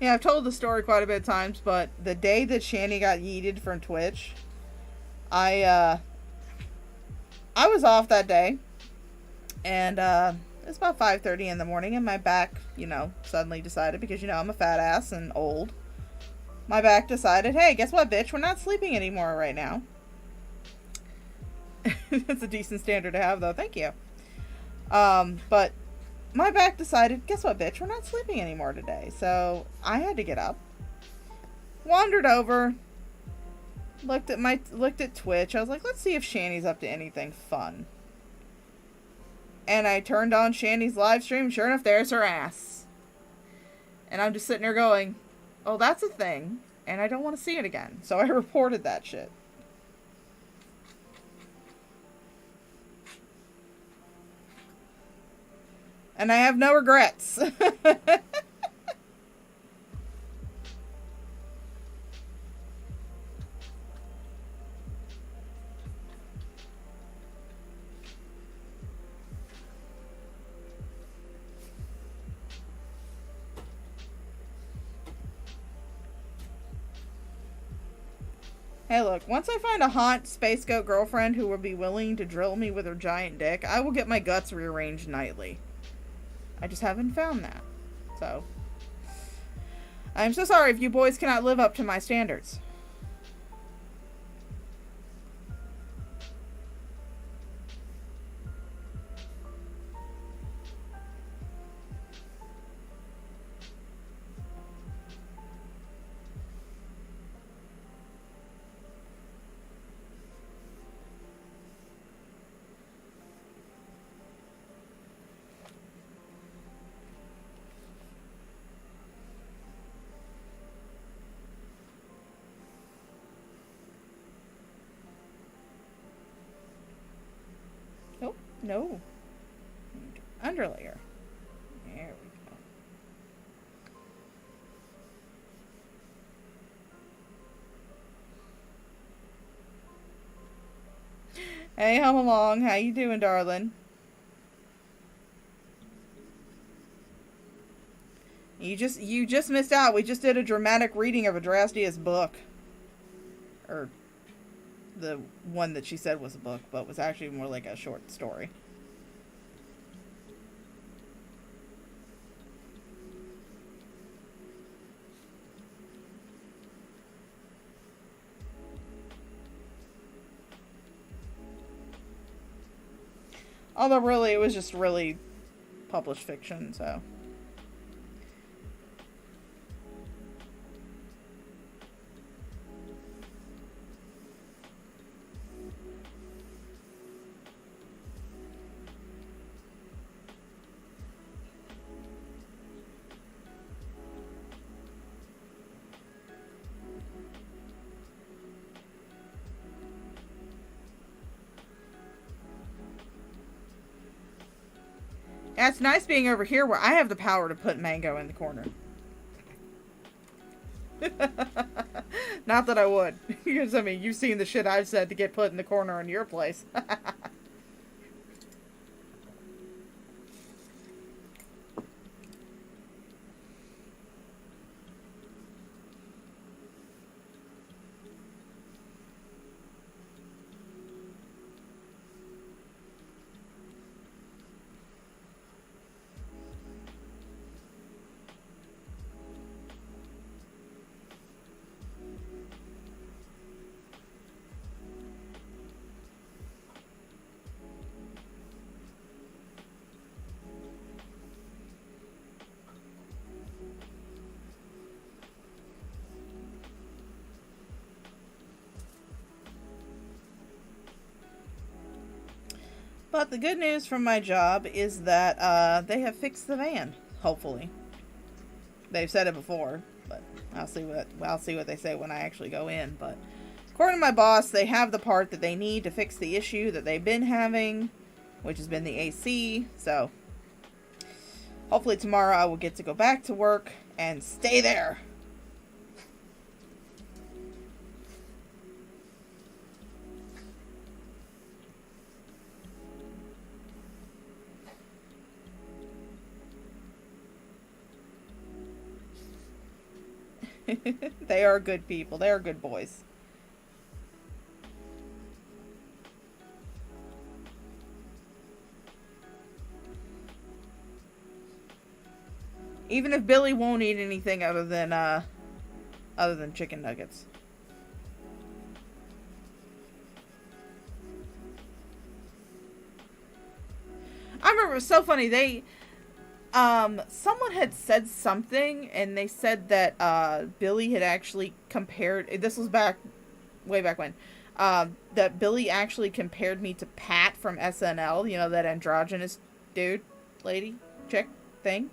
Yeah, I've told the story quite a bit of times, but the day that Shanny got yeeted from Twitch, I was off that day, and it's about 5:30 in the morning, and my back, suddenly decided, because, I'm a fat ass and old, my back decided, hey, guess what, bitch, we're not sleeping anymore right now. That's a decent standard to have, though, thank you. But my back decided, guess what, bitch, we're not sleeping anymore today. So I had to get up, wandered over, looked at Twitch. I was like, let's see if Shanny's up to anything fun. And I turned on Shanny's live stream. Sure enough, there's her ass. And I'm just sitting there going, oh, that's a thing, and I don't want to see it again. So I reported that shit. And I have no regrets. Hey, look, once I find a hot space goat girlfriend who will be willing to drill me with her giant dick, I will get my guts rearranged nightly. I just haven't found that. So, I'm so sorry if you boys cannot live up to my standards. No. Underlayer. There we go. Hey, hum along. How you doing, darling? You just missed out. We just did a dramatic reading of Adrastia's book. Or the one that she said was a book, but was actually more like a short story. Although really, it was just really published fiction, so. Yeah, it's nice being over here where I have the power to put Mango in the corner. Not that I would. Because, I mean, you've seen the shit I've said to get put in the corner in your place. But the good news from my job is that they have fixed the van. Hopefully, they've said it before, but I'll see what they say when I actually go in. But according to my boss, they have the part that they need to fix the issue that they've been having, which has been the AC. So hopefully tomorrow I will get to go back to work and stay there. They are good people. They are good boys. Even if Billy won't eat anything other than chicken nuggets. I remember it was so funny. Someone had said something, and they said that Billy had actually compared. This was way back when. That Billy actually compared me to Pat from SNL. You know, that androgynous dude, lady, chick thing.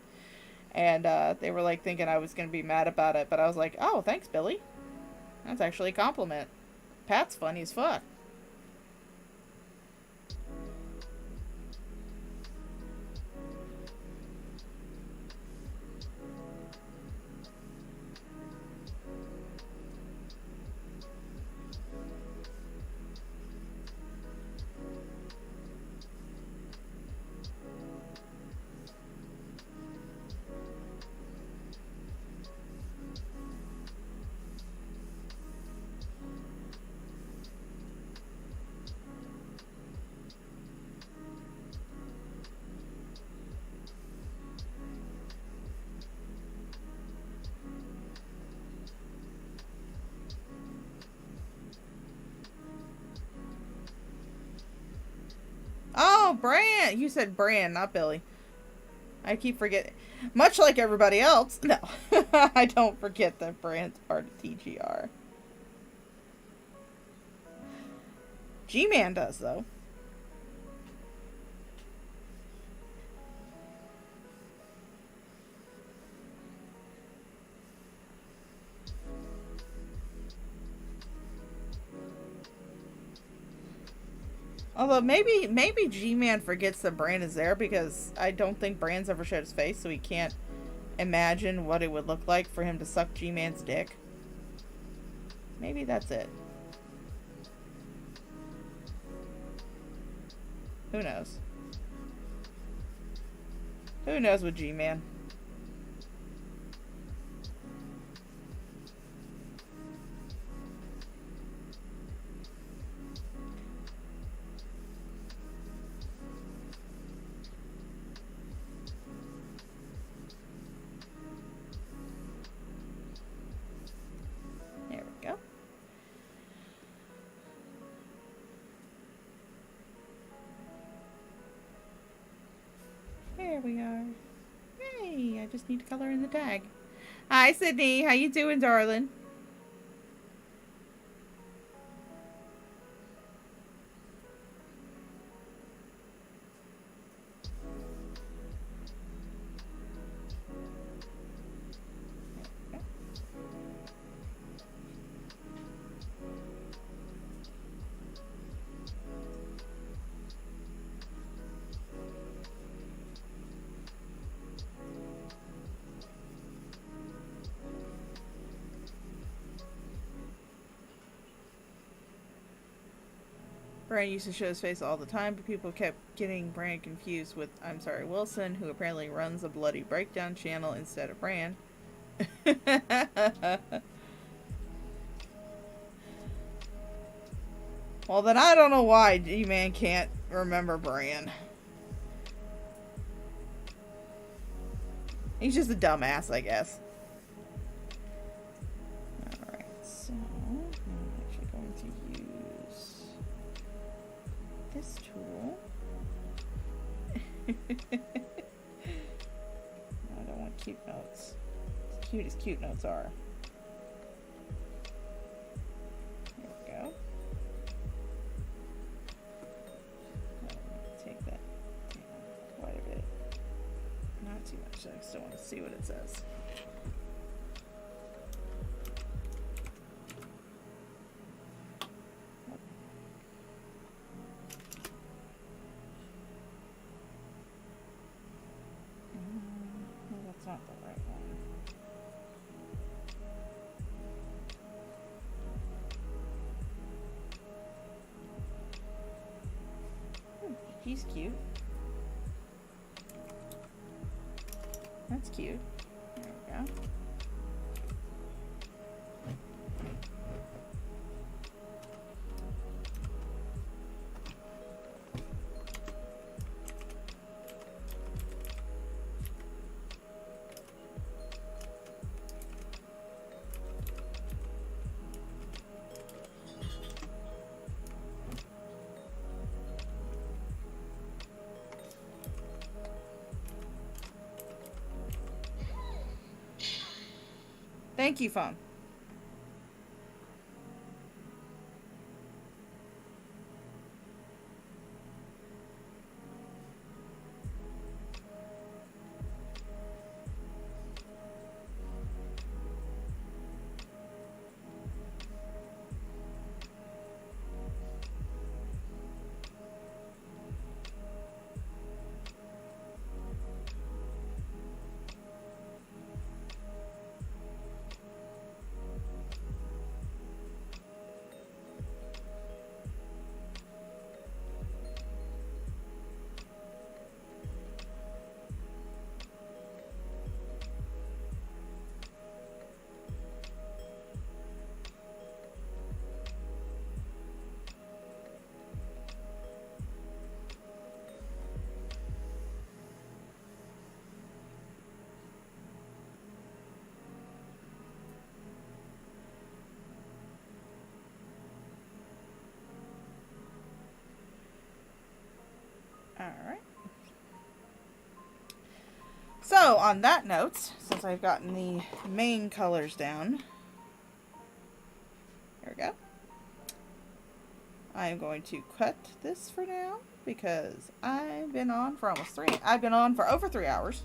And they were like thinking I was gonna be mad about it, but I was like, "Oh, thanks, Billy. That's actually a compliment. Pat's funny as fuck." Oh, Bran! You said Bran, not Billy. I keep forgetting. Much like everybody else. No. I don't forget that Bran's part of TGR. G-Man does, though. Although maybe G-Man forgets that Bran is there because I don't think Bran's ever showed his face, so he can't imagine what it would look like for him to suck G-Man's dick. Maybe that's it. Who knows? Who knows with G-Man? There we are. Hey, I just need to color in the tag. Hi, Sydney. How you doing, darling? Brian used to show his face all the time, but people kept getting Brian confused with I'm Sorry Wilson, who apparently runs a Bloody Breakdown channel instead of Brian. Well, then I don't know why G-Man can't remember Brian. He's just a dumbass, I guess. Alright, so I'm actually going to use this tool. I don't want cute notes. As cute as cute notes are. There we go. I'm going to take I still want to see what it says. No, that's not the right one. He's cute. That's cute. There we go. Thank you, phone. Alright. So, on that note, since I've gotten the main colors down, there we go. I am going to cut this for now because I've been on for over 3 hours.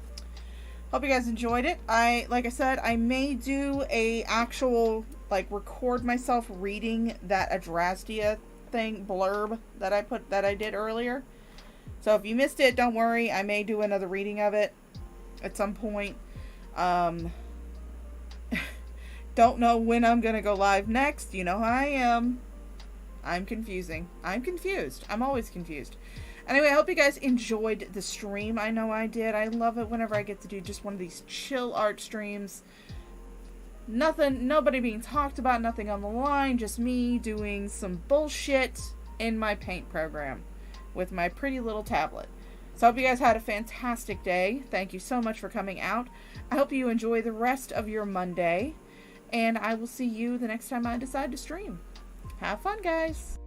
Hope you guys enjoyed it. Like I said, I may do a actual, record myself reading that Adrastea thing blurb that I did earlier. So if you missed it, don't worry. I may do another reading of it at some point. Don't know when I'm going to go live next. You know how I am. I'm confusing. I'm confused. I'm always confused. Anyway, I hope you guys enjoyed the stream. I know I did. I love it whenever I get to do just one of these chill art streams. Nobody being talked about, nothing on the line, just me doing some bullshit in my paint program with my pretty little tablet. So I hope you guys had a fantastic day. Thank you so much for coming out. I hope you enjoy the rest of your Monday. And I will see you the next time I decide to stream. Have fun, guys.